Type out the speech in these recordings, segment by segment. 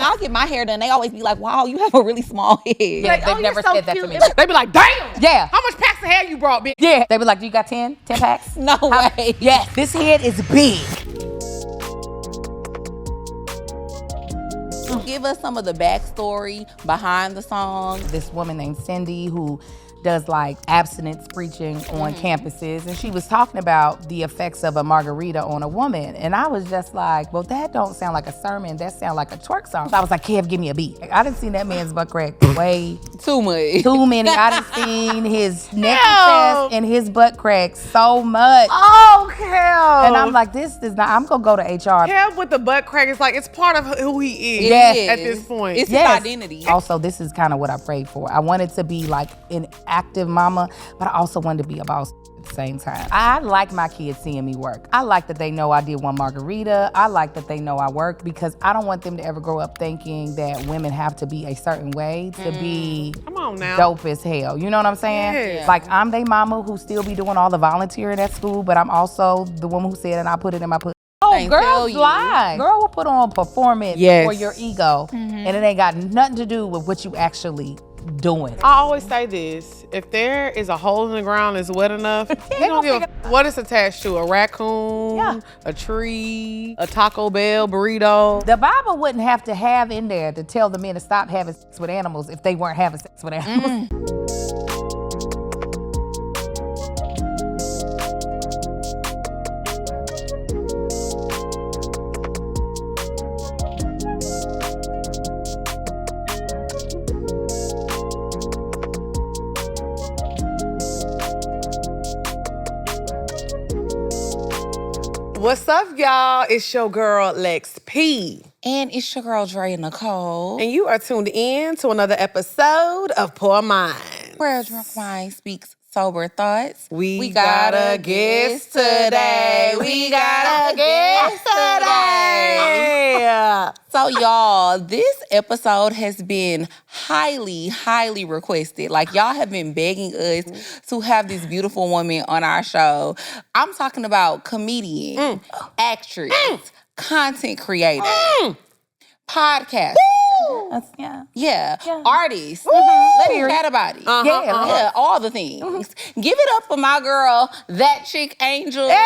I get my hair done, they always be like, "Wow, you have a really small head." Yeah, Like, they've oh, never you're so said that to cute. me. They be like, damn. Yeah. How much packs of hair you brought, bitch? Yeah. They be like, "You got 10 packs?" No way. Yes. This head is big. Give us some of the backstory behind the song. This woman named Cindy who does like abstinence preaching on campuses, and she was talking about the effects of a margarita on a woman, and I was just like, well, that don't sound like a sermon, that sound like a twerk song. So I was like, Kev, give me a beat. I done seen that man's butt crack way Too much. too many. I done seen his neck chest and his butt crack so much. Oh, Kev. And I'm like, this is not, I'm gonna go to HR. Kev with the butt crack, it's like, it's part of who he is Yes. at this point. It's Yes. his identity. Also, this is kind of what I prayed for. I wanted to be like an active mama, but I also wanted to be a boss at the same time. I like my kids seeing me work. I like that they know I did One Margarita. I like that they know I work, because I don't want them to ever grow up thinking that women have to be a certain way to be Come on now. dope as hell. You know what I'm saying? Yeah. Like, I'm they mama who still be doing all the volunteering at school, but I'm also the woman who said, and I put it in my Oh, Ain't tell girls you. lie. Girl will put on performance Yes. for your ego, and it ain't got nothing to do with what you actually doing. I always say this, if there is a hole in the ground that's wet enough, you don't give a what it's attached to, a raccoon, Yeah. a tree, a Taco Bell burrito. The Bible wouldn't have to have in there to tell the men to stop having sex with animals if they weren't having sex with animals. What's up, y'all? It's your girl, Lex P. And it's your girl, Drea Nicole. And you are tuned in to another episode of Poor Mind. Where drunk wine speaks sober thoughts. We got a guest today. We got a guest today. So y'all, this episode has been highly, highly requested. Like, y'all have been begging us to have this beautiful woman on our show. I'm talking about comedian, actress, content creator, podcaster. Yeah, artist. Let me chat about it. Yeah, all the things. Give it up for my girl, that chick Angel. Hey!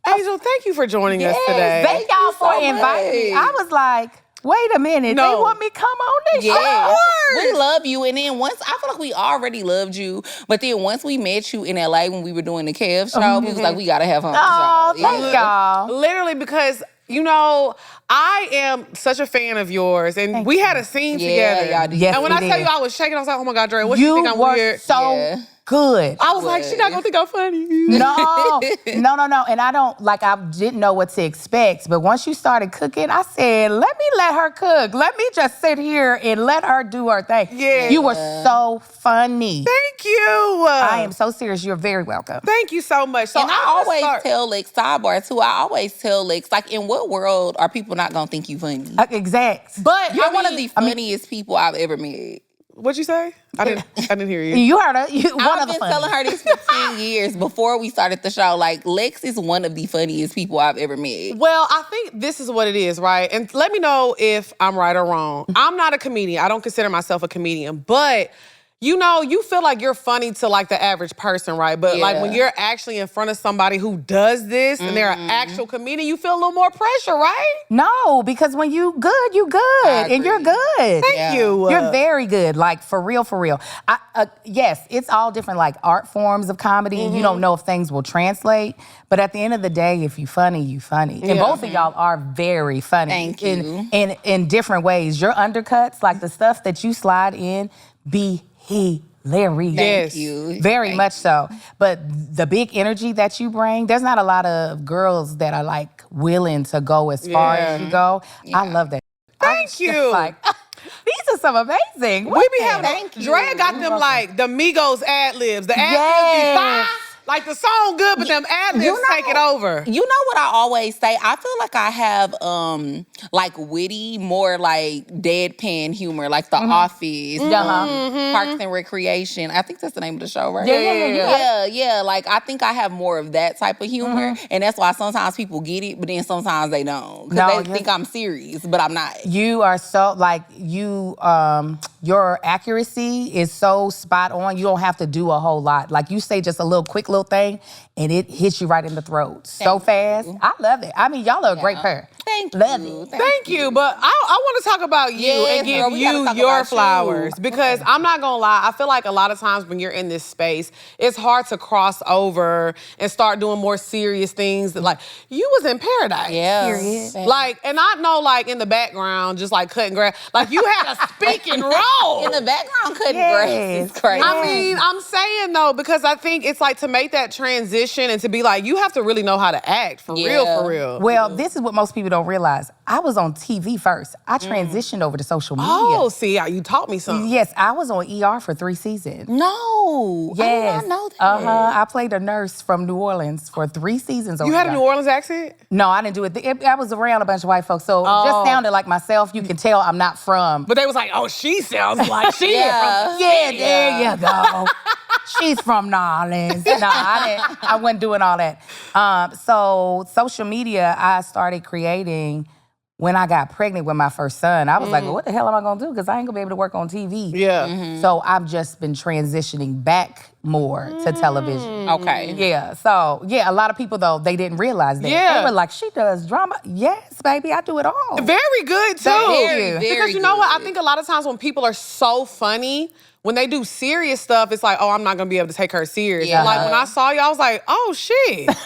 Angel, thank you for joining us today. Thank y'all for so inviting me. much. I was like, wait a minute, No. they want me to come on this Yeah, show? we love you. And then once, I feel like we already loved you, but then once we met you in LA when we were doing the Kev show, we was like, we gotta have her on Oh, the show. thank y'all. Literally, because, you know, I am such a fan of yours, and we had a scene together. y'all did. Yes, And when we I tell did. you I was shaking, I was like, oh my God, Dre, what you think I'm were weird? so Yeah. good. I was like, she not gonna think I'm funny. No. And I don't, like, I didn't know what to expect. But once you started cooking, I said, let her cook. Let me just sit here and let her do her thing. Yeah. You were so funny. Thank you. I am so serious. You're very welcome. Thank you so much. So And I I'm gonna always start- tell Lex, sidebar too, I always tell Lex, like, in what world are people not gonna think you funny? Exact. But You're I one of mean- the funniest people I've ever met. What'd you say? I didn't hear you. You heard her. One I've of the been funny. telling her this for 10 years before we started the show. Like, Lex is one of the funniest people I've ever met. Well, I think this is what it is, right? And let me know if I'm right or wrong. I'm not a comedian. I don't consider myself a comedian, but you know, you feel like you're funny to like the average person, right? But like when you're actually in front of somebody who does this and they're an actual comedian, you feel a little more pressure, right? No, because when you good, you good. And you're agree. good. Thank you. You're very good, like for real, for real. Yes, it's all different like art forms of comedy and you don't know if things will translate. But at the end of the day, if you funny, you funny. And both of y'all are very funny. Thank you. In different ways. Your undercuts, like the stuff that you slide in, be hilarious. Yes. Thank you. Very Thank much so. But the big energy that you bring, there's not a lot of girls that are like willing to go as far as you go. I love that. Thank you. Like, these are some amazing. We be having Thank you. Drea got them like the Migos ad libs. The ad libs be Yes. fire. Like the song good, but them ad-libs take it over. You know what I always say? I feel like I have like witty, more like deadpan humor, like The Office, Parks and Recreation. I think that's the name of the show, right? Yeah. Like I think I have more of that type of humor, and that's why sometimes people get it, but then sometimes they don't because they think I'm serious, but I'm not. You are so like your accuracy is so spot on. You don't have to do a whole lot. Like you say just a little quick little thing and it hits you right in the throat so fast. I love it. I mean, y'all are a great pair. Thank love you. it. Thank you, but I want to talk about you and give you your flowers because I'm not gonna lie. I feel like a lot of times when you're in this space, it's hard to cross over and start doing more serious things. Like you was in Paradise, Period. Like, and I know, like in the background, just like cutting grass. Like you had a speaking role in the background. Cutting grass is crazy. I mean, I'm saying though because I think it's like to make that transition and to be like you have to really know how to act for real. Well, this is what most people don't realize. I was on TV first. I transitioned over to social media. Oh, see, you taught me something. Yes, I was on ER for 3 seasons. No, Yes. I did not know that. I played a nurse from New Orleans for 3 seasons. You had a New Orleans accent? No, I didn't do it. I was around a bunch of white folks, so it just sounded like myself. You can tell I'm not from. But they was like, oh, she sounds like she is from. There you go. She's from New Orleans. No, I wasn't doing all that. So social media, I started creating when I got pregnant with my first son. I was like, well, what the hell am I gonna do? Because I ain't gonna be able to work on TV. Yeah. So I've just been transitioning back more to television. Okay. Yeah, so a lot of people though, they didn't realize that. Yeah. They were like, she does drama. Yes, baby, I do it all. Very good, too. Thank you. Because you know what? I think a lot of times when people are so funny, when they do serious stuff, it's like, oh, I'm not gonna be able to take her serious. Yeah. Like when I saw you, I was like, oh shit.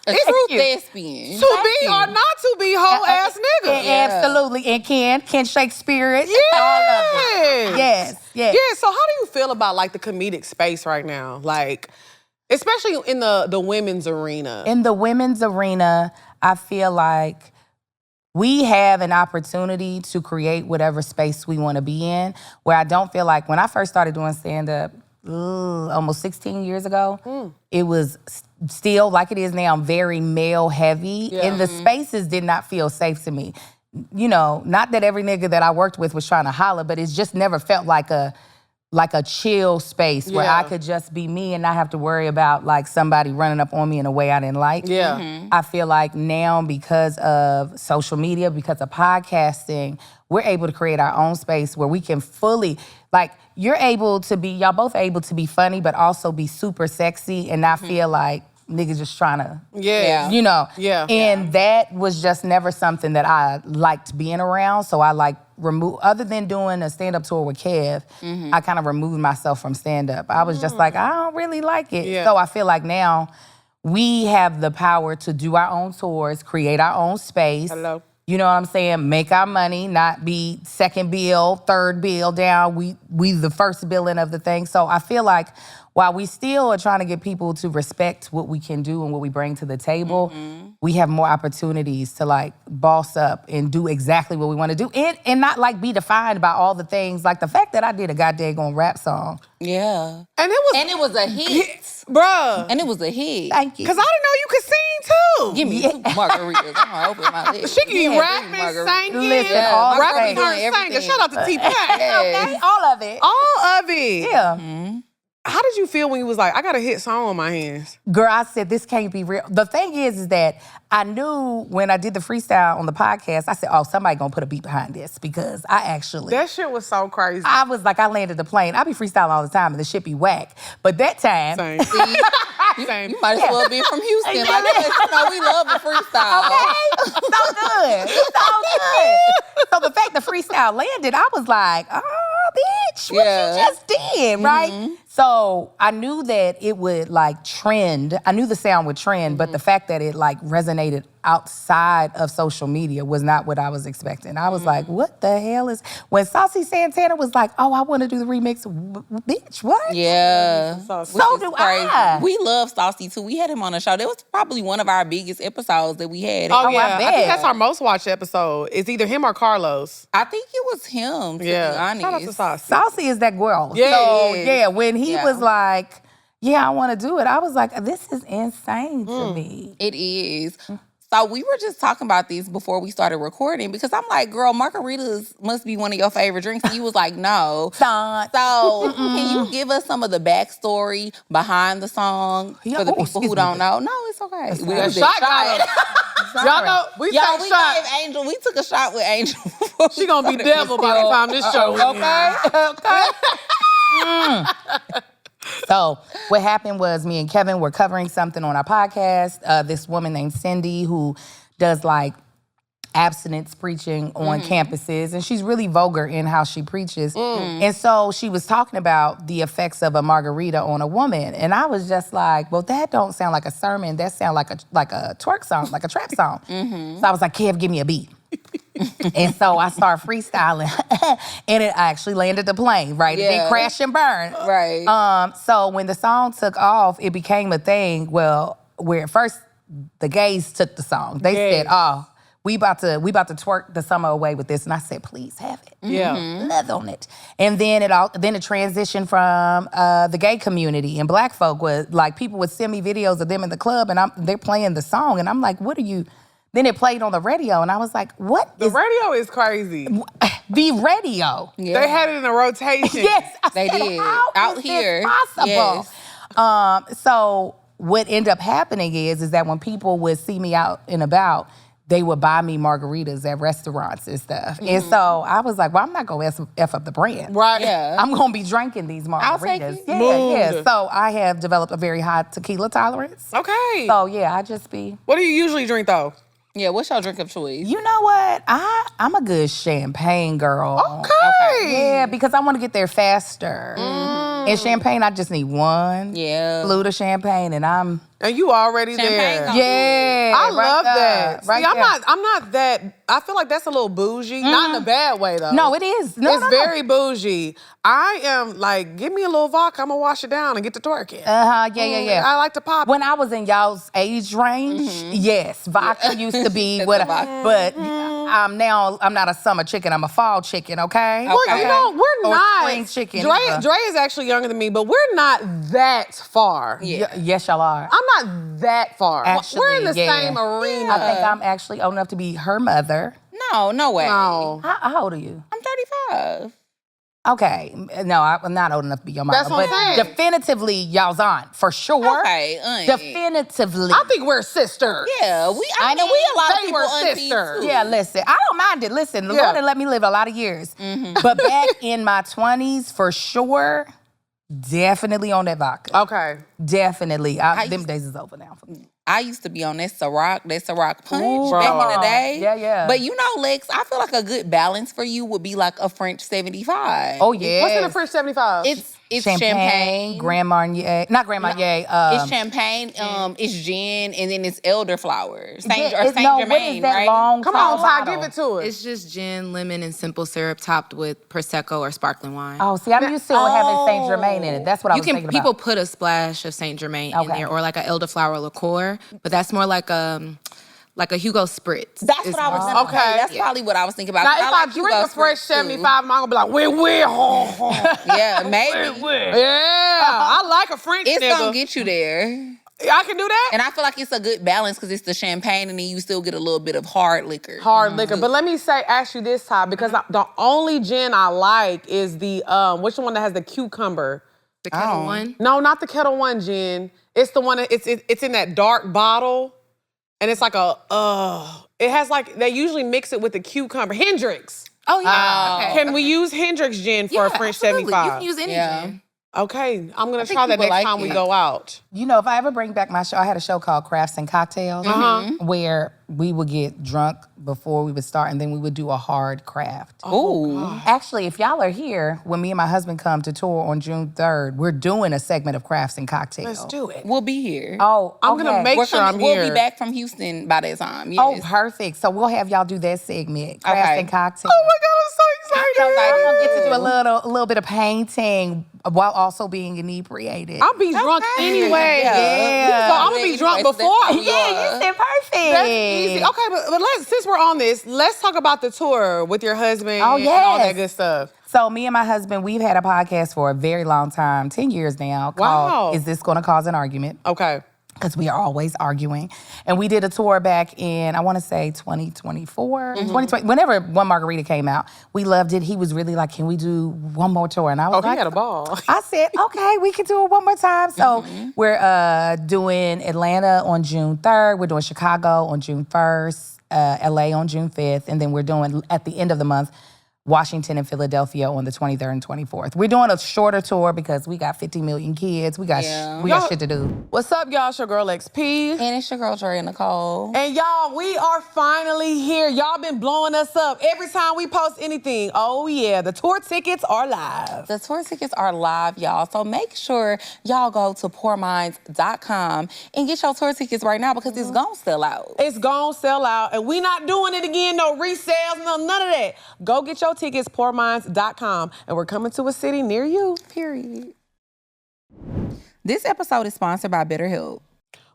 A true thespian. To be or not to be whole ass nigga. Absolutely, and Ken Shakespeare it. Yes. All of it. Yes. Yeah, so how do you feel about like the comedic space right now? Like, especially in the women's arena. In the women's arena, I feel like we have an opportunity to create whatever space we want to be in, where I don't feel like when I first started doing stand-up almost 16 years ago, it was still, like it is now, very male heavy, and the spaces did not feel safe to me. You know, not that every nigga that I worked with was trying to holler, but it's just never felt like a chill space where I could just be me and not have to worry about like somebody running up on me in a way I didn't like. Yeah. I feel like now because of social media, because of podcasting, we're able to create our own space where we can fully, like y'all both able to be funny, but also be super sexy and not feel like niggas just trying to, you know. Yeah. And that was just never something that I liked being around. So I like other than doing a stand-up tour with Kev, I kind of removed myself from stand-up. I was just like, I don't really like it. Yeah. So I feel like now we have the power to do our own tours, create our own space. Hello. You know what I'm saying? Make our money, not be second bill, third bill down. We the first billing of the thing. So I feel like while we still are trying to get people to respect what we can do and what we bring to the table, we have more opportunities to like boss up and do exactly what we want to do and not like be defined by all the things. Like the fact that I did a goddamn rap song. Yeah. And it was a hit. Bruh. And it was a hit. Thank you. Because I didn't know you could sing too. Give me 2 margaritas. I'm gonna open my lips. She can be rapping, singing, Listen, all rapping, doing her singer. everything. Shout out to T-Pain. Okay, all of it. All of it. Yeah. How did you feel when you was like, I got a hit song on my hands? Girl, I said, this can't be real. The thing is that I knew when I did the freestyle on the podcast, I said, oh, somebody gonna put a beat behind this because I actually... That shit was so crazy. I was like, I landed the plane. I be freestyling all the time and the shit be whack. But that time... Same. Same. You might as well be from Houston. Like, you know, we love the freestyle. Okay, so good. So good. So the fact the freestyle landed, I was like, oh, bitch, what you just did, right? So I knew that it would like trend. I knew the sound would trend, but the fact that it like resonated outside of social media was not what I was expecting. I was like, what the hell is... When Saucy Santana was like, oh, I want to do the remix, bitch, what? Yeah. So do I. We love Saucy too. We had him on the show. That was probably one of our biggest episodes that we had. Oh, I yeah. I bet. think that's our most watched episode. It's either him or Carlos. I think it was him, to be honest. Shout out to Saucy. Saucy is that girl. Yeah, So, he is. yeah, when he was like, yeah, I want to do it. I was like, this is insane to me. It is. So we were just talking about this before we started recording because I'm like, girl, margaritas must be one of your favorite drinks. And you was like, no. Son. So can you give us some of the backstory behind the song for the people who don't know? No, it's okay. It's We fine. was Shot excited. got him. Y'all know, we Yo, take we shots. gave Angel, we took a shot with Angel before She gonna be devil by the time this show is Okay. So what happened was me and Kevin were covering something on our podcast. This woman named Cindy who does like abstinence preaching on campuses, and she's really vulgar in how she preaches. And so she was talking about the effects of a margarita on a woman, and I was just like, well, that don't sound like a sermon. That sound like a twerk song, like a trap song. So I was like, Kev, give me a beat. And so I started freestyling, and it actually landed the plane, right? It didn't crash and burn. Right. So when the song took off, it became a thing, well, where at first the gays took the song. They said, oh, we about to twerk the summer away with this. And I said, please have it. Yeah. Love on it. And then it transitioned from the gay community, and black folk was like, people would send me videos of them in the club, and they're playing the song, and I'm like, what are you? Then it played on the radio, and I was like, what The radio is crazy. the radio? Yeah. They had it in a rotation. Yes, I They said, did. how Out is here. this possible? Yes. So what ended up happening is that when people would see me out and about, they would buy me margaritas at restaurants and stuff. And so I was like, well, I'm not going to F up the brand. Right. Yeah. I'm going to be drinking these margaritas. I'll take it. Yeah. So I have developed a very high tequila tolerance. Okay. So yeah, I just be... What do you usually drink though? Yeah, what's your drink of choice? You know what? I'm a good champagne girl. Okay. Yeah, because I want to get there faster. And champagne, I just need one Yeah. flute of champagne, and I'm... And you already Champagne there. gonna- Yeah, I right love there, that. right See, there. I'm not that. I feel like that's a little bougie. Not in a bad way though. No, it is. No, It's no, no. very bougie. I am like, give me a little vodka. I'm gonna wash it down and get to twerking. Yeah. I like to pop. When I was in y'all's age range, yes, vodka used to be what, but now I'm not a summer chicken. I'm a fall chicken. Okay. Well, you know, we're Or not. spring chicken. Dre is actually younger than me, but we're not that far. Yes, y'all are. I'm not that far. Actually, we're in the yeah. same arena. I think I'm actually old enough to be her mother. No way. No. How old are you? I'm 35. Okay. No, I'm not old enough to be your mama. That's what I'm but saying. definitively, y'all's aunt, for sure. Okay, aunt. Definitively. I think we're sisters. Yeah, I know we a lot of they people were aunties, sisters. too. Yeah, listen, I don't mind it. Listen, the Lord had let me live a lot of years. But back in my 20s, for sure, definitely on that vodka. Okay. Definitely. Them days is over now for me. I used to be on that Ciroc punch Ooh, back in bro. the day. Yeah. But you know, Lex, I feel like a good balance for you would be like a French 75. Oh, yeah. What's in a French 75? It's champagne. Grand Marnier. Not Grand Marnier. It's champagne, it's gin, and then it's elderflower. Saint what Germain, is that right? long Come on, tall Ty, bottle? give it to us. It's just gin, lemon, and simple syrup topped with Prosecco or sparkling wine. Oh, see, I'm used to having Saint Germain in it. That's what I You was can thinking people about. put a splash of Saint Germain in Okay. there, or like an elderflower liqueur, but that's more like a Hugo Spritz. That's is what I was more- thinking. Okay. That's probably what I was thinking about. Now, if I like drink Hugo a fresh Spritz, too. 75, I'm gonna be like, where? Yeah, maybe. Yeah, I like a French It's nigga. gonna get you there. I can do that. And I feel like it's a good balance because it's the champagne and then you still get a little bit of hard liquor. Hard liquor. But let me ask you this, Ty, because the only gin I like is the, which one that has the cucumber? The Kettle One. No, not the Kettle One gin. It's the one that, it's in that dark bottle. And it's like it has like, they usually mix it with the cucumber. Hendrix. Oh yeah. Okay. Can we use Hendrix gin for a French absolutely. 75? You can use any gin. Okay, I'm gonna think try that people next like time we it. go out. You know, if I ever bring back my show, I had a show called Crafts and Cocktails, where we would get drunk before we would start, and then we would do a hard craft. Ooh. Actually, if y'all are here, when me and my husband come to tour on June 3rd, we're doing a segment of Crafts and Cocktails. Let's do it. We'll be here. Oh, I'm gonna okay. make We're sure coming- I'm we'll here. be back from Houston by that time. Yes. Oh, perfect. So we'll have y'all do that segment, Crafts Okay. and Cocktails. Oh my God, I'm so excited. I'm gonna get to do a little bit of painting while also being inebriated. I'll be drunk anyway. Yeah. So I'm gonna be drunk before. Yeah, you said perfect. That's easy. Okay, but since we're on this, let's talk about the tour with your husband and all that good stuff. So me and my husband, we've had a podcast for a very long time, 10 years now, called Is This Gonna Cause an Argument? Okay. Because we are always arguing. And we did a tour back in, I want to say 2024, 2020, whenever One Margarita came out. We loved it. He was really like, can we do one more tour? And I was like, he had a ball. I said, okay, we can do it one more time. So we're doing Atlanta on June 3rd. We're doing Chicago on June 1st, LA on June 5th. And then we're doing, at the end of the month, Washington and Philadelphia on the 23rd and 24th. We're doing a shorter tour because we got 50 million kids. We got shit to do. What's up, y'all? It's your girl, XP. And it's your girl, Drea Nicole. And y'all, we are finally here. Y'all been blowing us up every time we post anything. Oh, yeah. The tour tickets are live. The tour tickets are live, y'all. So make sure y'all go to poorminds.com and get your tour tickets right now because it's gonna sell out. It's gonna sell out. And we not doing it again. No resales, none of that. Go get your tickets, poorminds.com. And we're coming to a city near you. Period. This episode is sponsored by BetterHelp.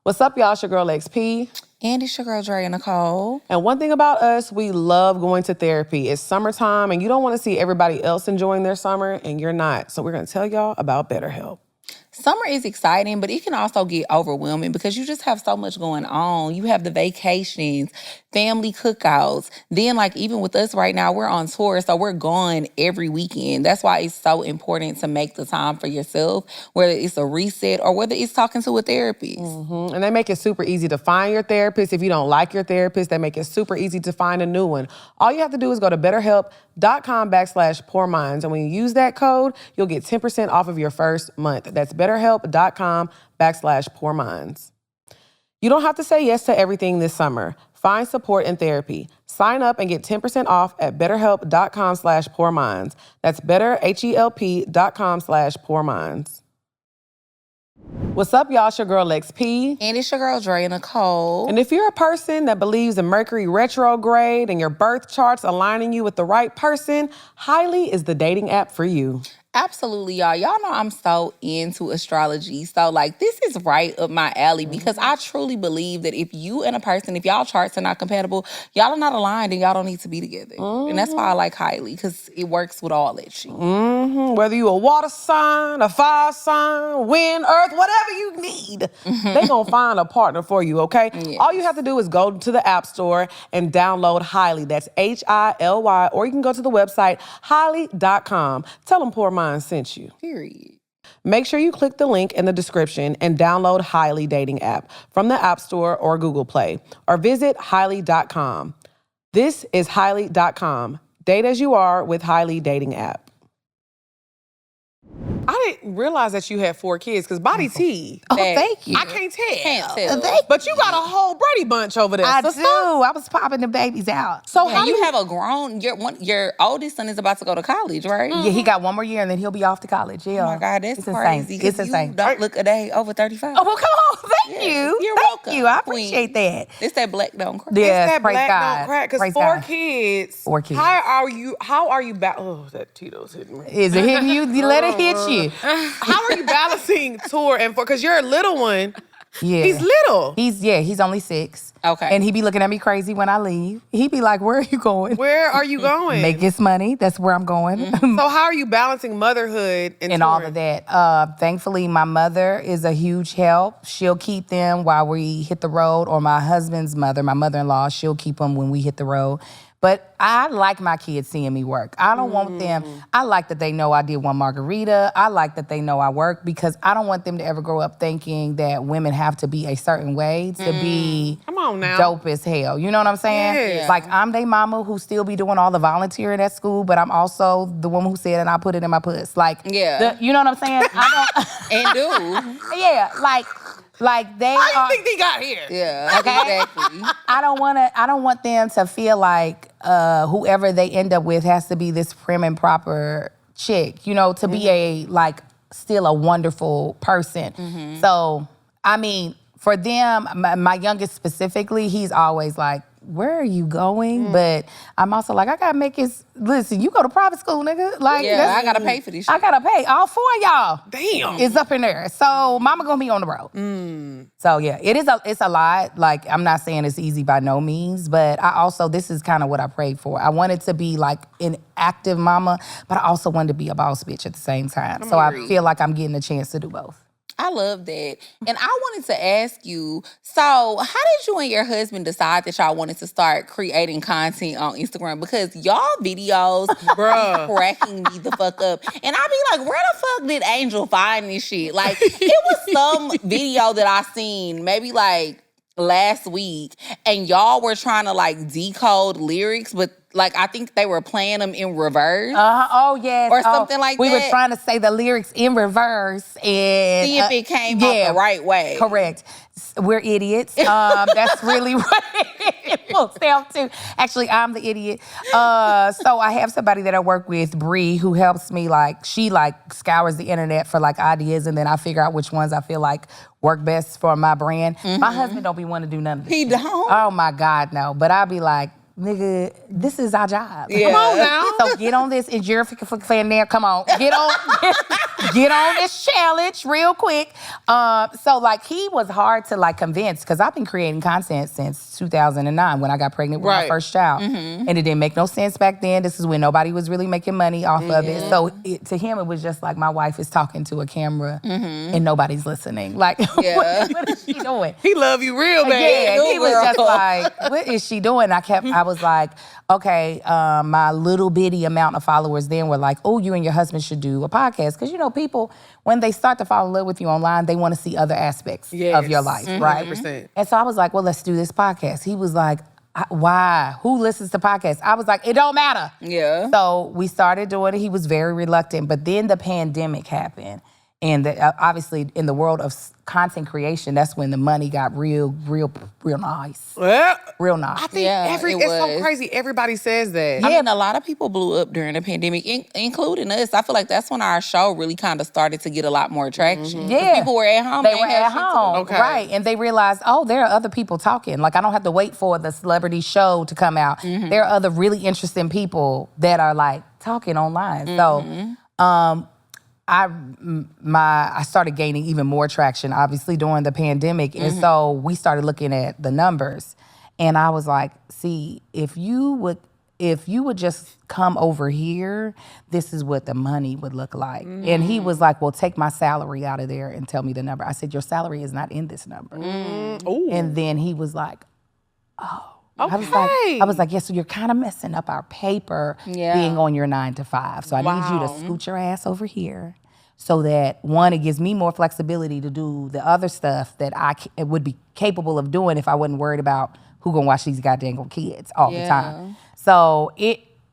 What's up, y'all? It's your girl, XP. And it's your girl, Drea Nicole. And one thing about us, we love going to therapy. It's summertime, and you don't want to see everybody else enjoying their summer, and you're not. So we're going to tell y'all about BetterHelp. Summer is exciting, but it can also get overwhelming because you just have so much going on. You have the vacations, family cookouts. Then, like, even with us right now, we're on tour, so we're gone every weekend. That's why it's so important to make the time for yourself, whether it's a reset or whether it's talking to a therapist. And they make it super easy to find your therapist. If you don't like your therapist, they make it super easy to find a new one. All you have to do is go to betterhelp.com/poorminds. And when you use that code, you'll get 10% off of your first month. That's betterhelp.com/poorminds. You don't have to say yes to everything this summer. Find support in therapy. Sign up and get 10% off at betterhelp.com/poorminds. That's betterhelp.com/poorminds. What's up, y'all? It's your girl, XP. And it's your girl, Drea Nicole. And if you're a person that believes in Mercury retrograde and your birth chart's aligning you with the right person, Highly is the dating app for you. Absolutely, y'all. Y'all know I'm so into astrology. So, like, this is right up my alley because I truly believe that if you and a person, if y'all charts are not compatible, y'all are not aligned and y'all don't need to be together. And that's why I like Highly, because it works with all that shit. Whether you a water sign, a fire sign, wind, earth, whatever you need, they gonna find a partner for you, okay? Yes. All you have to do is go to the App Store and download Highly. That's HILY, or you can go to the website highly.com. Tell them Poor Minds sent you. Period. Make sure you click the link in the description and download Highly dating app from the App Store or Google Play, or visit highly.com. This is highly.com. Date as you are with Highly dating app. I didn't realize that you had 4 kids, because body T. Oh, thank you. I can't tell. Can't tell. But you got a whole Brady bunch over there, I sister. do. I was popping the babies out. So And you have a grown, your oldest son is about to go to college, right? Yeah, he got one more year and then he'll be off to college. Yeah. Oh my God, that's It's crazy. insane. It's 'cause insane. You don't look a day over 35. Oh, well, come on. Thank you. You're Thank welcome, you. I queen. appreciate that. It's that black don't cry. Yes, It's that praise black God. don't crack, because Praise 4 God. kids. 4 kids. How are you oh, that Tito's hitting me. Is it hitting you? You let it hit you. How are you balancing tour and because you're a little one? Yeah. He's little. He's only 6. Okay. And he be looking at me crazy when I leave. He be like, where are you going? Where are you going? Make this money. That's where I'm going. So how are you balancing motherhood and all touring? of that. Thankfully, my mother is a huge help. She'll keep them while we hit the road, or my husband's mother, my mother-in-law, she'll keep them when we hit the road. But I like my kids seeing me work. I don't want them, I like that they know I did One Margarita. I like that they know I work, because I don't want them to ever grow up thinking that women have to be a certain way to be Come on now. dope as hell. You know what I'm saying? Yeah. Like, I'm they mama who still be doing all the volunteering at school, but I'm also the woman who said, and I put it in my puss. Like, Yeah. you know what I'm saying? I don't, And do. yeah, like they How are. you think they got here? Yeah, Okay. exactly. I don't want them to feel like whoever they end up with has to be this prim and proper chick, you know, to be a, like, still a wonderful person. So, I mean, for them, my youngest specifically, he's always like, where are you going? But I'm also like, I gotta make it, listen, you go to private school, nigga. Like, I gotta pay for this shit. I gotta pay. All 4 of y'all. Damn. Is up in there. So mama gonna be on the road. So yeah, it's a lot. Like, I'm not saying it's easy by no means, but I also, this is kind of what I prayed for. I wanted to be like an active mama, but I also wanted to be a boss bitch at the same time. So I feel like I'm getting a chance to do both. I love that. And I wanted to ask you, so how did you and your husband decide that y'all wanted to start creating content on Instagram? Because y'all videos be cracking me the fuck up. And I be like, where the fuck did Angel find this shit? Like, it was some video that I seen maybe like last week, and y'all were trying to like decode lyrics, but like I think they were playing them in reverse. Oh yes. Or something like we that. We were trying to say the lyrics in reverse and see if it came out the right way. Correct. We're idiots. That's really right. Well, Steph too. Actually, I'm the idiot. So I have somebody that I work with, Bree, who helps me. Like, she like scours the internet for like ideas, and then I figure out which ones I feel like work best for my brand. My husband don't be wanting to do none of this. He don't? Oh my God, no. But I'll be like, nigga, this is our job. Yeah. Come on now. So get on this, and you're fan there. Come on, get on this challenge real quick. So like he was hard to like convince because I've been creating content since 2009 when I got pregnant with my first child, and it didn't make no sense back then. This is when nobody was really making money off of it. So to him, it was just like my wife is talking to a camera and nobody's listening. Like, what is she doing? He love you real bad. Yeah, he was just like, what is she doing? I was like, okay, my little bitty amount of followers then were like, oh, you and your husband should do a podcast. Because, you know, people, when they start to fall in love with you online, they want to see other aspects of your life, right? 100%. And so I was like, well, let's do this podcast. He was like, why? Who listens to podcasts? I was like, it don't matter. Yeah. So we started doing it. He was very reluctant. But then the pandemic happened. And obviously, in the world of content creation, that's when the money got real nice. Well, Real nice. I think it's so crazy. Everybody says that. Yeah, and a lot of people blew up during the pandemic, including us. I feel like that's when our show really kind of started to get a lot more traction. Yeah. People were at home. They were at home, Okay. right? And they realized, oh, there are other people talking. Like, I don't have to wait for the celebrity show to come out. There are other really interesting people that are like talking online. So, I started gaining even more traction, obviously, during the pandemic. And so we started looking at the numbers. And I was like, see, if you would just come over here, this is what the money would look like. And he was like, well, take my salary out of there and tell me the number. I said, your salary is not in this number. And then he was like, oh. Okay. I was like, yeah, so you're kind of messing up our paper being on your 9 to 5. So I need you to scoot your ass over here so that, one, it gives me more flexibility to do the other stuff that I would be capable of doing if I wasn't worried about who gonna watch these goddamn kids all the time. So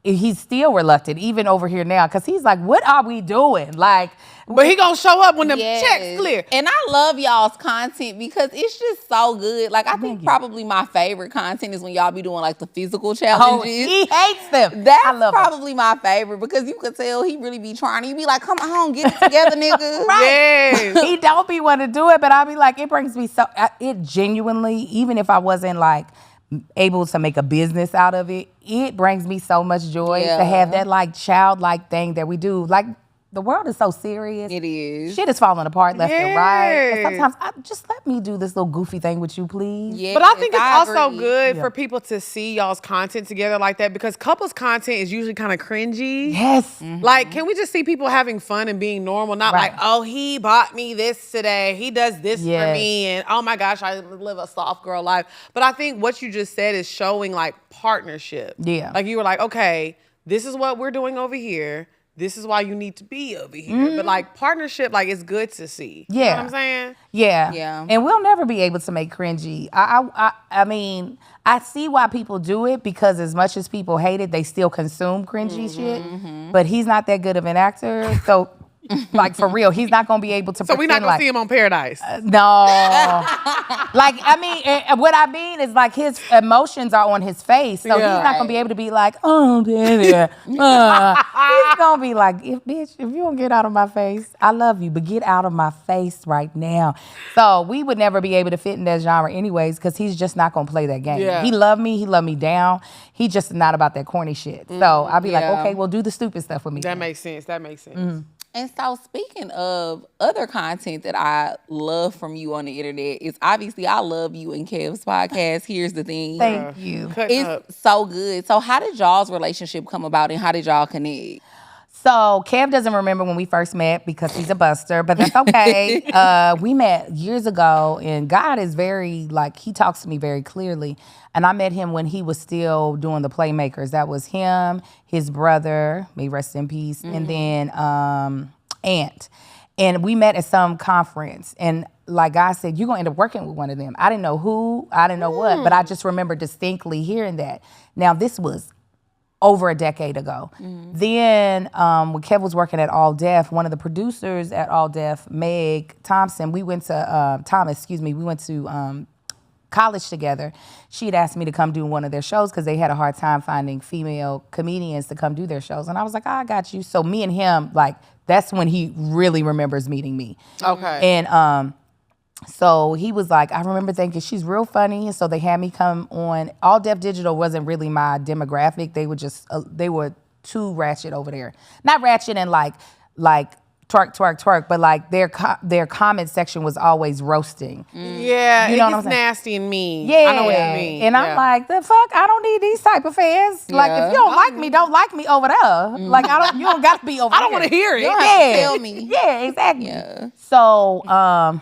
he's still reluctant, even over here now, because he's like, what are we doing? Like, but he gonna show up when the checks clear. And I love y'all's content because it's just so good. Like, I think probably my favorite content is when y'all be doing like the physical challenges. Oh, he hates them. That's I love probably my favorite because you could tell he really be trying. You be like, come on, get it together, nigga. Right. Yes. He don't be want to do it, but I be like, it brings me so, it genuinely, even if I wasn't like able to make a business out of it, it brings me so much joy to have that like childlike thing that we do. Like, the world is so serious. It is. Shit is falling apart left and right. And sometimes, just let me do this little goofy thing with you, please. Yeah, But I think it's also agree. good for people to see y'all's content together like that because couples content is usually kind of cringy. Yes. Like, can we just see people having fun and being normal? Not like, oh, he bought me this today. He does this for me. And oh my gosh, I live a soft girl life. But I think what you just said is showing like partnership. Yeah. Like you were like, okay, this is what we're doing over here. This is why you need to be over here. But like partnership, like it's good to see. Yeah. You know what I'm saying? Yeah. Yeah. And we'll never be able to make cringy. I mean, I see why people do it because as much as people hate it, they still consume cringy shit. But he's not that good of an actor. So Like, for real, he's not gonna be able to. So we're not pretend gonna like, see him on Paradise. No. Like, I mean, what I mean is, like, his emotions are on his face. So he's not going to be able to be like, oh, daddy. He's going to be like, bitch, if you don't get out of my face, I love you, but get out of my face right now. So we would never be able to fit in that genre anyways, because he's just not going to play that game. Yeah. He loved me down. He just not about that corny shit. So I'll be like, okay, well, do the stupid stuff with me. That makes sense. And so speaking of other content that I love from you on the internet is obviously I love you and Kev's podcast. Here's the thing. Thank you. It's so good. So how did y'all's relationship come about and how did y'all connect? So Kev doesn't remember when we first met because he's a buster, but that's okay. We met years ago, and God is very, like, he talks to me very clearly. And I met him when he was still doing the Playmakers. That was him, his brother, may rest in peace, and then Ant. And we met at some conference. And like God said, you're going to end up working with one of them. I didn't know who, I didn't know what, but I just remember distinctly hearing that. Now, this was over a decade ago. Then when Kev was working at All Def, one of the producers at All Def, Meg Thompson, we went to, we went to college together. She had asked me to come do one of their shows because they had a hard time finding female comedians to come do their shows. And I was like, I got you. So me and him, like, that's when he really remembers meeting me. Okay. And so he was like, I remember thinking she's real funny. And so they had me come on. All Def Digital wasn't really my demographic. They were just, they were too ratchet over there. Not ratchet and like twerk, but like their comment section was always roasting. Yeah, You know it what I'm gets saying? nasty and mean. Yeah. I know what you mean. And I'm like, the fuck? I don't need these type of fans. Like, if you don't like me, don't like me over there. Like, you don't got to be over there. I don't want to hear it. You don't have to tell me. Yeah, exactly. Yeah. So,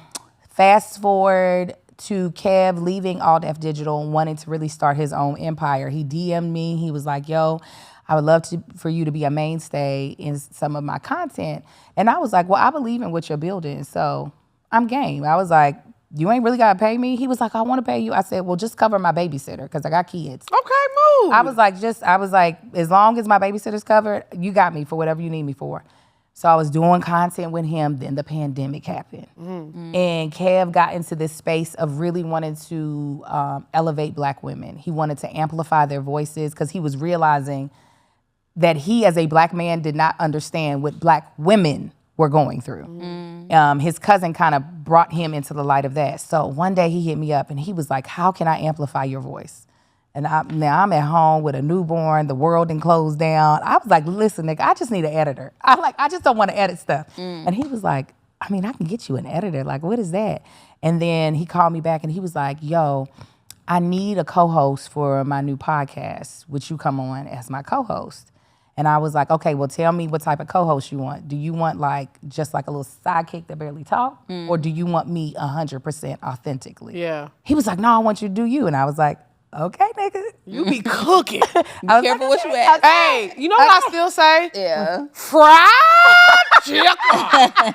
fast forward to Kev leaving All Def Digital and wanting to really start his own empire. He DM'd me. He was like, yo, I would love for you to be a mainstay in some of my content. And I was like, well, I believe in what you're building, so I'm game. I was like, you ain't really got to pay me? He was like, I want to pay you. I said, well, just cover my babysitter because I got kids. Okay, move. I was like, as long as my babysitter's covered, you got me for whatever you need me for. So I was doing content with him, then the pandemic happened. And Kev got into this space of really wanting to elevate Black women. He wanted to amplify their voices because he was realizing that he, as a Black man, did not understand what Black women were going through. His cousin kind of brought him into the light of that. So one day he hit me up and he was like, how can I amplify your voice? And now I'm at home with a newborn, the world done closed down. I was like, listen, nigga, I just need an editor. I just don't want to edit stuff. And he was like, I mean, I can get you an editor. Like, what is that? And then he called me back and he was like, yo, I need a co-host for my new podcast. Would you come on as my co-host? And I was like, okay, well, tell me what type of co-host you want. Do you want just like a little sidekick that barely talk? Or do you want me 100% authentically? Yeah. He was like, no, I want you to do you. And I I was like, okay, nigga. You be cooking. Be careful what you ask. Hey, you know what I still say? Yeah. Fried chicken.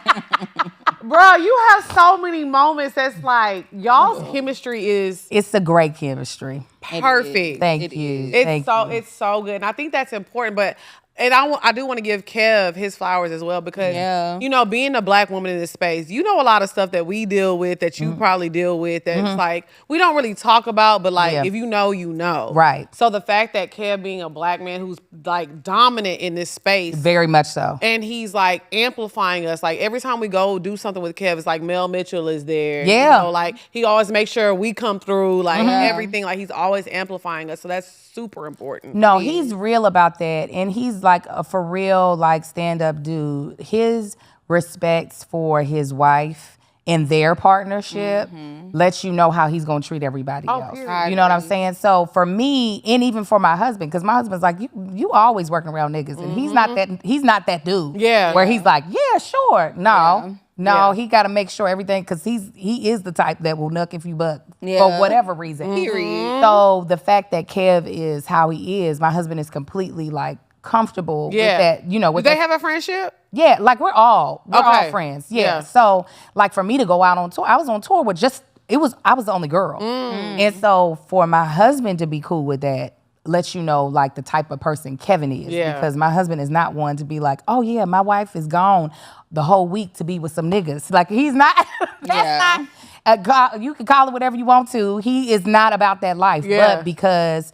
Bro, you have so many moments that's like, y'all's chemistry is It's a great chemistry. perfect. Thank you. It's so good. And I think that's important. But I do want to give Kev his flowers as well because, you know, being a Black woman in this space, you know a lot of stuff that we deal with that you probably deal with that it's like, we don't really talk about, but like, if you know, you know. Right. So the fact that Kev being a Black man who's like dominant in this space. Very much so. And he's like amplifying us. Like every time we go do something with Kev, it's like Mel Mitchell is there. Yeah. You know, like he always makes sure we come through, like everything. Like he's always amplifying us. So that's super important. No, he's real about that. And he's like a for real, like, stand-up dude. His respects for his wife and their partnership lets you know how he's gonna treat everybody else. Period. You know what I'm saying? So for me, and even for my husband, because my husband's like, you always working around niggas. And he's not that dude. Yeah. Where he's like, yeah, sure. No, he got to make sure everything, because he is the type that will nuck if you buck for whatever reason. Period. So the fact that Kev is how he is, my husband is completely like comfortable with that. You know, with Do they have a friendship? Yeah, like we're all friends. Yeah. So like for me to go out on tour, I was on tour with I was the only girl. And so for my husband to be cool with that, lets you know like the type of person Kevin is. Yeah. Because my husband is not one to be like, oh yeah, my wife is gone the whole week to be with some niggas. Like he's not, that's not, you can call it whatever you want to. He is not about that life. Yeah. But because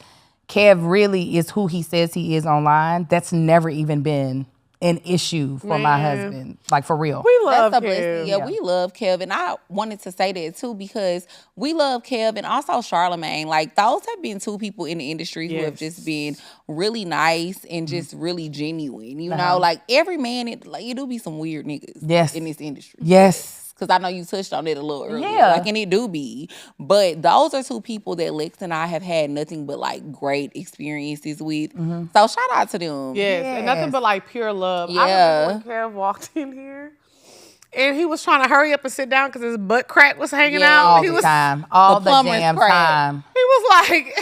Kev really is who he says he is online, that's never even been an issue for my husband, like for real. We love That's a Kev. blessing. Yeah, we love Kev. And I wanted to say that too because we love Kev and also Charlamagne. Like those have been two people in the industry who have just been really nice and just really genuine. You know, like every man, it do be some weird niggas in this industry. Yes. Because I know you touched on it a little earlier. Yeah. Like, and it do be. But those are two people that Lex and I have had nothing but like great experiences with. So shout out to them. Yes, and nothing but like pure love. I Yeah. remember when Kev walked in here and he was trying to hurry up and sit down because his butt crack was hanging out. All He the was, time. All the the plumber's damn crack. time. He was like,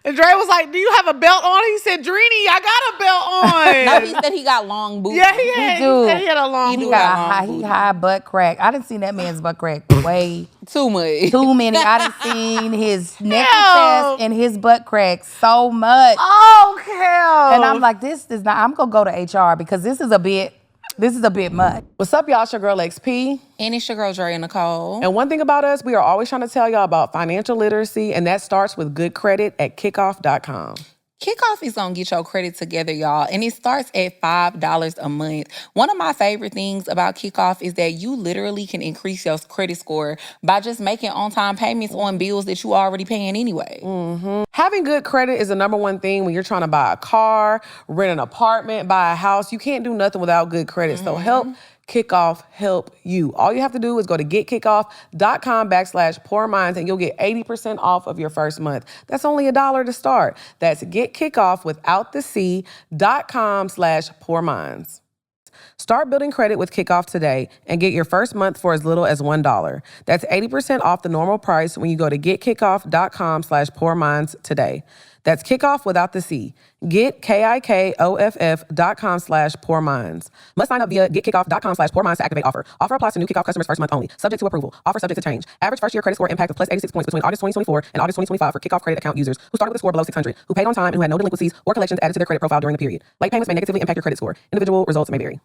and Dre was like, do you have a belt on? He said, Drini, I got a belt on. No, he said he got long boots. Yeah, he had, do. he said he had a long He do boot. got Got long he booty. high butt crack. I didn't see that man's butt crack way Too much. too many. I done seen his neck Ew. and chest and his butt crack so much. Oh, Kev. And I'm like, this is not, I'm gonna go to HR because this is a bit much. What's up, y'all? It's your girl, XP. And it's your girl, Drea Nicole. And one thing about us, we are always trying to tell y'all about financial literacy, and that starts with good credit at kickoff.com. Kickoff is gonna get your credit together, y'all, and it starts at $5 a month. One of my favorite things about Kickoff is that you literally can increase your credit score by just making on-time payments on bills that you already paying anyway. Having good credit is the number one thing when you're trying to buy a car, rent an apartment, buy a house. You can't do nothing without good credit. So help Kickoff help you. All you have to do is go to getkickoff.com/poorminds and you'll get 80% off of your first month. That's only $1 to start. That's getkickoff without the C.com/poorminds. Start building credit with Kickoff today and get your first month for as little as $1. That's 80% off the normal price when you go to getkickoff.com/poorminds today. That's Kickoff without the C. Get KIKOFF.com/poorminds. Must sign up via getkickoff.com/poorminds to activate offer. Offer applies to new Kickoff customers first month only. Subject to approval. Offer subject to change. Average first year credit score impact of plus 86 points between August 2024 and August 2025 for Kickoff credit account users who started with a score below 600, who paid on time and who had no delinquencies or collections added to their credit profile during the period. Late payments may negatively impact your credit score. Individual results may vary.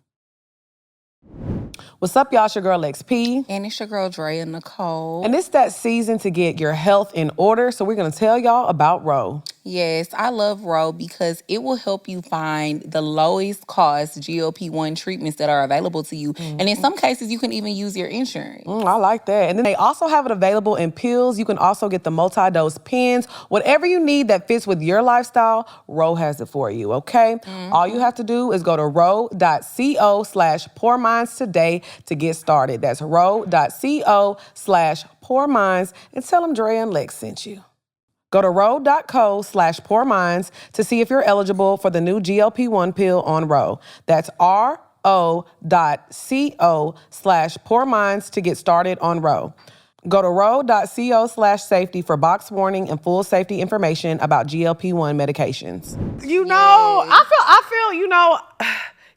What's up, y'all? It's your girl, XP. And it's your girl, Drea Nicole. And it's that season to get your health in order, so we're going to tell y'all about Roe. Yes, I love Roe because it will help you find the lowest cost GLP-1 treatments that are available to you. And in some cases, you can even use your insurance. I like that. And then they also have it available in pills. You can also get the multi-dose pens. Whatever you need that fits with your lifestyle, Roe has it for you, okay? All you have to do is go to ro.co/poorminds today to get started. That's ro.co/poorminds and tell them Drea and Lex sent you. Go to ro.co/poorminds to see if you're eligible for the new GLP-1 pill on Roe. That's ro.co/poorminds to get started on Roe. Go to ro.co/safety for box warning and full safety information about GLP-1 medications. You know, I feel, you know,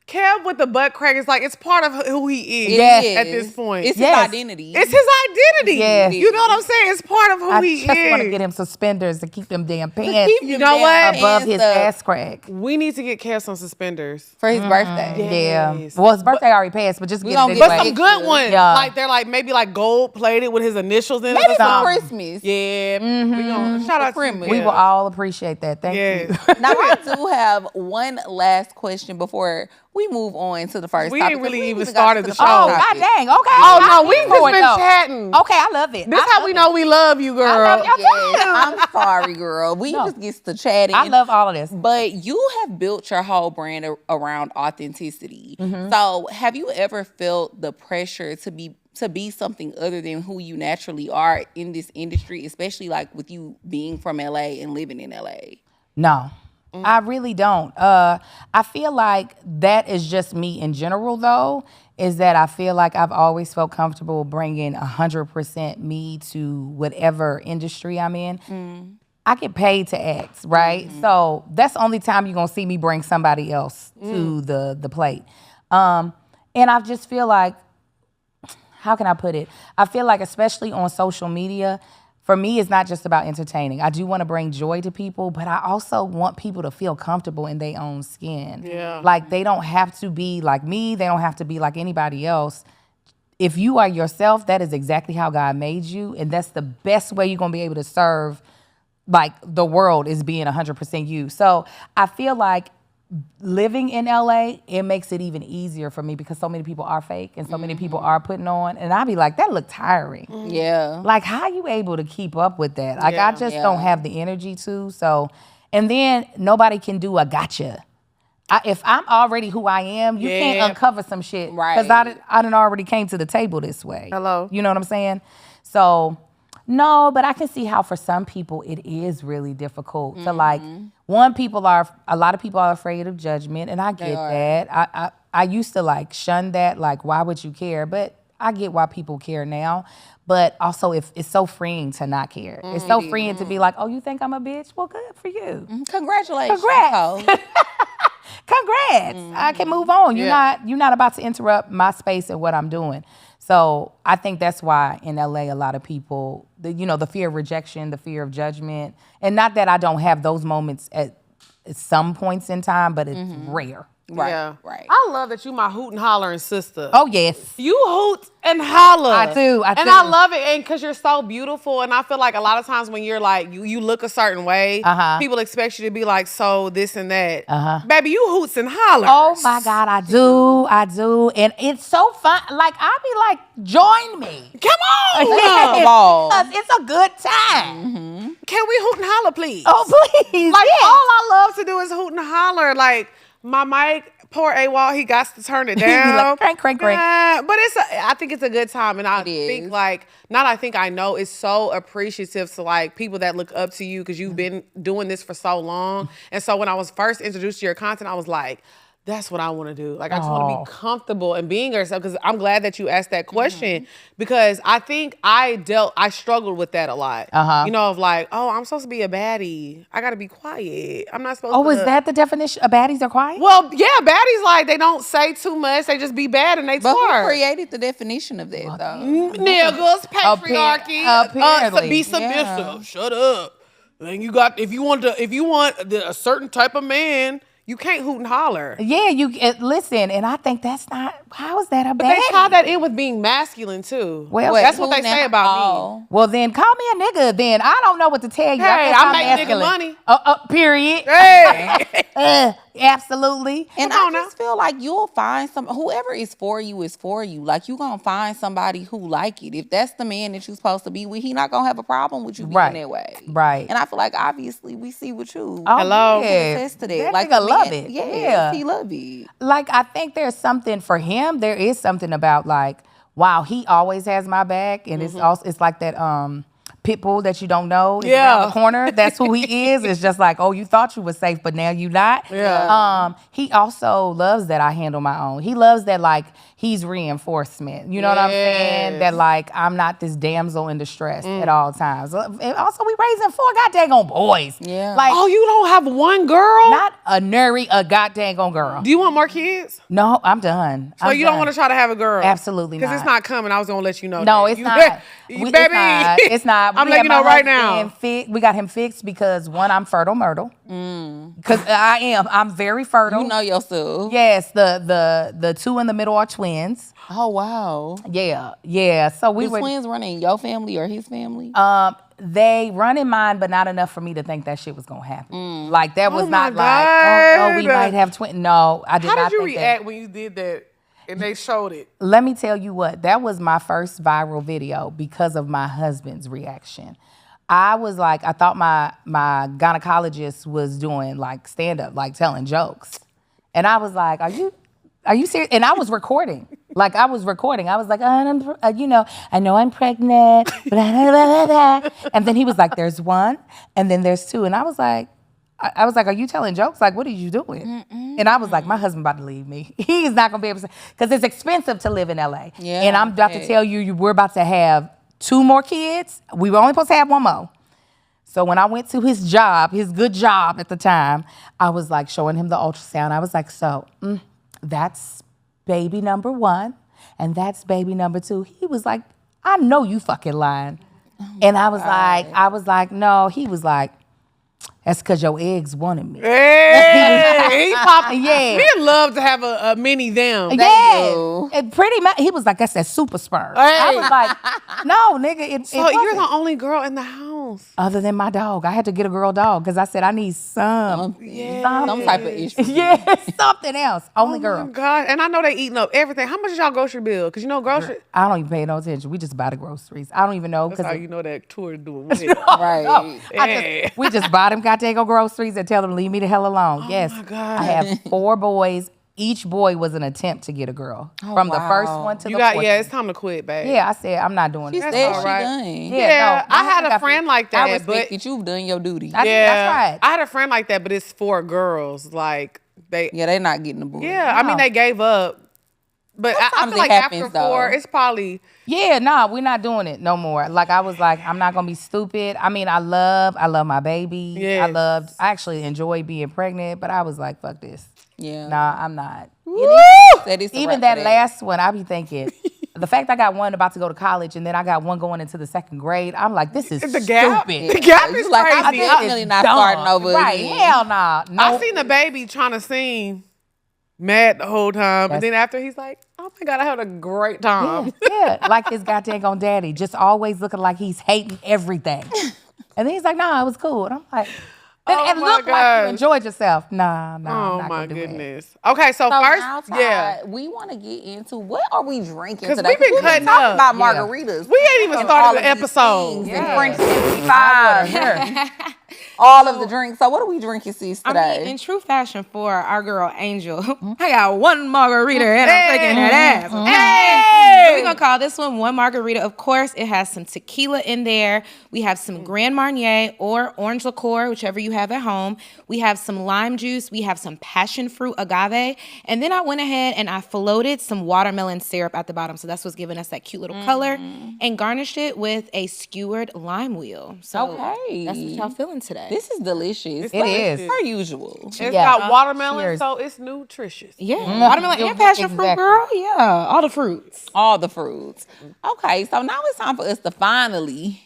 Kev with the butt crack is like, it's part of who he is Yes. at this point. It's his identity. It's his identity. Yes. You know what I'm saying? It's part of who I he just want to is. get him suspenders to keep them damn pants You know what? above his ass crack. We need to get Kev some suspenders. For his birthday. Yeah. Yes. Well, his birthday already passed, but just We get gonna it get But anyway. some good ones. Yeah. Like they're like maybe like gold plated with his initials in it. Maybe or for something. Christmas. Yeah. We gonna shout out to Christmas. We Kev. will all appreciate that. Thank Yeah. you. Now, I do have one last question before we move on to the first We topic. ain't really 'cause we even got started to the first show. Oh, god topic. dang. Okay. Oh I'm no, in we've for just it, been though. chatting. Okay, I love it. This I how love we it. know we love you, girl. love y'all. Yes, I'm sorry, girl. We just get to chatting. I love all of this. But you have built your whole brand around authenticity. So have you ever felt the pressure to be something other than who you naturally are in this industry, especially like with you being from LA and living in LA? No, I really don't. I feel like that is just me in general, though, is that I feel like I've always felt comfortable bringing 100% me to whatever industry I'm in. I get paid to act, right? So that's the only time you're going to see me bring somebody else to the plate. And I just feel like, how can I put it? I feel like especially on social media, for me, it's not just about entertaining. I do want to bring joy to people, but I also want people to feel comfortable in their own skin. Yeah. Like, they don't have to be like me. They don't have to be like anybody else. If you are yourself, that is exactly how God made you. And that's the best way you're going to be able to serve, like, the world, is being 100% you. So I feel like living in LA, it makes it even easier for me because so many people are fake and so many people are putting on. And I be like, that look tiring. Yeah. Like, how you able to keep up with that? Like, I just don't have the energy to. So, and then nobody can do a gotcha. If I'm already who I am, you can't uncover some shit. Right. Because I done already came to the table this way. Hello. You know what I'm saying? So, no, but I can see how for some people it is really difficult to, like, a lot of people are afraid of judgment, and I get that. I used to, like, shun that, like, why would you care? But I get why people care now. But also, if it's so freeing to not care. It's so freeing to be like, oh, you think I'm a bitch? Well, good for you. Congratulations. Congrats. Congrats. I can move on. You're not about to interrupt my space and what I'm doing. So I think that's why in LA, a lot of people, the fear of rejection, the fear of judgment, and not that I don't have those moments at some points in time, but it's rare. Right. Yeah. Right. I love that you my hoot and hollering sister. Oh, yes. You hoot and holler. I do. And I love it, and because you're so beautiful, and I feel like a lot of times when you're like, you look a certain way, people expect you to be like, so this and that. Baby, you hoots and hollers. Oh, my God, I do. And it's so fun. Like, I be like, join me. Come on. Because it's a good time. Can we hoot and holler, please? Oh, please. Like, yes. all I love to do is hoot and holler. Like, my mic, poor AWOL, he got to turn it down. Like, crank, crank, crank. But I think it's a good time. And I think, like, I know it's so appreciative to, like, people that look up to you because you've been doing this for so long. And so when I was first introduced to your content, I was like, that's what I want to do. Like, I just want to be comfortable and being yourself, because I'm glad that you asked that question, because I think I struggled with that a lot. Of like, oh, I'm supposed to be a baddie. I got to be quiet. I'm not supposed to. Oh, is that the definition of baddies are quiet? Well, yeah, baddies, like, they don't say too much. They just be bad and they But twerk. who created the definition of that, though? Niggas, patriarchy, apparently. be submissive. Shut up. And if you want a certain type of man, you can't hoot and holler. Yeah, listen, and I think that's not, how is that a But bad? they tie that in with being masculine, too. Well, that's what they say about me. Well, then call me a nigga, then. I don't know what to tell you. Hey, I make nigga money. Period. Hey. Absolutely. And I just feel like you'll find whoever is for you is for you. Like, you gonna find somebody who like it. If that's the man that you're supposed to be with, he not gonna have a problem with you being that way. Right. And I feel like, obviously, we see with you. Oh, hello. Yeah. To that. That Like, nigga love it. Yeah. He love it. Like, I think there's something for him. There is something about, like, wow, he always has my back. And it's like that pit bull that you don't know is around the corner. That's who he is. It's just like, oh, you thought you were safe, but now you not. Yeah. He also loves that I handle my own. He loves that, like, he's reinforcement. You know what I'm saying? That, like, I'm not this damsel in distress at all times. And also, we raising 4 goddamn boys. Yeah. Like, Oh, you don't have one girl? not a nurry, a goddamn girl. Do you want more kids? No, I'm done. So you don't want to try to have a girl? Absolutely not. Because it's not coming. I was going to let you know. No, that. it's not. Baby. It's not. I'm We letting had you know my right now. husband We got him fixed because, one, I'm fertile myrtle. Because I am. I'm very fertile. You know yourself. Yes, the 2 in the middle are twins. Oh, wow. Yeah. So we The were. twins running your family or his family? They run in mine, but not enough for me to think that shit was gonna happen. Like, that was my not like, oh, we God. might have twins. No, I did not. How did you think react that. when you did that and they showed it? Let me tell you what, that was my first viral video because of my husband's reaction. I was like, I thought my gynecologist was doing, like, stand-up, like, telling jokes. And I was like, are you serious? And I was recording. I was like, I know I'm pregnant. Blah, blah, blah, blah. And then he was like, there's 1, and then there's 2. And I was like, are you telling jokes? Like, what are you doing? And I was like, my husband about to leave me. He's not going to be able to, because it's expensive to live in LA. Yeah, and I'm about to tell you, we're about to have 2 more kids. We were only supposed to have 1 more. So when I went to his job, his good job at the time, I was like showing him the ultrasound. I was like, so that's baby number 1 and that's baby number 2. He was like, I know you fucking lying. And I was like, no. He was like, that's because your eggs wanted me. Hey, he popped. Yeah. Men love to have a mini them. Yeah. And pretty much, he was like, that's that super sperm. I was like, no, nigga. So you're the only girl in the house. Other than my dog. I had to get a girl dog because I said I need some type of issue. Yeah, something else. Only girl. Oh my God. And I know they eating up everything. How much is y'all grocery bill? Because you know grocery. I don't even pay no attention. We just buy the groceries. I don't even know. That's how you know that tour is doing Right. We just buy them goddamn groceries and tell them leave me the hell alone. Yes. My God. I have 4 boys. Each boy was an attempt to get a girl. From the first one to the fourth. Yeah, it's time to quit, babe. Yeah, I said I'm not doing She this. said all she right. done. Yeah, no, I had a friend like that. I respect that you've done your duty. That's right. I had a friend like that, but it's 4 girls. Like they. Yeah, they're not getting the boy. Yeah, I mean they gave up. But I Sometimes feel like it happens, after 4, though. it's probably. Yeah, no, we're not doing it no more. Like I was like, I'm not gonna be stupid. I mean, I love my baby. Yes. I actually enjoy being pregnant, but I was like, fuck this. Yeah. Nah, I'm not. Even That last one, I be thinking, the fact I got one about to go to college and then I got one going into the 2nd grade, I'm like, this is The gap. stupid. The gap is You like, crazy. I'm definitely not Dumb. starting over Right, again. hell nah. No. I seen the baby trying to sing mad the whole time. But That's- then after he's like, oh my God, I had a great time. Yeah, like his goddamn daddy, just always looking like he's hating everything. And then he's like, nah, it was cool. And I'm like, and my look like gosh. you enjoyed yourself. Nah, I'm Oh not my gonna do that. goodness. Okay, so So first, now, Todd, yeah. we want to get into what are we drinking 'Cause today? we've been cutting talking up. about Yeah. margaritas. We ain't even and started all the of these episode. things Yeah. And French 55. all of the drinks. So what are we drinking, sis, I today? mean, in true fashion for our girl Angel, I got one margarita and I'm taking that ass. Hey! We're gonna call this one margarita. Of course, it has some tequila in there. We have some Grand Marnier or orange liqueur, whichever you have at home. We have some lime juice. We have some passion fruit agave. And then I went ahead and I floated some watermelon syrup at the bottom. So that's what's giving us that cute little color. And garnished it with a skewered lime wheel. So Okay. that's what y'all feeling today. This is delicious. It is. Per usual. It's Yeah. got watermelon, Cheers. so it's nutritious. Yeah, watermelon and passion fruit, Exactly. girl. Yeah, all the fruits. All the fruits. Okay, so now it's time for us to finally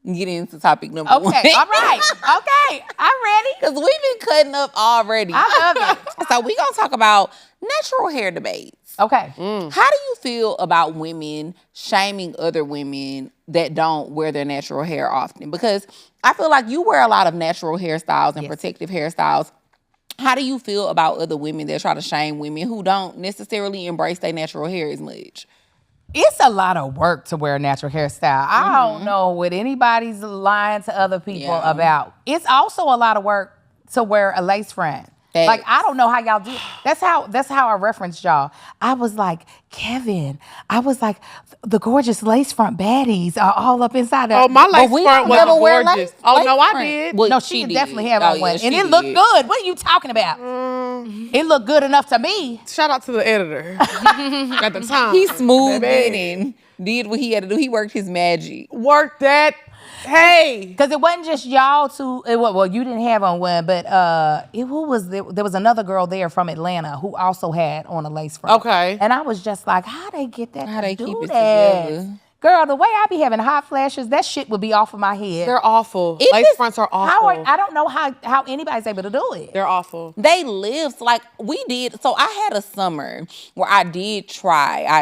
get into topic number one. Okay, all right. Okay, I'm ready. Because we've been cutting up already. I love it. So we're going to talk about natural hair debates. Okay. How do you feel about women shaming other women that don't wear their natural hair often? Because I feel like you wear a lot of natural hairstyles and protective hairstyles. How do you feel about other women that try to shame women who don't necessarily embrace their natural hair as much? It's a lot of work to wear a natural hairstyle. I don't know what anybody's lying to other people about. It's also a lot of work to wear a lace front. Facts. Like, I don't know how y'all do. That's how I referenced y'all. I was like, Kevin, I was like, the gorgeous lace front baddies are all up inside there. Oh, my lace we front don't never was wear gorgeous. lace- Oh, lace no, I front. did. Well, No, she did. definitely had Oh, on one. yeah, And she it looked did. good. What are you talking about? It looked good enough to me. Shout out to the editor at the time. He smoothed Baby. it and did what he had to do. He worked his magic. Worked that. Hey. Because it wasn't just y'all two. Well, you didn't have on one, but there was another girl there from Atlanta who also had on a lace front. Okay. And I was just like, how they get that? How to they do keep it that? together. Girl, the way I be having hot flashes, that shit would be off of my head. They're awful. It Lace is- fronts are How awful. I don't know how anybody's able to do it. They're awful. They lived like we did. So I had a summer where I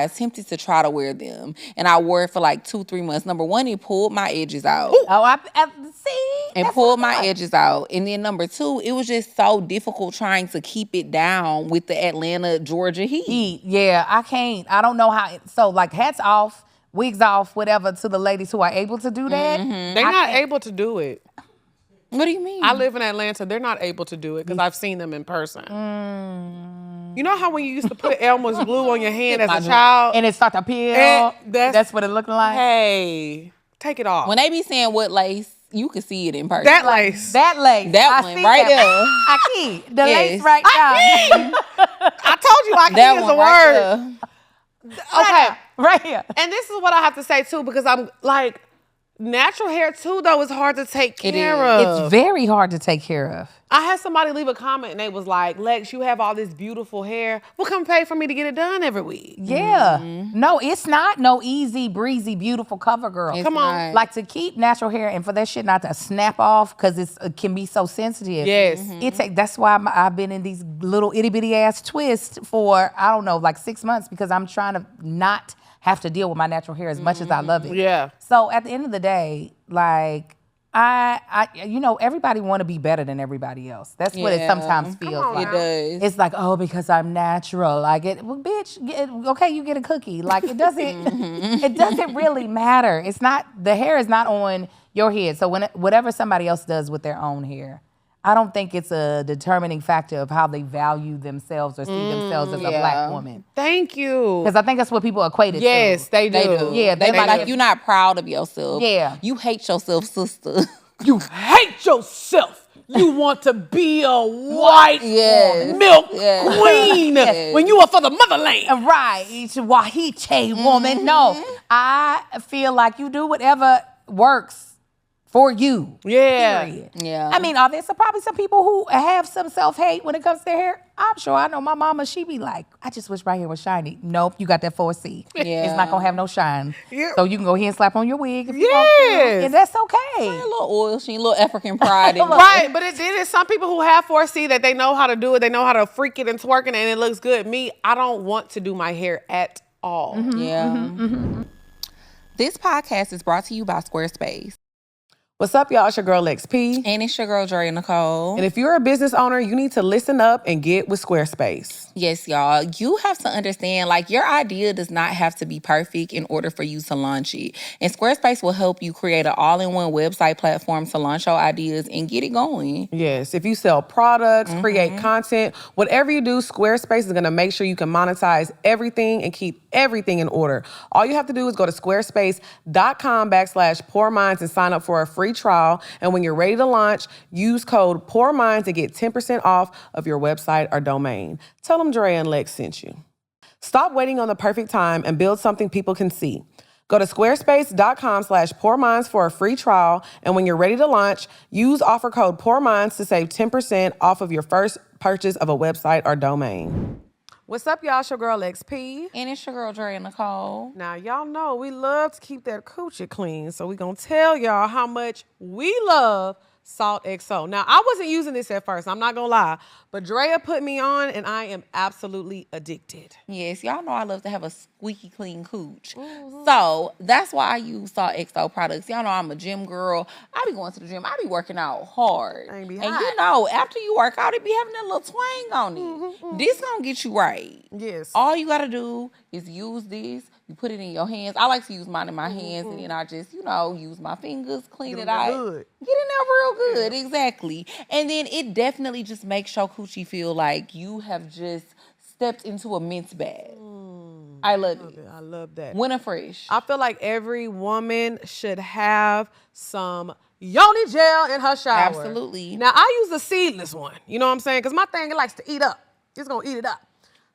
attempted to try to wear them. And I wore it for like 2-3 months. Number one, it pulled my edges out. Oh, I see. And That's pulled what I my like. edges out. And then number two, it was just so difficult trying to keep it down with the Atlanta, Georgia heat. Yeah, I can't. I don't know how. So, like, hats off, wigs off, whatever, to the ladies who are able to do that. They're not able to do it. What do you mean? I live in Atlanta. They're not able to do it because I've seen them in person. You know how when you used to put Elmer's glue on your hand as a child? And it start to peel. And That's what it looked like. Hey, take it off. when they be saying what lace, you can see it in person. That lace. That lace. That I one see right that. there. I key. The Yes. lace right there. I told you I that can't use one a right word. there. Okay. Right here. And this is what I have to say too, because I'm like, natural hair too, though, is hard to take It care is. of. It's very hard to take care of. I had somebody leave a comment and they was like, Lex, you have all this beautiful hair. Well, come pay for me to get it done every week. Yeah. No, it's not no easy, breezy, beautiful cover girl. It's Come on. not. Like to keep natural hair and for that shit not to snap off because it can be so sensitive. Yes. That's why I've been in these little itty bitty ass twists for, I don't know, like 6 months because I'm trying to not have to deal with my natural hair as much as I love it. Yeah. So at the end of the day, like, everybody want to be better than everybody else. That's what it Yeah. sometimes feels on like. now. It does. It's like, oh, because I'm natural. Like well, bitch, okay, you get a cookie. Like it doesn't, it doesn't really matter. It's not, the hair is not on your head. So whatever somebody else does with their own hair, I don't think it's a determining factor of how they value themselves or see themselves as a black woman. Thank you. Because I think that's what people equate it to. Yes, they do. They do. Yeah, they they be do. like, you're not proud of yourself. Yeah. You hate yourself, sister. You hate yourself. You want to be a white Yes. milk Yes. queen when you are for the motherland. Right, it's a Wahiche woman. No, I feel like you do whatever works for you. Yeah. Period. Yeah. I mean, are there probably some people who have some self-hate when it comes to their hair? I'm sure I know my mama, she be like, I just wish my hair was shiny. Nope, you got that 4C. Yeah. It's not gonna have no shine. Yeah. So you can go ahead and slap on your wig if you want Yes. to. And that's okay. a little oil sheen, a little African pride in it. Right, but it is some people who have 4C that they know how to do it. They know how to freak it and twerk it, and it looks good. Me, I don't want to do my hair at all. Yeah. This podcast is brought to you by Squarespace. What's up, y'all? It's your girl, Lex P. And it's your girl, Drea Nicole. And if you're a business owner, you need to listen up and get with Squarespace. Yes, y'all. You have to understand, like, your idea does not have to be perfect in order for you to launch it. And Squarespace will help you create an all-in-one website platform to launch your ideas and get it going. Yes, if you sell products, create content, whatever you do, Squarespace is going to make sure you can monetize everything and keep everything in order. All you have to do is go to squarespace.com/poorminds and sign up for a free trial. And when you're ready to launch, use code POORMINDS to get 10% off of your website or domain. Tell them Drea and Lex sent you. Stop waiting on the perfect time and build something people can see. Go to squarespace.com/poorminds for a free trial. And when you're ready to launch, use offer code POORMINDS to save 10% off of your first purchase of a website or domain. What's up, y'all? It's your girl, Lex P. And it's your girl, Drea Nicole. Now, y'all know we love to keep that coochie clean, so we gonna tell y'all how much we love Salt XO. Now, I wasn't using this at first, I'm not gonna lie, but Drea put me on, and I am absolutely addicted. Yes, y'all know I love to have a squeaky clean cooch. So that's why I use Salt XO products. Y'all know I'm a gym girl. I be going to the gym. I be working out hard. Ain't be and hot. you know, after you work out, it be having that little twang on it. This gonna get you right. Yes. All you gotta do is use this. You put it in your hands. I like to use mine in my hands, and then I just, use my fingers, clean Get it in there out. good. Get in there real good, exactly. And then it definitely just makes your coochie feel like you have just stepped into a mint bag. I love it. I love that. Winter fresh. I feel like every woman should have some yoni gel in her shower. Absolutely. Now, I use the seedless one. You know what I'm saying? Because my thing, it likes to eat up. It's going to eat it up.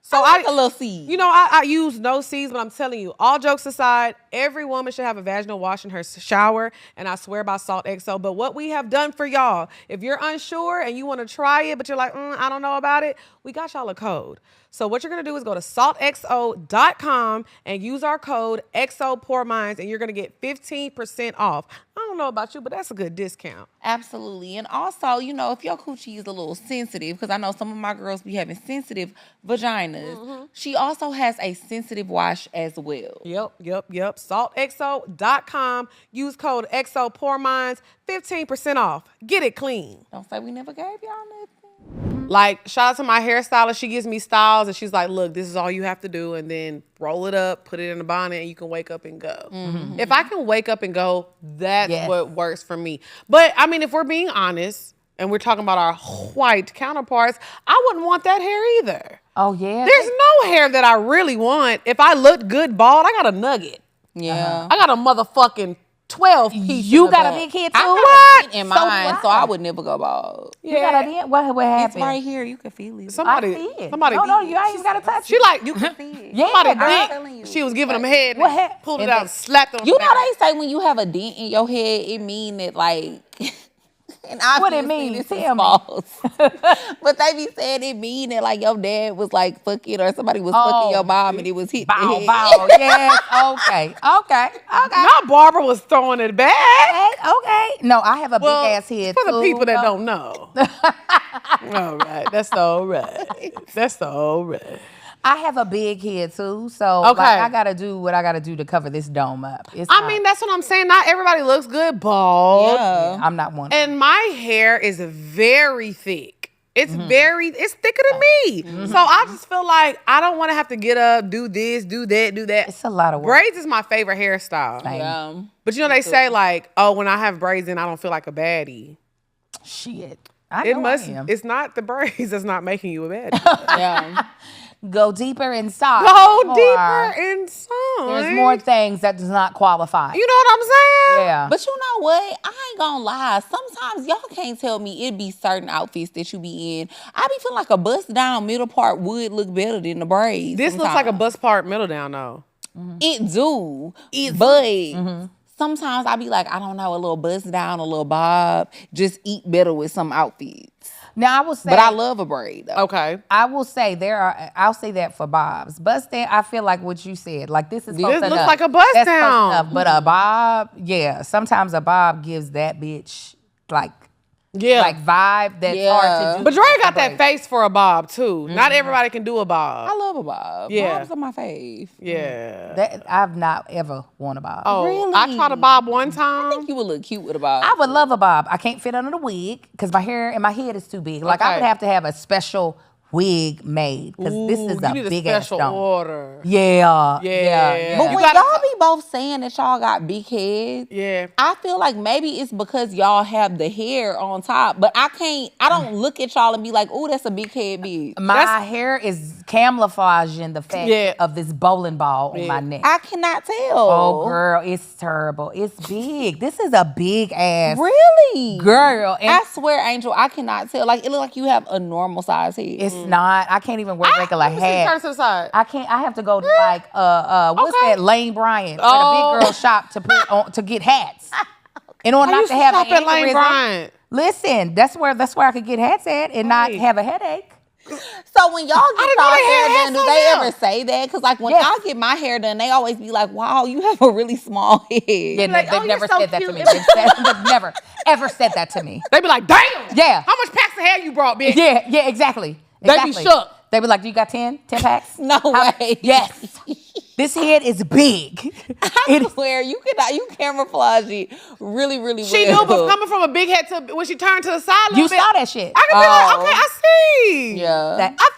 So I like a little seed. I use no seeds, but I'm telling you, all jokes aside, every woman should have a vaginal wash in her shower, and I swear by Salt XO. But what we have done for y'all, if you're unsure and you want to try it, but you're like, I don't know about it, we got y'all a code. So what you're going to do is go to saltxo.com and use our code XOPoorMinds, and you're going to get 15% off. I don't know about you, but that's a good discount. Absolutely. And also, if your coochie is a little sensitive, because I know some of my girls be having sensitive vaginas, she also has a sensitive wash as well. Yep. Saltxo.com. Use code XOPoorMinds, 15% off. Get it clean. Don't say we never gave y'all nothing. Like, shout out to my hairstylist. She gives me styles, and she's like, look, this is all you have to do, and then roll it up, put it in a bonnet, and you can wake up and go. If I can wake up and go, that's what works for me. But, I mean, if we're being honest, and we're talking about our white counterparts, I wouldn't want that hair either. Oh, yeah? There's no hair that I really want. If I look good bald, I got a nugget. Yeah. I got a motherfucking 12 piece. You got a big head too? I got a dent in So mine, what? so I would never go bald. You got a dent? What happened? It's right here. You can feel it. Somebody, I see it. somebody. No, you ain't even got to touch She it. like, You can see it. Yeah, somebody I'm dick. telling you. She was giving them head. What And happened? pulled it And out then- and slapped them. You know they say when you have a dent in your head, it mean that like And What it obviously mean? this Tell is me. false. But they be saying it mean that like your dad was like fucking or somebody was fucking your mom and it was hitting the Bow, head. bow. Yes. Okay. Not Barbara was throwing it back. Okay. No, I have a Well, big ass head for the too, people that though. don't know. All right, that's all right. That's all right. I have a big head too, so Okay. like, I gotta do what I gotta do to cover this dome up. I mean, that's what I'm saying. Not everybody looks good bald. Yeah. I'm not one. And my hair is very thick. It's it's thicker than me. So I just feel like I don't want to have to get up, do this, do that, do that. It's a lot of work. Braids is my favorite hairstyle. Yeah. But you know, they say like, oh, when I have braids in, I don't feel like a baddie. Shit. I It know must, I am. it's not the braids that's not making you a baddie. Yeah. Go deeper inside. Go More. deeper inside. There's more things that does not qualify. You know what I'm saying? Yeah. But you know what? I ain't gonna lie. Sometimes y'all can't tell me it be certain outfits that you be in. I be feeling like a bust down middle part would look better than the braids. This looks like a sometimes. bust part middle down though. It do. But sometimes I be like, I don't know, a little bust down, a little bob, just eat better with some outfits. Now I will say, But I love a braid though. Okay. I will say I'll say that for bobs. Bust down, I feel like what you said. Like this is This fucked looks up. like a bust That's fucked down. up. But a bob, yeah. Sometimes a bob gives that bitch like vibe that's hard to do. But Dre got that braids. face for a bob too. Not everybody can do a bob. I love a bob. Yeah. Bobs are my fave. Yeah. That I've not ever worn a bob. Oh, Really? I tried a bob one I time. think you would look cute with a bob. I would love a bob. I can't fit under the wig because my hair and my head is too big. Like I Okay. would have to have a special wig made because this is you a need a big ass special dome. order. Yeah. Yeah. But You when gotta- y'all be both saying that y'all got big heads, Yeah. I feel like maybe it's because y'all have the hair on top. But I don't look at y'all and be like, oh, that's a big head bitch. My That's- hair is camouflaging the fact of this bowling ball on my neck. I cannot tell. Oh, girl, it's terrible. It's big. This is a big ass. Really? Girl, and I swear, Angel, I cannot tell. Like, it look like you have a normal size head. it's not. I can't even wear regular Let me see, turn hats. to the side. I can't. I have to go to like what's Okay. that Lane Bryant where the big girl shop to put on to get hats. In order I not used to to have shop an at Lane aneurysm. Bryant. Listen, that's where I could get hats at and not Right. have a headache. So when y'all get didn't know y'all they had hair done, hats do on they them. ever say that? Because like when Yes. I get my hair done, they always be like, wow, you have a really small head. Yeah, like, they've "Oh, never you're so said that to cute." me. They've never ever said that to me. They be like, damn. Yeah. How much packs of hair you brought, bitch? Yeah, exactly. They be Exactly. shook. They be like, do you got 10 packs? No way. Yes. This head is big. I swear, you camouflage it really, really well. She knew, but coming from a big head to when she turned to the side a little You bit, saw that shit. I could be like, Oh. okay, I see. Yeah. That- I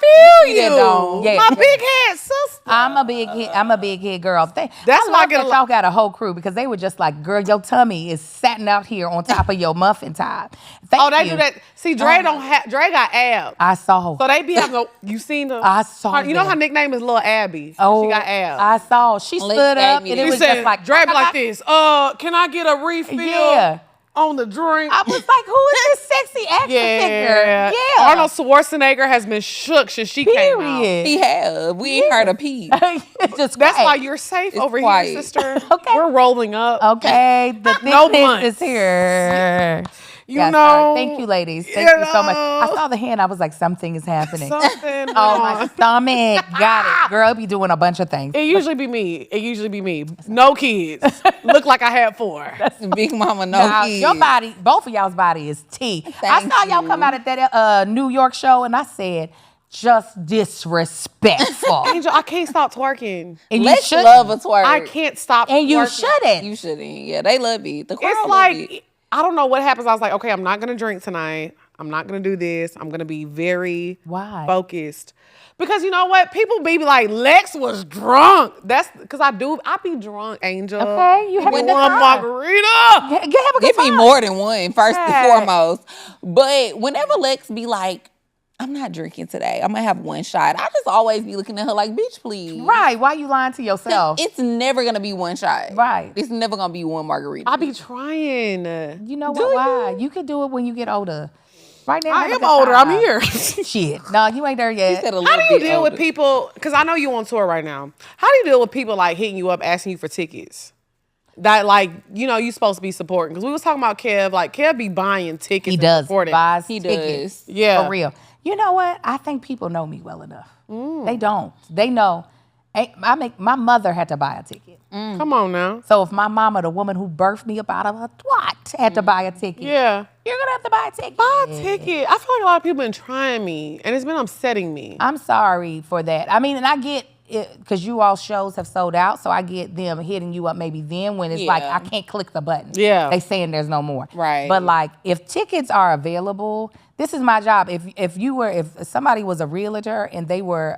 feel Yeah, you. don't. Yeah. My big head sister. I'm a big head girl. That's I why I love get that a y'all got a whole crew because they were just like, girl, your tummy is satin out here on top of your muffin top. Thank Oh, they you. do that. See, Dre don't have. Dre got abs. I saw. So they be having. You seen her? I saw You know them. her nickname is Lil Abby. Oh, She got abs. I saw. She Lex stood up gave me and that. it You was said just like Dre be like this. Can I get a refill? Yeah. On the drink. I was like, who is this sexy action figure? Yeah. Yeah. Arnold Schwarzenegger has been shook since she came out. Period. He have. We ain't heard a peep. It's just That's crack. why you're safe It's over quiet. here, sister. Okay. We're rolling up. Okay, the No thickness months. is here. You Yes, know. sir. Thank you, ladies. Thank you you so much. I know. saw the hand. I was like, something is happening. Something. Oh, my on. stomach. Got it. Girl, be doing a bunch of things. It usually be me. No kids. Look like I had 4. Big mama, no Now, kids. your body, both of y'all's body is tea. I Thank saw y'all you. come out at that New York show, and I said, just disrespectful. Angel, I can't stop twerking. And you Let's should love a twerk. I can't stop And you twerking. shouldn't. You shouldn't. Yeah, they love it. The crowd It's love like, it. I don't know what happens. I was like, okay, I'm not going to drink tonight. I'm not going to do this. I'm going to be very Why? focused. Because you know what? People be like, Lex was drunk. That's because I be drunk, Angel. Okay, you have a One good time. margarita. Have a good Give me time. more than one, first and Right. foremost. But whenever Lex be like, I'm not drinking today. I'm gonna have one shot. I just always be looking at her like, bitch, please. Right. Why you lying to yourself? It's never gonna be one shot. Right. It's never gonna be one margarita. I be trying. You know what? Why? You could do it when you get older. Right now, I have a am good older. time. I'm here. Shit. No, you ain't there He yet. said a How little do you bit deal with older. people? Because I know you on tour right now. How do you deal with people like hitting you up, asking you for tickets? that like, you know, you supposed to be supporting. Because we was talking about Kev. Like, Kev be buying tickets. He does. Supporting. Buys He tickets. does. Yeah. For real. You know what? I think people know me well enough. They don't. They know. My mother had to buy a ticket. Come on now. So if my mama, the woman who birthed me up out of a twat, had to buy a ticket, Yeah. you're gonna have to buy a ticket. Buy a ticket. I feel like a lot of people been trying me, and it's been upsetting me. I'm sorry for that. I mean, and I get it because you all shows have sold out, so I get them hitting you up maybe then when it's like I can't click the button. Yeah. They saying there's no more. Right. But like if tickets are available, this is my job. If somebody was a realtor and they were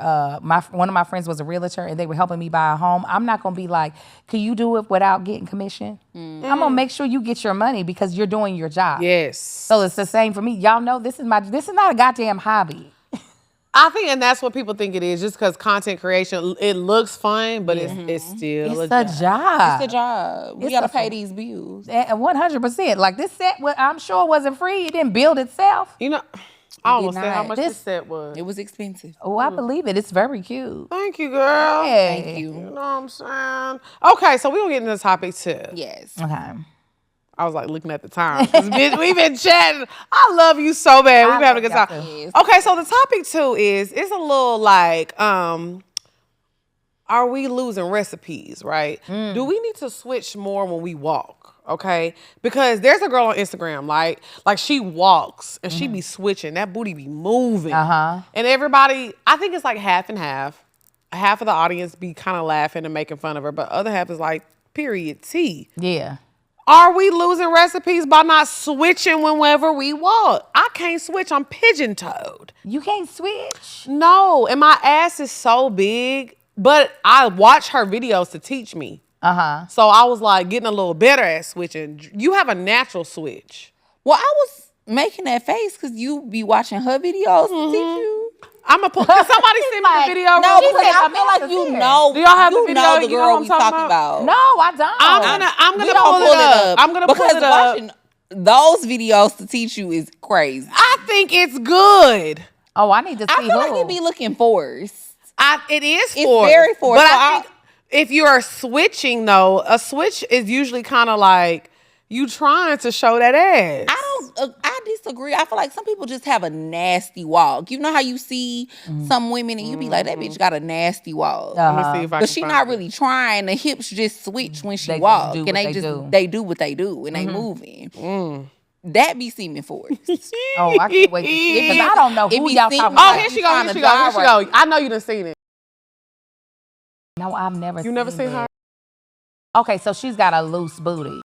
one of my friends was a realtor and they were helping me buy a home, I'm not gonna be like, can you do it without getting commission? I'm gonna make sure you get your money because you're doing your job. Yes. So it's the same for me. Y'all know this is not a goddamn hobby. I think, and that's what people think it is, just because content creation, it looks fun, but it's still It's a job. It's a job. We It's gotta a- pay these bills. 100%. Like this set, I'm sure wasn't free. It didn't build itself. You know, I almost said how not. much this set was. It was expensive. Oh, I believe it. It's very cute. Thank you, girl. Hey. Thank You you. know what I'm saying? Okay, so we're going to get into the topic too. Yes. Okay. I was like looking at the time. 'Cause, bitch, we've been chatting. I love you so bad. We've been having a good love time. y'all too. Okay, so the topic too is, it's a little like, are we losing recipes, right? Do we need to switch more when we walk? Okay, because there's a girl on Instagram, like she walks and she be switching. That booty be moving. And everybody, I think it's like half and half. Half of the audience be kind of laughing and making fun of her, but other half is like, period, T. Yeah. Are we losing recipes by not switching whenever we walk? I can't switch. I'm pigeon-toed. You can't switch. No, and my ass is so big, but I watch her videos to teach me. So I was like getting a little better at switching. You have a natural switch. Well, I was making that face because you be watching her videos to teach you. I'm gonna pull. Can somebody send me the video? No, real because quick? I feel like you know. Do y'all have the you video? know the You know girl what I'm we talking talking about. No, I don't. I'm We gonna don't pull it up. I'm gonna pull because it up. watching those videos to teach you is crazy. I think it's good. Oh, I need to see I feel who. like you be looking forced. It is It's forced. very forced. But So I think if you are switching though, a switch is usually kind of like you trying to show that ass. I disagree. I feel like some people just have a nasty walk. You know how you see some women and you be like, that bitch got a nasty walk. Let me see if I But can she find not it. really trying. The hips just switch when she They just walk. do And what they they just do. they do what they do and they moving. That be seeming forced. Oh, I can't wait to see it because I don't know It who be y'all seen- talking Oh, about. here you she go. trying Here to she go. Here she die go. I know you done seen it. No, I've never You never seen her? Okay, so she's got a loose booty.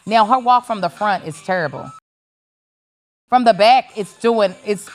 Now, her walk from the front is terrible. From the back, it's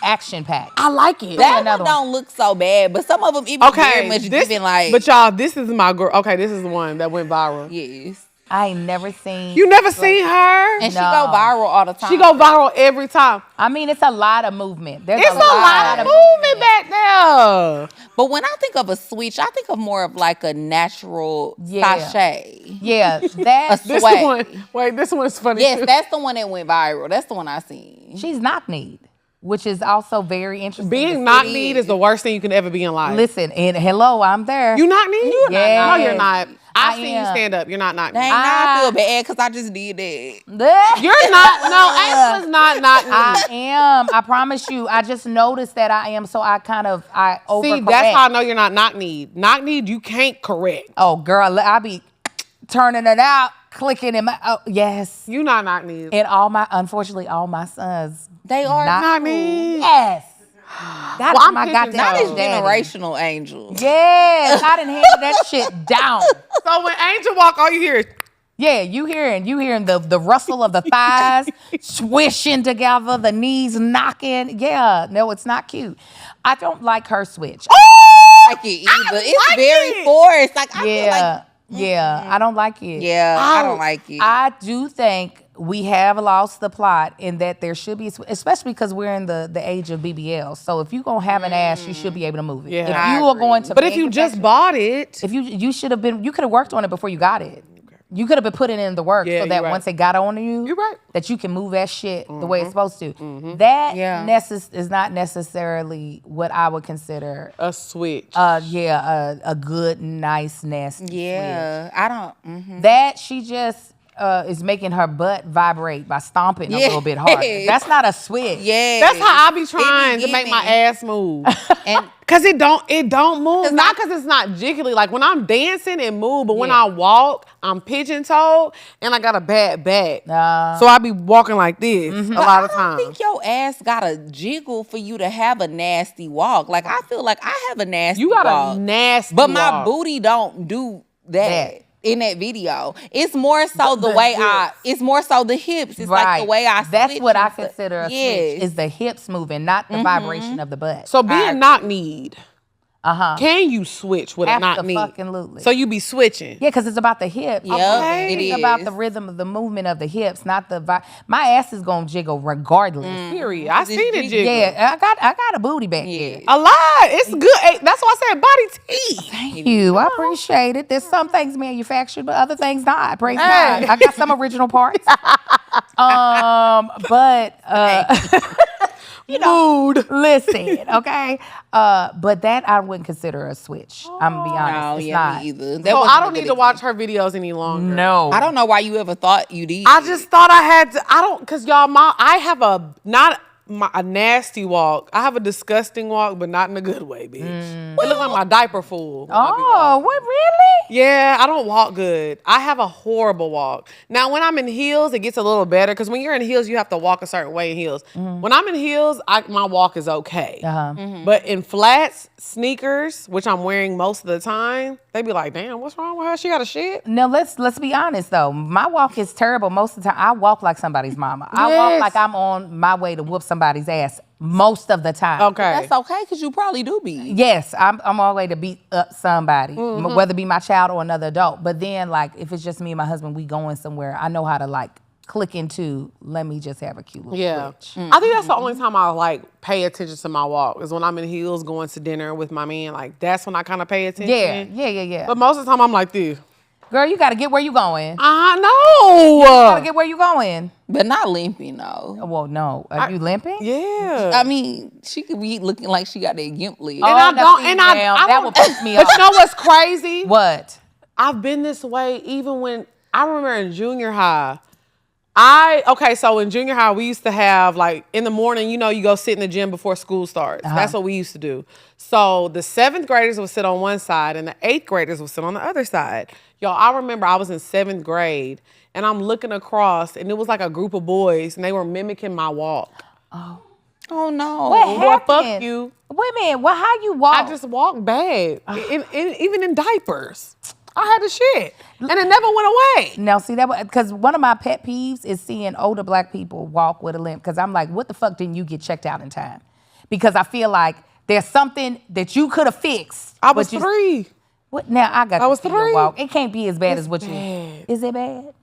action-packed. I like it. That another one don't look so bad, but some of them it be very much giving like. But y'all, this is my girl. Okay, this is the one that went viral. Yes. I ain't never seen. You never seen her? And she No. go viral all the time. She go viral every time. I mean, it's a lot of movement. There's It's a lot of movement back there. But when I think of a switch, I think of more of like a natural sachet. Yeah, that. This Sway. one. Wait, this one's funny. Yes, too. that's the one that went viral. That's the one I seen. She's knock-kneed, which is also very interesting. Being knock-kneed is the worst thing you can ever be in life. Listen, and hello, I'm there. You knock-kneed? Yes. No, you're not. I've I seen you am. stand up. You're not knock-kneed. Dang, now I feel bad because I just did that. You're not. No, Angela's not knock-kneed. I am. I promise you. I just noticed that I am, so I overcorrect. See, that's how I know you're not knock-kneed. Knock-kneed, you can't correct. Oh, girl, I be turning it out, clicking in my. Oh, yes. You not knock-kneed. And unfortunately, all my sons. They are Knock-kneed. Yes. That's Well, I'm my picking goddamn That is daddy. generational angel. Yes, I done handed that shit down. So when Angel walk, all you hear is, Yeah, you hearing the rustle of the thighs swishing together, the knees knocking. Yeah, no, it's not cute. I don't like her switch. Like it either. I It's like very it. forced. Like I feel Yeah, like yeah, I don't like it. yeah, I don't like it. I do think we have lost the plot in that there should be, especially because we're in the age of BBL. So if you're gonna have an ass, you should be able to move it. Yeah. If I you are agree. going to, but if you just bought it, if you should have been, you could have worked on it before you got it. You could have been putting in the work Yeah, so that you're right. once it got on you, You're right. that you can move that shit the way it's supposed to. That Yeah. is not necessarily what I would consider A switch. a good, nice, nasty Yeah, I don't. switch. That she just is making her butt vibrate by stomping a little bit harder. That's not a switch. Yeah, That's how I be trying to make my ass move. And Cause it don't move. Not cause it's not jiggly. Like when I'm dancing, it move. But when I walk, I'm pigeon toed and I got a bad back. So I be walking like this a lot of I times. don't think your ass got to jiggle for you to have a nasty walk. Like I feel like I have a nasty You got walk, a nasty but my walk. booty don't do that. In that video, it's more so the way it's more so the hips. It's like the way I. That's switch what I and stuff. consider a Yes. switch. Is the hips moving, not the vibration of the butt. So being knock kneed, can you switch with a knock knee? Abso-fucking-lutely. So you be switching. Yeah, because it's about the hips. Yep, Okay. it It's is about the rhythm of the movement of the hips, not the my ass is gonna jiggle regardless. Period. I seen it jiggle. Yeah, I got a booty back there. A lot. It's good. Hey, that's why I said body tea. Thank you. I appreciate it. There's some things manufactured, but other things not. Praise Hey. God. I got some original parts. Mood. Listen, okay. But that I wouldn't consider a switch. I'm gonna be honest. No, It's yeah, not. me either. That So wasn't I a don't good need to watch her videos any longer. No. I don't know why you ever thought you did. I just thought I had to. I don't, cause y'all, I have a nasty walk. I have a disgusting walk, but not in a good way, bitch. It look like my diaper full. Oh, what really? Yeah, I don't walk good. I have a horrible walk. Now, when I'm in heels, it gets a little better because when you're in heels, you have to walk a certain way in heels. When I'm in heels, my walk is okay. But in flats, sneakers, which I'm wearing most of the time, they be like, damn, what's wrong with her? She got a shit? No, let's be honest though. My walk is terrible most of the time. I walk like somebody's mama. I Yes. walk like I'm on my way to whoop somebody's ass most of the time. Okay. That's okay because you probably do be. Yes, I'm on my way to beat up somebody, whether it be my child or another adult. But then, like, if it's just me and my husband, we going somewhere, I know how to, like, click into, let me just have a cute little switch. I think that's the only time I like pay attention to my walk is when I'm in heels going to dinner with my man. Like, that's when I kind of pay attention. Yeah. But most of the time, I'm like this. Girl, you got to get where you going. I You got to know. get where you going. But not limping, though. Well, no. Are you limping? Yeah. I mean, she could be looking like she got that gimp leg. And I the don't- and I female, that don't- would piss me But off. you know what's crazy? What? I've been this way even when I remember in junior high. So in junior high, we used to have like in the morning, you go sit in the gym before school starts. That's what we used to do. So the 7th graders would sit on one side and the 8th graders would sit on the other side. Y'all, I remember I was in 7th grade and I'm looking across and it was like a group of boys and they were mimicking my walk. Oh no. What Boy, fuck happened? you. Wait a minute. Well, how you walk? I just walked bad, even in diapers. I had the shit, and it never went away. Now, see that because one of my pet peeves is seeing older black people walk with a limp. Because I'm like, what the fuck didn't you get checked out in time? Because I feel like there's something that you could have fixed. I was but you- 3. What? Now I got. I was to see your 3. walk. It can't be as bad as what bad. you. Is it bad?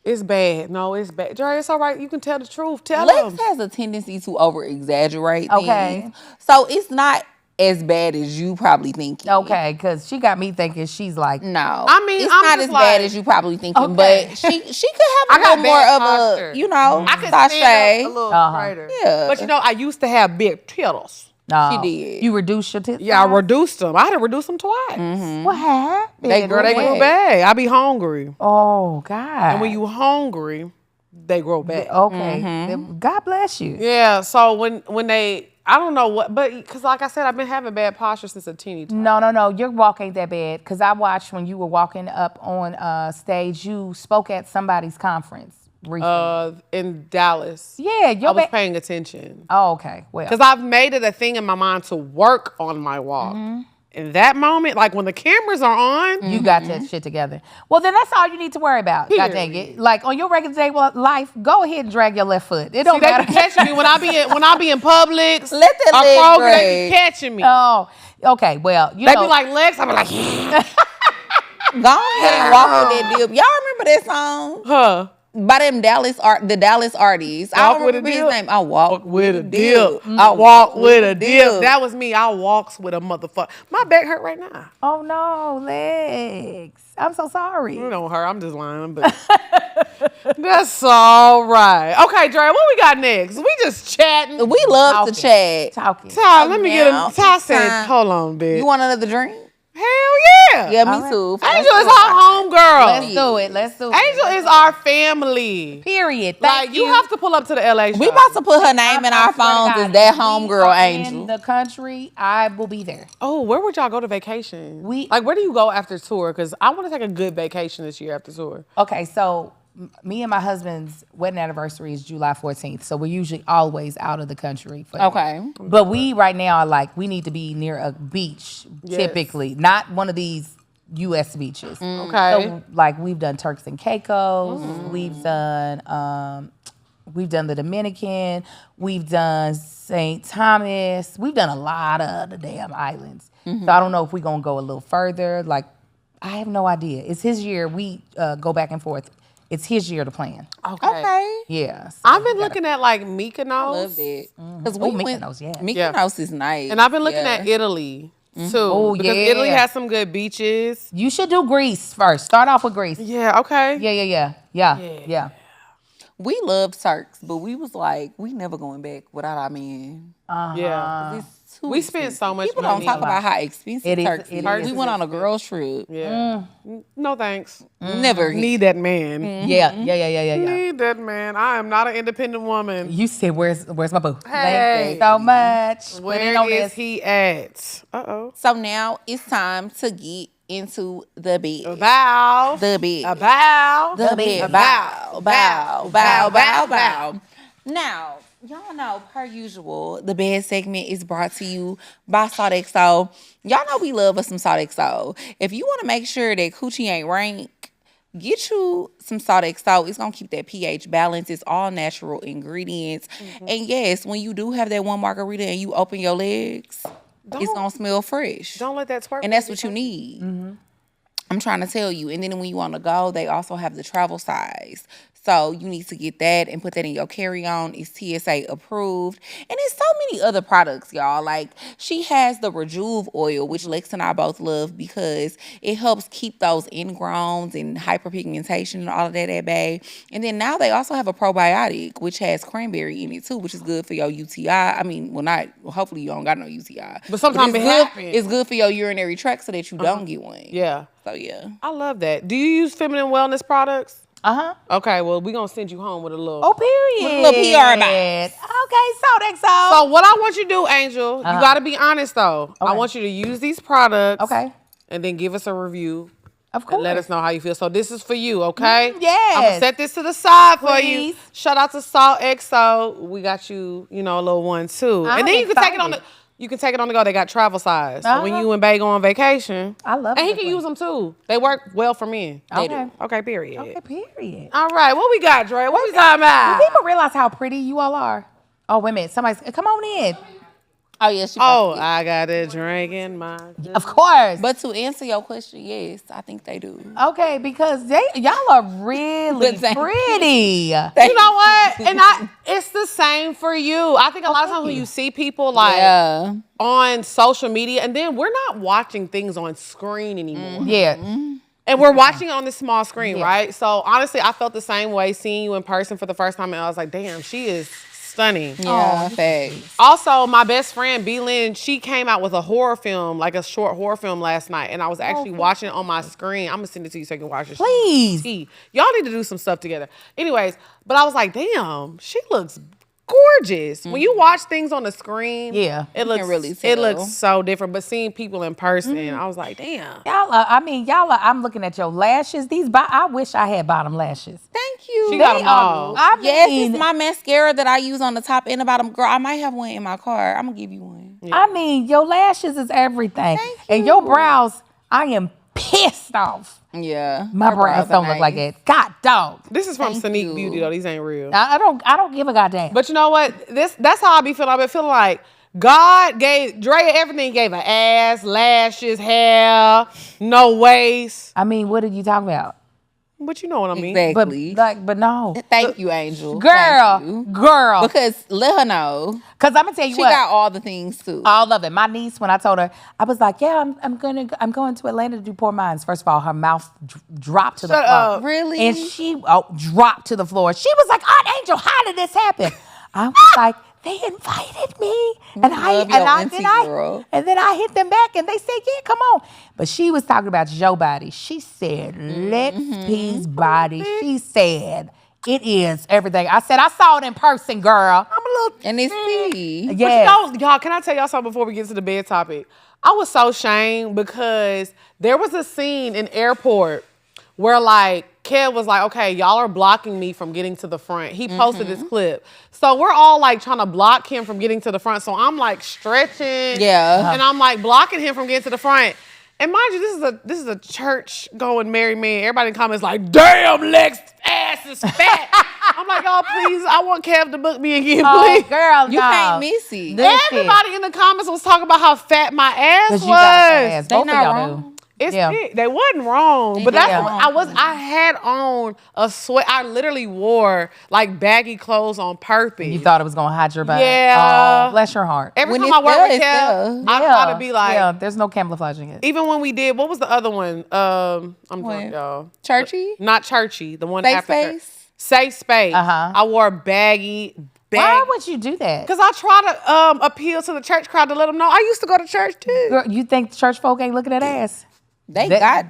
It's bad. No, it's bad. Dre, it's all right. You can tell the truth. Tell Lex them. has a tendency to over exaggerate Okay. things. So it's not as bad as you probably thinking. Okay, because she got me thinking she's like, No. I mean, it's I'm not just as bad like- as you probably thinking, Okay. but she could have I a got little more bad of posture. a, I can sashay. stand up a little straighter. Yeah. But I used to have big titties. no. She did. You reduced your tits? Yeah, I reduced them. I had to reduce them twice. What happened? They grow bad. I be hungry. Oh God. And when you hungry, they grow back. Okay. God bless you. Yeah, so when they, I don't know what, but because like I said, I've been having bad posture since a teeny time. No. Your walk ain't that bad. Because I watched when you were walking up on stage, you spoke at somebody's conference recently. In Dallas. Yeah, I your was back. paying attention. Oh, okay. Well, Because I've made it a thing in my mind to work on my walk. In that moment, like when the cameras are on, you got that shit together. Well, then that's all you need to worry about. God dang it. Like on your regular day life, go ahead and drag your left foot. It don't they matter. be catching me when I be in Publix. Let that or leg Kroger, they break. be catching me. Oh, okay. Well, you They know. be like, Lex, I be like, Go ahead and walk with that dip. Y'all remember that song? huh. by them the Dallas artists. I Walk don't with a remember his dip. name. I walk With a dip. I walk with a dip. That was me. I walks with a motherfucker. My back hurt right now. Oh no, Lex. I'm so sorry. It don't hurt. I'm just lying, but that's all right. Okay, Dre, what we got next? We just chatting. We love to chat. Talking. Ty, let me get Now, him. Ty it's said, time. hold on, bitch. You want another drink? Hell yeah. Yeah, me All right. too. Angel is our home girl. Let's do it. Let's do it. Angel is our family. Period. Thank Like, you have to pull up to the LA show. We about to put her name in our I swear to phones God, as that if we homegirl are Angel. in the country, I will be there. Oh, where would y'all go to vacation? We- Like, where do you go after tour? Because I want to take a good vacation this year after tour. Okay, so me and my husband's wedding anniversary is July 14th, so we're usually always out of the country. Okay. But we right now are like, we need to be near a beach, typically, not one of these U.S. beaches. Okay. So, like, we've done Turks and Caicos, we've done the Dominican, we've done St. Thomas, we've done a lot of the damn islands. So I don't know if we're gonna go a little further. Like, I have no idea. It's his year. We go back and forth. It's his year to plan. Okay. Yeah. So I've been looking at, like, Mykonos. Love it. Because Oh, Mykonos, yeah. Mykonos is nice. And I've been looking Yeah. at Italy, too. Oh, because yeah. Italy has some good beaches. You should do Greece first. Start off with Greece. Yeah, okay. Yeah. We love Turks, but we was like, we never going back without our men. Yeah. It's too We spent expensive. so much People money. don't talk about how expensive It is- Turks it is. is. We went on a girls trip. Yeah. No thanks. Never. Need that man. Yeah. Need that man. I am not an independent woman. You said, where's my boo? Hey. Thank you so much. Put it Where on is this. he at? Uh-oh. So now it's time to get into the bed. Bow. The bed. A bow. The bed. Bow. Bow. Now, y'all know, per usual, the bed segment is brought to you by Sodexo. Y'all know we love us some Sodexo. If you want to make sure that coochie ain't rank, get you some Sodexo. It's going to keep that pH balance. It's all natural ingredients. And yes, when you do have that one margarita and you open your legs, it's going to smell fresh. Don't let that twerk. And that's what you need. I'm trying to tell you. And then when you want to go, they also have the travel size. So you need to get that and put that in your carry-on. It's TSA approved. And there's so many other products, y'all. Like, she has the Rejuve oil, which Lex and I both love because it helps keep those ingrowns and hyperpigmentation and all of that at bay. And then now they also have a probiotic, which has cranberry in it too, which is good for your UTI. I mean, hopefully you don't got no UTI. But sometimes it's it good. happens. It's good for your urinary tract so that you don't get one. Yeah. So, yeah. I love that. Do you use feminine wellness products? Uh-huh. Okay, well, we're going to send you home with a little. Oh, period. With a little PR box. Okay, Sodexo. So what I want you to do, Angel, you got to be honest, though. I Okay. want you to use these products. Okay. And then give us a review. Of And course. let us know how you feel. So this is for you, okay? yes. I'm going to set this to the side for you. Please. Shout out to Salt XO. We got you, a little one, too. I'm and then you can take it on the... excited. You can take it on the go. They got travel size. So when Uh-huh. you and Bay go on vacation. I love And he this can one. use them, too. They work well for men. They Okay. do. Okay, period. Okay, period. All right, what we got, Dre? What we talking about? Do people realize how pretty you all are? Oh, wait a minute. Come on in. Oh, yeah. Oh, I got a drink in my... Of course. But to answer your question, yes, I think they do. Okay, because y'all are really Thank you. pretty. You know what? And it's the same for you. I think a lot of times when you see people like Yeah. on social media, and then we're not watching things on screen anymore. Yeah. And we're watching it on this small screen, Yeah. right? So honestly, I felt the same way seeing you in person for the first time, and I was like, damn, she is stunning. Yeah, facts. Also, my best friend, B. Lynn, she came out with a horror film, like a short horror film last night, and I was actually watching it on my screen. I'm gonna send it to you so you can watch it. Please. Y'all need to do some stuff together. Anyways, but I was like, damn, she looks gorgeous. When you watch things on the screen, Yeah. it looks really it tell. looks so different. But seeing people in person, I was like, damn. I'm looking at your lashes. I wish I had bottom lashes. Thank you. She got them all. Yes, it's my mascara that I use on the top and the bottom. Girl, I might have one in my car. I'm going to give you one. I mean, your lashes is everything. And your brows, I am pissed off. Yeah. My Her brows don't look like nice. that. God dog. This is from Thank Sonique you. Beauty though. These ain't real. I don't give a goddamn. But you know what? That's how I be feeling. I be feeling like God gave Drea everything. Gave her ass, lashes, hair, no waist. I mean, what are you talking about? But you know what I mean. Exactly. But no. Thank you, Angel. Girl. Thank you. Girl. Because let her know. Because I'm going to tell you She what. got all the things too. All of it. My niece, when I told her, I was like, yeah, I'm going to Atlanta to do Poor Minds. First of all, her mouth dropped to the floor. Up. Really? And she dropped to the floor. She was like, Aunt Angel, how did this happen? I was like, they invited me. And then I hit them back and they said, yeah, come on. But she was talking about your body. She said, Lex P's body. She said, it is everything. I said, I saw it in person, girl. I'm a little... And it's tea. Yeah. But y'all, can I tell y'all something before we get to the bed topic? I was so shamed because there was a scene in airport where like Kev was like, okay, y'all are blocking me from getting to the front. He posted this clip. So we're all like trying to block him from getting to the front. So I'm like stretching. Yeah. And I'm like blocking him from getting to the front. And mind you, this is a church going married man. Everybody in the comments like, damn, Lex ass is fat. I'm like, y'all, please, I want Kev to book me again, please. Girl, You can't miss it. Everybody in the comments was talking about how fat my ass was. You got a fat ass. Both of not y'all wrong. do. They wasn't wrong, but that's not what I had on a sweat. I literally wore like baggy clothes on purpose. You thought it was gonna hide your butt. Yeah. Oh, bless your heart. Every When time it's I work there, with it's Kev, there. I try to be like, yeah, there's no camouflaging it. even when we did, what was the other one? I'm drunk, y'all. Churchy? Not churchy. The one Safe after space? Safe space. Uh-huh. I wore baggy. Why would you do that? Because I try to appeal to the church crowd to let them know I used to go to church too. Girl, you think church folk ain't looking at ass? They got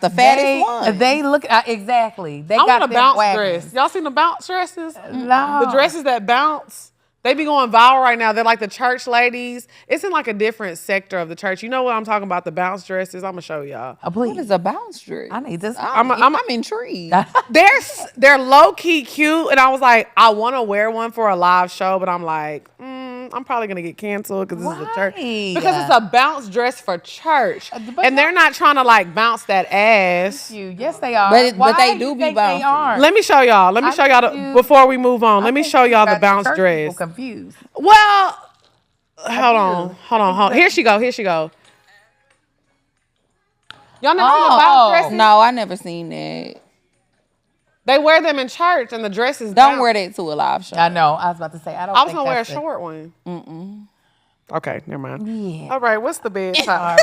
the fattest one. They look exactly. They I got want a them bounce wagons. dress. Y'all seen the bounce dresses? No. The dresses that bounce. They be going viral right now. They're like the church ladies. It's in like a different sector of the church. You know what I'm talking about? The bounce dresses. I'm gonna show y'all. Please. What is a bounce dress? I need this. I'm intrigued. They're low key cute, and I was like, I want to wear one for a live show, but I'm like, I'm probably gonna get canceled because this is a church. Why? Because it's a bounce dress for church, but and they're not trying to like bounce that ass. Yes, they are. But Why they do do you be think bouncing. They aren't? Let me show y'all. Let me show y'all before we move on. Let me show y'all the bounce dress. Confused. Well, hold on. Here she go. Y'all never seen the bounce dresses? No, I never seen that. They wear them in church, and the dresses Don't wear that to a live show. I know. I was about to say. I was gonna wear a short one. Okay, never mind. Yeah. All right, what's the bed time?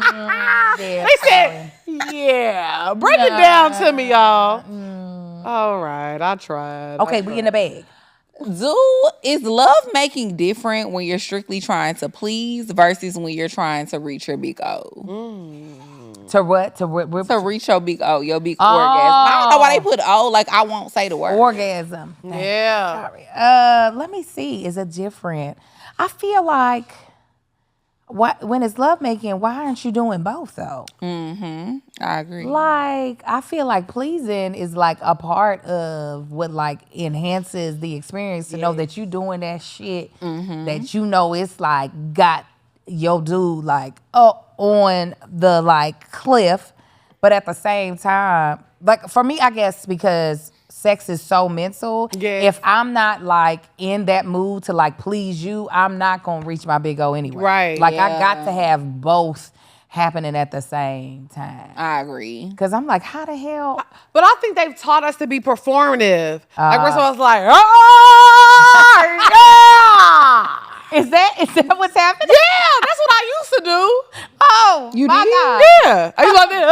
Yeah, They said, yeah. Break it down to me, y'all. All right, I tried. Okay, we in the bag. Is love making different when you're strictly trying to please versus when you're trying to reach your big O? To what? To reach your big O, your big orgasm. I don't know why they put O. Like I won't say the word. Orgasm. Yeah. Sorry. Let me see. Is it different? I feel like when it's lovemaking, why aren't you doing both though? I agree. Like, I feel like pleasing is like a part of what like enhances the experience to know that you doing that shit that you know it's like got your dude like up on the like cliff, but at the same time, like for me, I guess because sex is so mental. Yeah. If I'm not like in that mood to like please you, I'm not gonna reach my big O anyway. Right. Like I got to have both happening at the same time. I agree. Cause I'm like, how the hell? But I think they've taught us to be performative. Like we're supposed to like, yeah. Is that what's happening? Yeah, that's what I used to do. Oh, You my did? God. Yeah. I used to like that.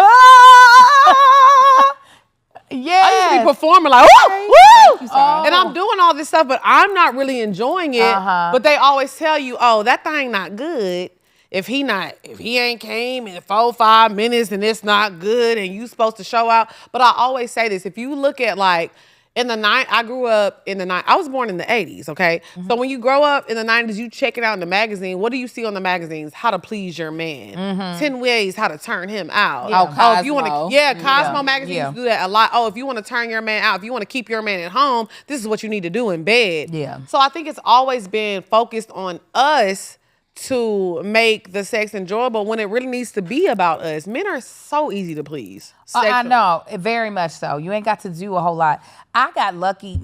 Yeah. I used to be performing like, woo, woo. And I'm doing all this stuff, but I'm not really enjoying it. But they always tell you, oh, that thing not good. If he ain't came in 4-5 minutes and it's not good and you supposed to show out. But I always say this, if you look at like, I grew up in the 90s. I was born in the 80s, okay? So when you grow up in the 90s, you check it out in the magazine. What do you see on the magazines? How to please your man. 10 ways how to turn him out. Yeah. Oh, if you want Cosmo. to, Cosmo magazines Yeah. do that a lot. Oh, if you want to turn your man out, if you want to keep your man at home, this is what you need to do in bed. Yeah. So I think it's always been focused on us to make the sex enjoyable when it really needs to be about us. Men are so easy to please. I know, very much so. You ain't got to do a whole lot. I got lucky.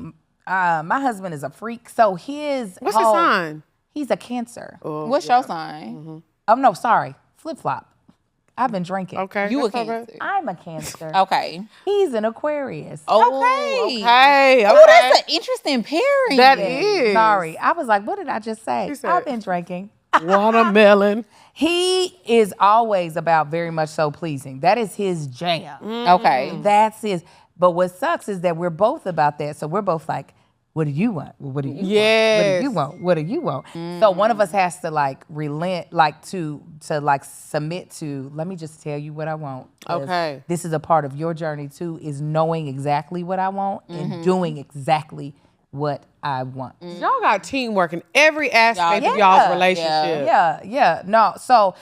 My husband is a freak, so What's his sign? He's a Cancer. What's your sign? Oh no, sorry, flip flop. I've been drinking. Okay. You a that's okay. Cancer. I'm a Cancer. Okay. He's an Aquarius. Okay. Okay. Oh, that's an interesting pairing. That is. Sorry. I was like, what did I just say? She said- I've been drinking. Watermelon. He is always about very much so pleasing. That is his jam. Okay. That's his. But what sucks is that we're both about that. So we're both like, what do you want? What do you want? What do Yes. you want? What do you want? So one of us has to like relent, like to like submit to, let me just tell you what I want. 'Cause Okay. This is a part of your journey too, is knowing exactly what I want and doing exactly what I want. Y'all got teamwork in every aspect of y'all's Yeah. relationship. Yeah. No, so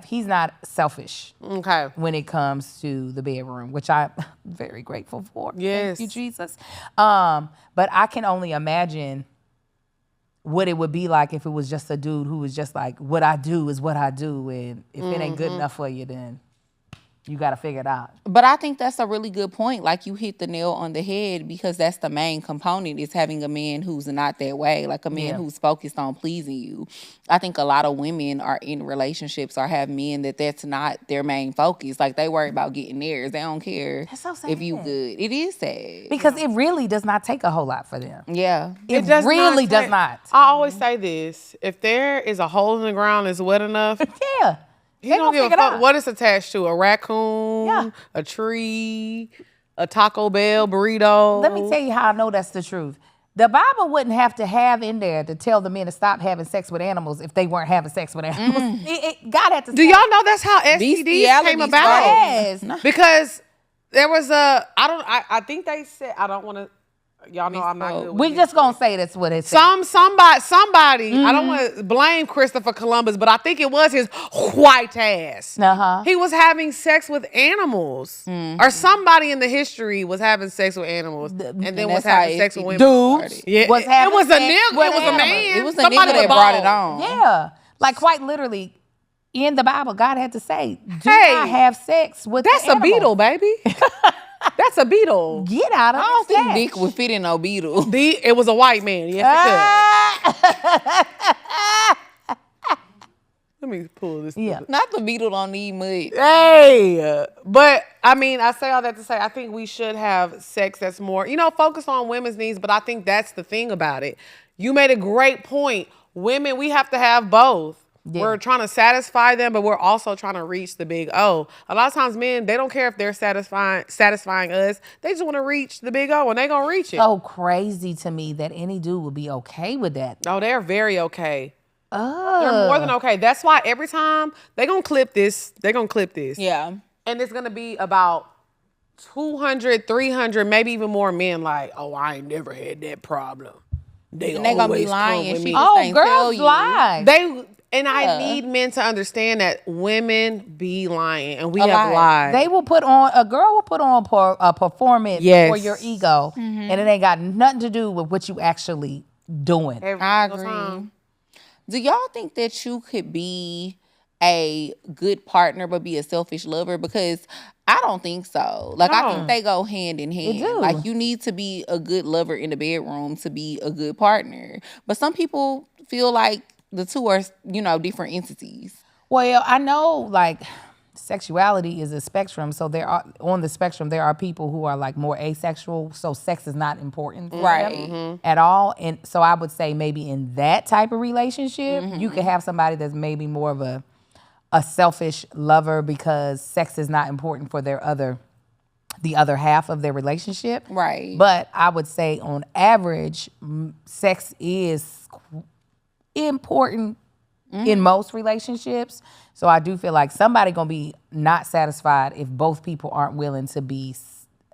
he's not selfish Okay. when it comes to the bedroom, which I'm very grateful for. Yes. Thank you, Jesus. But I can only imagine what it would be like if it was just a dude who was just like, what I do is what I do. And if it ain't good enough for you, then you got to figure it out. But I think that's a really good point. Like, you hit the nail on the head, because that's the main component, is having a man who's not that way, like a man who's focused on pleasing you. I think a lot of women are in relationships or have men that's not their main focus. Like, they worry about getting theirs. They don't care That's so sad. if you good. It is sad. Because it really does not take a whole lot for them. Yeah. It does really not does take- not. I always say this: if there is a hole in the ground that's wet enough, Yeah. he don't give a figure it fuck out. what it's attached to. A raccoon, Yeah. a tree, a Taco Bell burrito. Let me tell you how I know that's the truth. The Bible wouldn't have to have in there to tell the men to stop having sex with animals if they weren't having sex with animals. God had to Do say, y'all know that's how STDs Bestiality came about? started. Yes. Because there was I think they said, I don't want to, y'all know I'm not good with We just gonna say that's what it said. somebody, I don't want to blame Christopher Columbus, but I think it was his white ass. Uh-huh. He was having sex with animals. Or somebody in the history was having sex with animals. And then was that's how having sex with women. Dudes Yeah, was it having was a sex nigga, with it was a animals. man. It was a Somebody nigga that with brought it balls. on. Yeah. Like quite literally, in the Bible, God had to say, do Hey, not have sex with That's the a animals. beetle, baby. That's a beetle. Get out of I don't the think stash. dick would fit in no beetle. It was a white man. Yes, it could. Let me pull this. Yeah. Not the beetle don't need much. Hey, but I mean, I say all that to say, I think we should have sex that's more, focused on women's needs. But I think that's the thing about it. You made a great point. Women, we have to have both. Yeah. We're trying to satisfy them, but we're also trying to reach the big O. A lot of times men, they don't care if they're satisfying us. They just want to reach the big O, and they going to reach it. So crazy to me that any dude would be okay with that. Oh, they're very okay. Oh. They're more than okay. That's why every time they going to clip this, Yeah. And it's going to be about 200, 300, maybe even more men like, oh, I ain't never had that problem. And they gonna be always lying. come with me. She just Oh, ain't tell girls you. lie. I need men to understand that women be lying, and we A have lie. lied. A girl will put on a performance Yes. for your ego, and it ain't got nothing to do with what you actually doing. Every I single agree. time. Do y'all think that you could be a good partner but be a selfish lover? Because I don't think so. Like, I think they go hand in hand. do. Like, you need to be a good lover in the bedroom to be a good partner. But some people feel like the two are, different entities. Well, I know like sexuality is a spectrum, so on the spectrum there are people who are like more asexual, so sex is not important for Right. them at all. And so I would say maybe in that type of relationship, you could have somebody that's maybe more of a selfish lover because sex is not important for the other half of their relationship. Right. But I would say on average, sex is important in most relationships. So I do feel like somebody gonna be not satisfied if both people aren't willing to be,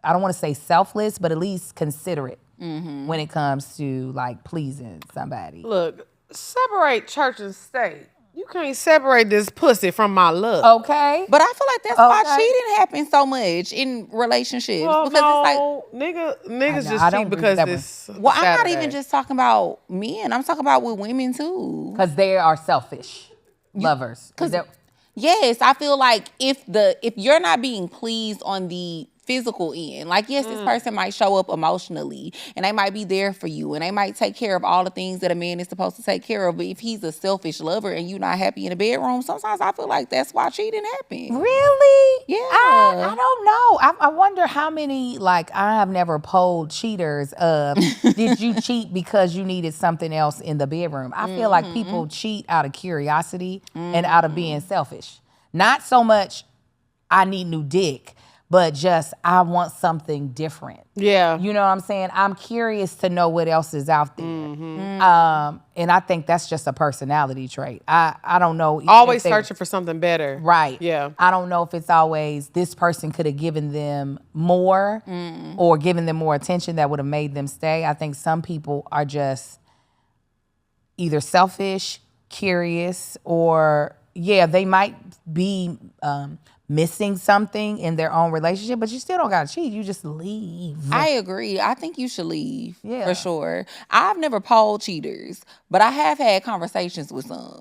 I don't want to say selfless, but at least considerate when it comes to like pleasing somebody. Look, separate church and state. You can't separate this pussy from my love. Okay. But I feel like that's why Okay. cheating happens so much in relationships. Well, because no, I niggas know, just I don't cheat agree because with that this. well, I'm not Saturday. even just talking about men. I'm talking about with women too. Because they are selfish lovers. Yes, I feel like if you're not being pleased on the physical end. Like, yes, this person might show up emotionally and they might be there for you and they might take care of all the things that a man is supposed to take care of. But if he's a selfish lover and you're not happy in the bedroom, sometimes I feel like that's why cheating happens. Really? Yeah. I don't know. I wonder how many, like, I have never polled cheaters of, did you cheat because you needed something else in the bedroom? I feel like people cheat out of curiosity and out of being selfish. Not so much, I need new dick, but just I want something different. Yeah. You know what I'm saying? I'm curious to know what else is out there. And I think that's just a personality trait. I don't know. Always searching for something better. Right. Yeah. I don't know if it's always this person could have given them more or given them more attention that would have made them stay. I think some people are just either selfish, curious, or they might be missing something in their own relationship, but you still don't gotta cheat. You just leave. I agree. I think you should leave Yeah. for sure. I've never polled cheaters, but I have had conversations with some.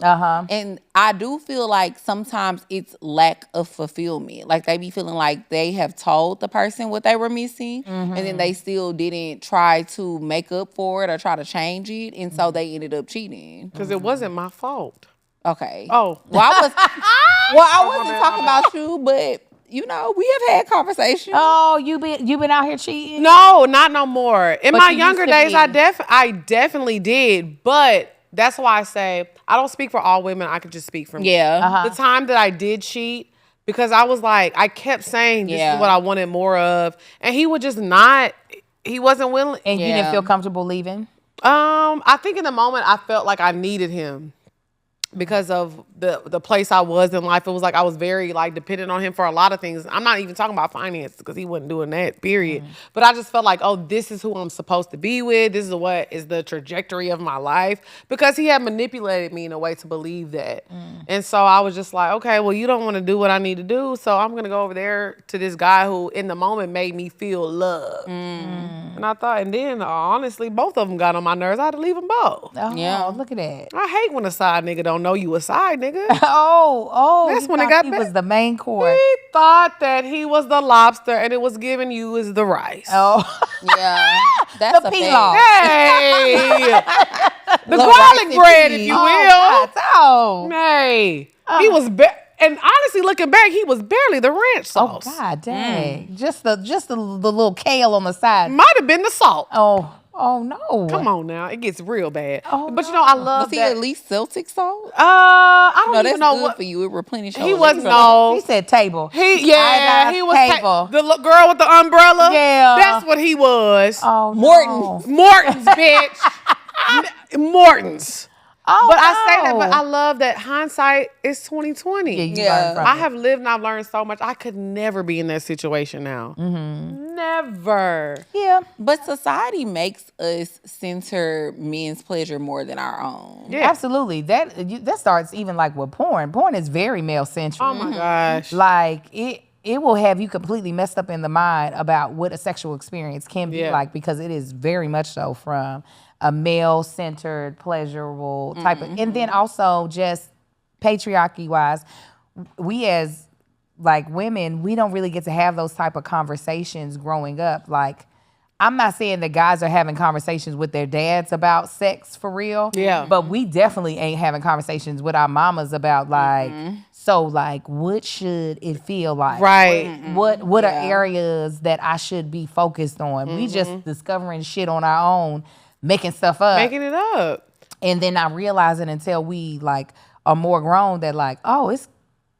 And I do feel like sometimes it's lack of fulfillment. Like they be feeling like they have told the person what they were missing and then they still didn't try to make up for it or try to change it. And so they ended up cheating. Because it wasn't my fault. Okay. Oh. Well, I wasn't talking about you, but you know, we have had conversations. Oh, you been out here cheating? No, not no more. In But my you younger used to days, be. I definitely did. But that's why I say I don't speak for all women. I could just speak for me. Yeah. The time that I did cheat, because I was like, I kept saying this is what I wanted more of, and he would just not. He wasn't willing. And you didn't feel comfortable leaving? I think in the moment I felt like I needed him. Because of the place I was in life. It was like I was very like dependent on him for a lot of things. I'm not even talking about finances because he wasn't doing that, period. But I just felt like, oh, this is who I'm supposed to be with. This is what is the trajectory of my life. Because he had manipulated me in a way to believe that. And so I was just like, okay, well, you don't want to do what I need to do. So I'm going to go over there to this guy who in the moment made me feel loved. And I thought, and then honestly, both of them got on my nerves. I had to leave them both. Oh, Yeah. look at that. I hate when a side nigga don't know you a side nigga. Oh, That's he when it thought got he bad. was the main course. He thought that he was the lobster and it was giving you as the rice. Oh, Yeah. That's the a pilaf. fact. Hey! The Little garlic rice and bread, peas. if you Oh, will. God, oh. Hey. He was, and honestly, looking back, he was barely the ranch Oh, sauce. God dang. Just the little kale on the side. Might have been the salt. Oh no. Come on now. It gets real bad. Oh, But you know, I love Was he that. at least Celtic salt? I don't No, even that's know good what. for you. It replenishes He your wasn't, electrolytes. no. He said table. He Iodized was table. the girl with the umbrella. Yeah. That's what he was. Oh, Morton's. no. Morton's, bitch. Morton's. Oh, But I say that, no. but I love that hindsight is 2020. Yeah, you Yeah. learned from I it. have lived and I've learned so much. I could never be in that situation now. Never. Yeah. But society makes us center men's pleasure more than our own. Yeah. Absolutely. That starts even like with porn. Porn is very male centric. Oh my gosh. Like it will have you completely messed up in the mind about what a sexual experience can be Yeah. like, because it is very much so from a male-centered, pleasurable type of, and then also just patriarchy-wise, we as like women, we don't really get to have those type of conversations growing up. Like, I'm not saying that guys are having conversations with their dads about sex for real. Yeah. But we definitely ain't having conversations with our mamas about like, so like, what should it feel like? Right. What are areas that I should be focused on? We just discovering shit on our own, making stuff up. Making it up. And then not realizing until we like are more grown that like, oh,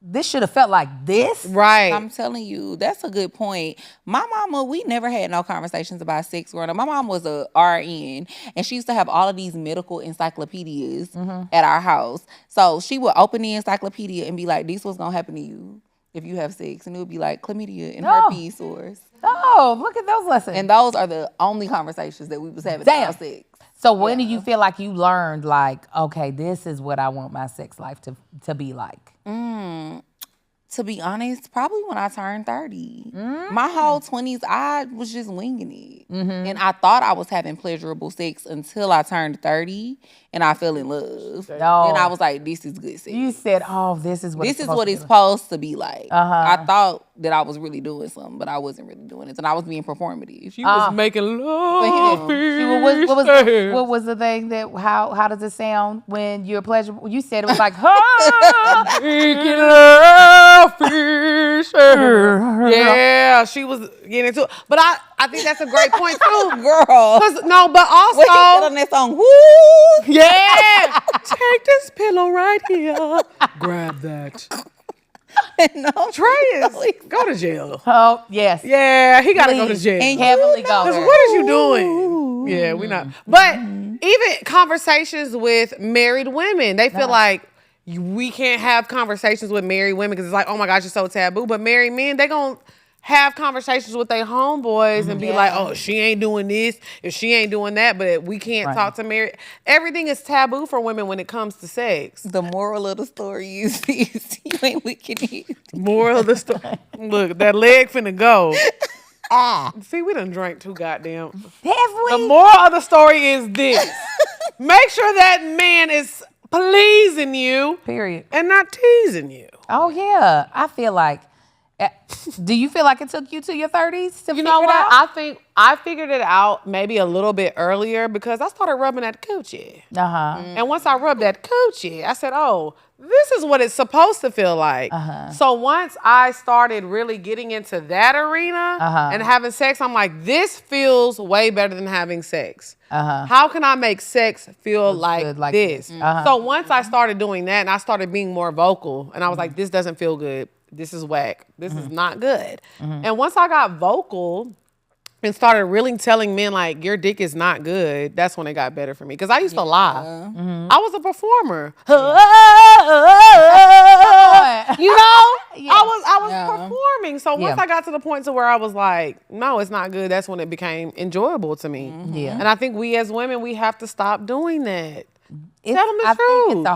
this should have felt like this. Right. I'm telling you, that's a good point. My mama, we never had no conversations about sex growing up. My mom was a RN, and she used to have all of these medical encyclopedias at our house. So she would open the encyclopedia and be like, this what's going to happen to you if you have sex. And it would be like chlamydia and herpes sores. Oh, look at those lessons. And those are the only conversations that we was having Damn. about sex. So when do you feel like you learned like, okay, this is what I want my sex life to be like? To be honest, probably when I turned 30. My whole 20s, I was just winging it. And I thought I was having pleasurable sex until I turned 30 and I fell in love. No. And I was like, this is good sex. You said, oh, this is what This it's is what supposed it's to be. supposed to be like. I thought that I was really doing something, but I wasn't really doing it. And I was being performative. She was making love. What was the thing that, how does it sound when you're pleasurable? You said it was like, Making love. Yeah, she was getting into it. But I think that's a great point too. Girl. No, but also. When he said on that song, woo! Yeah. Take this pillow right here. Grab that. No, Trey is go to jail. oh, yes. Yeah, he gotta go to jail. And Heavenly Because go. what is you doing? Yeah, we not. But even conversations with married women, they feel like we can't have conversations with married women because it's like, oh my gosh, it's so taboo. But married men, they gonna have conversations with their homeboys and be like, oh, she ain't doing this, if she ain't doing that, but we can't talk to married. Everything is taboo for women when it comes to sex. the moral of the story is this. You ain't wicked it. Moral of the story. Look, that leg finna go. See, we done drank too goddamn. The moral of the story is this. Make sure that man is pleasing you. Period. And not teasing you. Oh, yeah. I feel like, do you feel like it took you to your 30s to You know figure it what? out? I think I figured it out maybe a little bit earlier because I started rubbing that coochie. And once I rubbed that coochie, I said, oh, this is what it's supposed to feel like. So once I started really getting into that arena and having sex, I'm like, this feels way better than having sex. How can I make sex feel like this? So once I started doing that and I started being more vocal and I was like, this doesn't feel good. This is whack. This is not good. And once I got vocal and started really telling men like, your dick is not good, that's when it got better for me. Because I used to lie. I was a performer. You know? I was performing. So once I got to the point to where I was like, no, it's not good, that's when it became enjoyable to me. And I think we as women, we have to stop doing that. Tell them the I truth. think it's a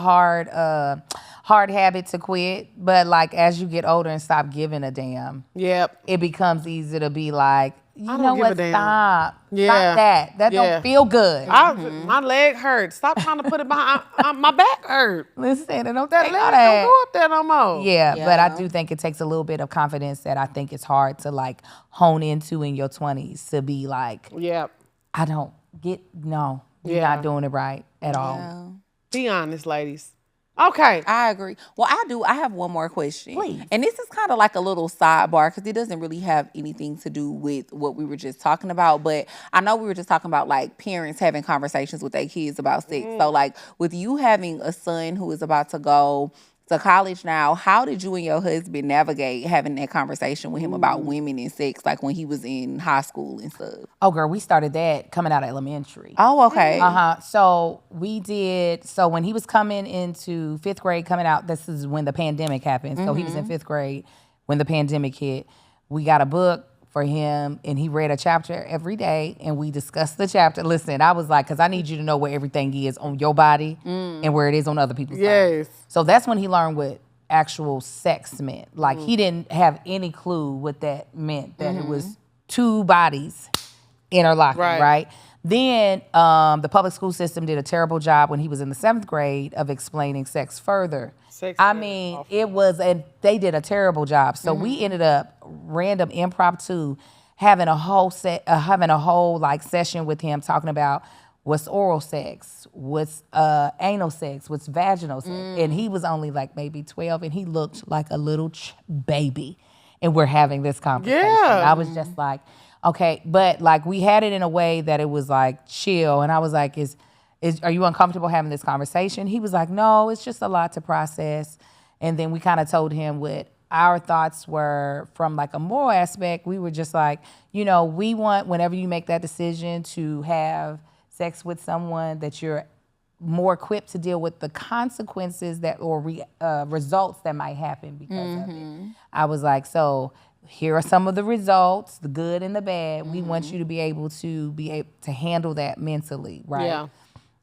hard habit to quit, but like as you get older and stop giving a damn, it becomes easy to be like, you know give what, a damn. stop that don't feel good. My leg hurts. Stop trying to put it behind. My back hurt. Listen, don't That take leg all don't that. go up there no more. Yeah, but I do think it takes a little bit of confidence that I think it's hard to like hone into in your 20s to be like, I don't get, no, you're not doing it right at all. Be honest, ladies. Okay. I agree. Well, I do. I have one more question. Please. And this is kind of like a little sidebar because it doesn't really have anything to do with what we were just talking about. But I know we were just talking about like parents having conversations with their kids about sex. So like with you having a son who is about to go to college now, how did you and your husband navigate having that conversation with him about women and sex, like when he was in high school and stuff? Oh, girl, we started that coming out of elementary. Oh, okay. So we did, so when he was coming into 5th grade, coming out, this is when the pandemic happened. So he was in 5th grade when the pandemic hit. We got a book for him and he read a chapter every day and we discussed the chapter. Listen, I was like, because I need you to know where everything is on your body and where it is on other people's bodies. So that's when he learned what actual sex meant. Like he didn't have any clue what that meant, that it was two bodies interlocking, right? Then the public school system did a terrible job when he was in the 7th grade of explaining sex further. I mean, they did a terrible job. So we ended up random impromptu having a whole like session with him talking about what's oral sex, what's anal sex, what's vaginal sex. And he was only like maybe 12 and he looked like a little baby. And we're having this conversation. I was just like, okay, but like we had it in a way that it was like chill. And I was like, are you uncomfortable having this conversation? He was like, no, it's just a lot to process. And then we kind of told him what our thoughts were from like a moral aspect. We were just like, you know, we want whenever you make that decision to have sex with someone that you're more equipped to deal with the consequences that or results that might happen because of it. I was like, so here are some of the results, the good and the bad. We want you to be able to handle that mentally, right?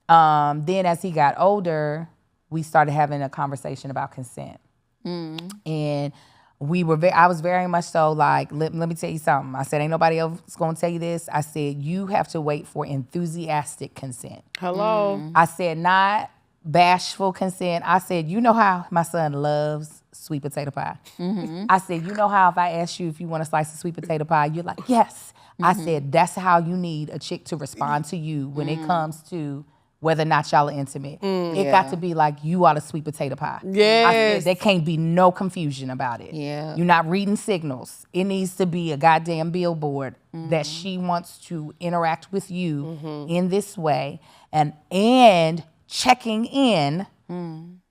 Then as he got older, we started having a conversation about consent. And I was very much so like, let me tell you something. I said, ain't nobody else gonna tell you this. I said, you have to wait for enthusiastic consent. Hello. I said, not bashful consent. I said, you know how my son loves sweet potato pie. I said, you know how if I ask you if you want a slice of sweet potato pie, you're like, yes. I said, that's how you need a chick to respond to you when it comes to whether or not y'all are intimate. It got to be like, you are the sweet potato pie. Yes. I said, there can't be no confusion about it. Yeah. You're not reading signals. It needs to be a goddamn billboard that she wants to interact with you in this way and checking in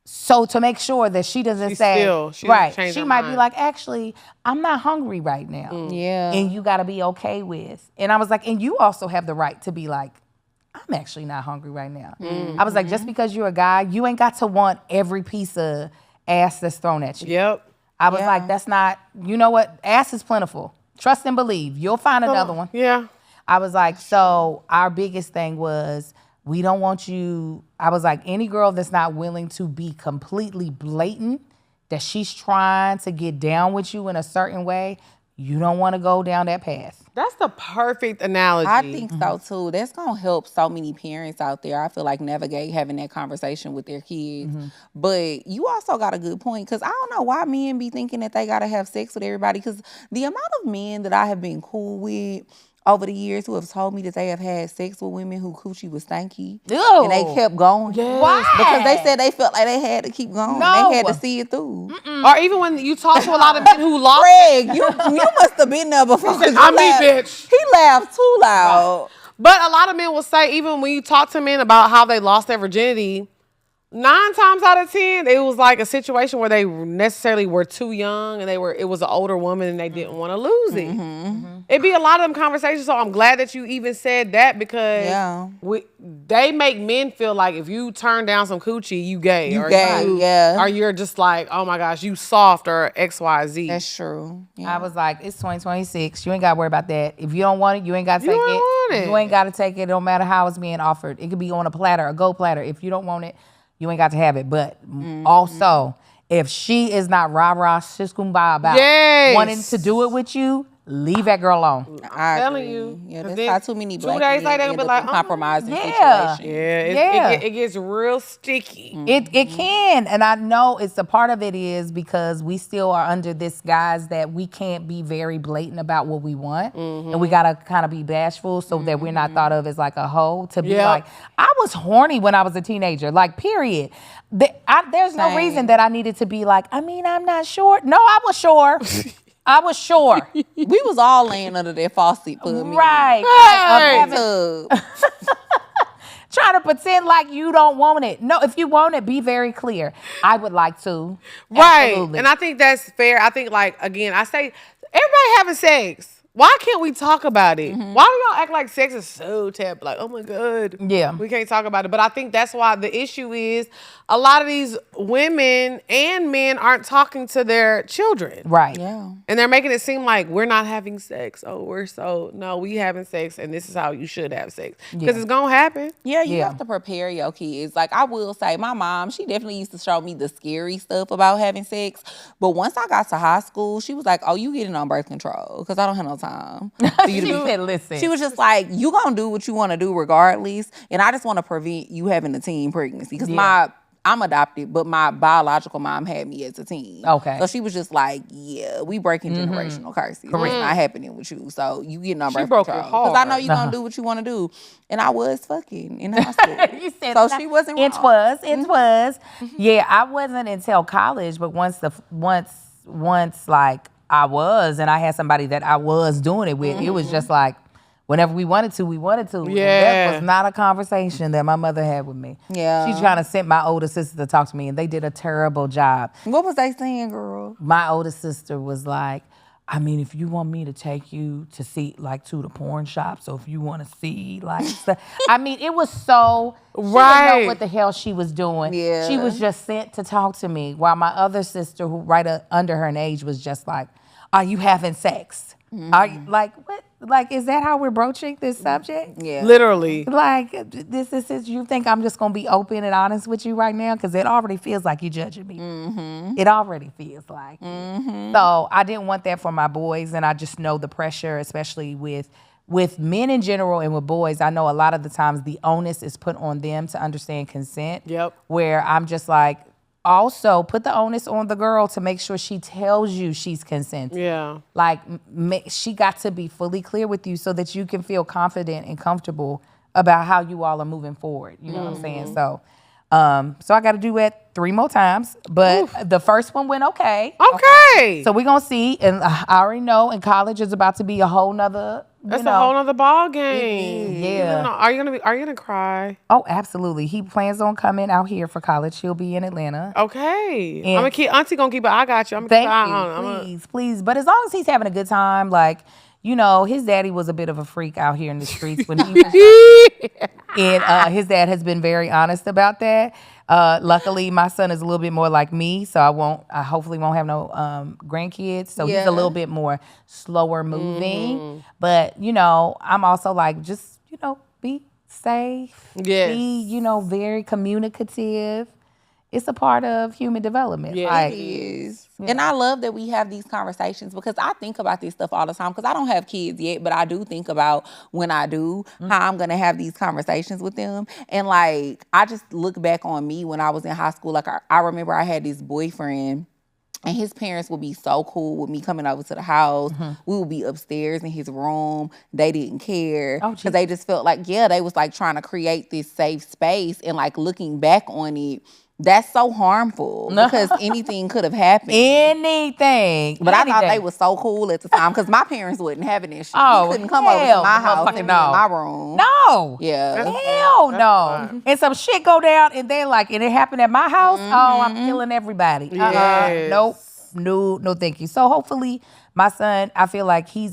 so to make sure that she doesn't She say, doesn't change she her might be mind. like, actually, I'm not hungry right now. Yeah. And you got to be okay with. And I was like, and you also have the right to be like, I'm actually not hungry right now. I was like, just because you're a guy, you ain't got to want every piece of ass that's thrown at you. Yep. I was like, that's not, you know what? Ass is plentiful. Trust and believe. You'll find another one. Yeah. I was like, so our biggest thing was, we don't want you, I was like, any girl that's not willing to be completely blatant, that she's trying to get down with you in a certain way, you don't want to go down that path. That's the perfect analogy. I think so too. That's gonna help so many parents out there. I feel like navigate having that conversation with their kids. But you also got a good point, because I don't know why men be thinking that they gotta have sex with everybody. Because the amount of men that I have been cool with over the years who have told me that they have had sex with women who coochie was stanky, and they kept going. Why? Because they said they felt like they had to keep going. No. They had to see it through. Or even when you talk to a lot of men who lost Greg, you must have been there before. 'Cause I'm you me, laughed- bitch. He laughed too loud. But a lot of men will say, even when you talk to men about how they lost their virginity, 9 times out of 10, it was like a situation where they necessarily were too young and it was an older woman and they didn't want to lose it. It'd be a lot of them conversations. So I'm glad that you even said that, because they make men feel like if you turn down some coochie, you gay. You gay, yeah. Or you're just like, oh my gosh, you soft or XYZ. That's true. Yeah. I was like, it's 2026. You ain't got to worry about that. If you don't want it, you ain't got to take don't it. want it. You ain't got to take it, no matter how it's being offered. It could be on a platter, a gold platter. If you don't want it, you ain't got to have it. But also, if she is not rah-rah, shishkumbah about wanting to do it with you, leave that girl alone. I'm telling you. Yeah, 'Cause that's how too many 2 black days men later, they'll end be up like, in compromising yeah. situations. It gets real sticky. It can, and I know it's a part of it is because we still are under this guise that we can't be very blatant about what we want, and we gotta kind of be bashful so that we're not thought of as like a hoe. To be like, I was horny when I was a teenager, like period. There's no reason that I needed to be like, I mean, I'm not sure. No, I was sure. I was sure. We was all laying under that faucet for a minute. Right. Tub. Trying to pretend like you don't want it. No, if you want it, be very clear. I would like to. Right. Absolutely. And I think that's fair. I think, like, again, I say, everybody having sex. Why can't we talk about it? Why do y'all act like sex is so taboo? Like, oh my God. Yeah. We can't talk about it. But I think that's why the issue is a lot of these women and men aren't talking to their children. Right. Yeah. And they're making it seem like we're not having sex. Oh, no, we having sex, and this is how you should have sex. Because it's going to happen. Yeah, you have to prepare your kids. Like, I will say, my mom, she definitely used to show me the scary stuff about having sex. But once I got to high school, she was like, oh, you getting on birth control, because I don't have no time. She said, listen. She was just like, you gonna do what you want to do regardless. And I just want to prevent you having a teen pregnancy. Because I'm adopted, but my biological mom had me as a teen. Okay. So she was just like, yeah, we breaking generational curses. It's not happening with you. So you getting on birth broke control. your heart. Because I know you're going to do what you want to do. And I was fucking in high school. You said so she wasn't wrong. It was. Yeah, I wasn't until college, but once like I was, and I had somebody that I was doing it with, it was just like, whenever we wanted to, we wanted to. Yeah. That was not a conversation that my mother had with me. Yeah. She's trying to send my older sister to talk to me, and they did a terrible job. What was they saying, girl? My older sister was like, I mean, if you want me to take you to see, like, to the porn shop, so if you want to see, like, stuff. I mean, it was so, she didn't know what the hell she was doing. Yeah. She was just sent to talk to me, while my other sister, who under her in age, was just like, are you having sex? Are you, like, what? Like, is that how we're broaching this subject? Yeah. Literally. Like, this is you think I'm just gonna be open and honest with you right now? Because it already feels like you're judging me. It already feels like it. So I didn't want that for my boys, and I just know the pressure, especially with men in general and with boys. I know a lot of the times the onus is put on them to understand consent. Yep. Where I'm just like, also put the onus on the girl to make sure she tells you she's consenting. Yeah. Like, she got to be fully clear with you so that you can feel confident and comfortable about how you all are moving forward. You know what I'm saying? So, so I got to do it 3 more times, but the first one went okay. Okay. So we're going to see. And I already know in college is about to be a whole nother, That's a whole nother ball game. Yeah. Are you gonna cry? Oh, absolutely. He plans on coming out here for college. He'll be in Atlanta. Okay. And- I'm gonna keep Auntie gonna keep it. I got you. I'm gonna keep an eye on him. Thank you. Please. But as long as he's having a good time, like, you know, his daddy was a bit of a freak out here in the streets when he was and his dad has been very honest about that. Luckily, my son is a little bit more like me, so I hopefully won't have no grandkids. So he's a little bit more slower moving. But, you know, I'm also like, just, you know, be safe. Yes. Be, you know, very communicative. It's a part of human development. Yeah, Like, It is. And I love that we have these conversations because I think about this stuff all the time because I don't have kids yet, but I do think about when I do, how I'm going to have these conversations with them. And like, I just look back on me when I was in high school. Like, I remember I had this boyfriend and his parents would be so cool with me coming over to the house. We would be upstairs in his room. They didn't care because they just felt like, they was like trying to create this safe space. And like looking back on it, that's so harmful because anything could have happened. Anything. But I thought they was so cool at the time because my parents wasn't having this shit. Oh, You couldn't come over to my house and be in no. my room. No. Yeah. Hell no. And some shit go down and they're like, and it happened at my house. Oh, I'm killing everybody. Yes. Nope. No, thank you. So hopefully my son, I feel like he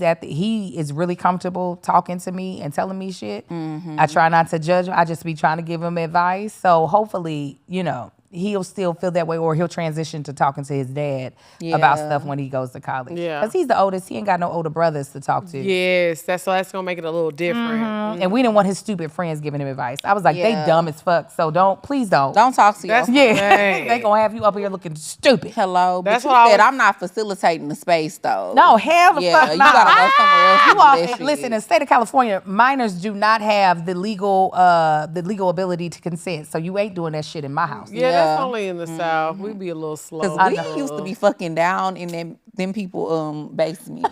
is really comfortable talking to me and telling me shit. I try not to judge him. I just be trying to give him advice. So hopefully, you know, he'll still feel that way or he'll transition to talking to his dad about stuff when he goes to college. Yeah. Because he's the oldest. He ain't got no older brothers to talk to. Yes, that's gonna make it a little different. And we didn't want his stupid friends giving him advice. I was like, they dumb as fuck. So please don't. Don't talk to That's your They gonna have you up here looking stupid. Hello. That's But what I you said was- I'm not facilitating the space though. No, hell the fuck you not. gotta go somewhere else to You do all, that shit. listen, in the state of California, minors do not have the legal ability to consent. So you ain't doing that shit in my house. Yeah, that's only in the South. We be a little slow. Because we used to be fucking down in them people basement.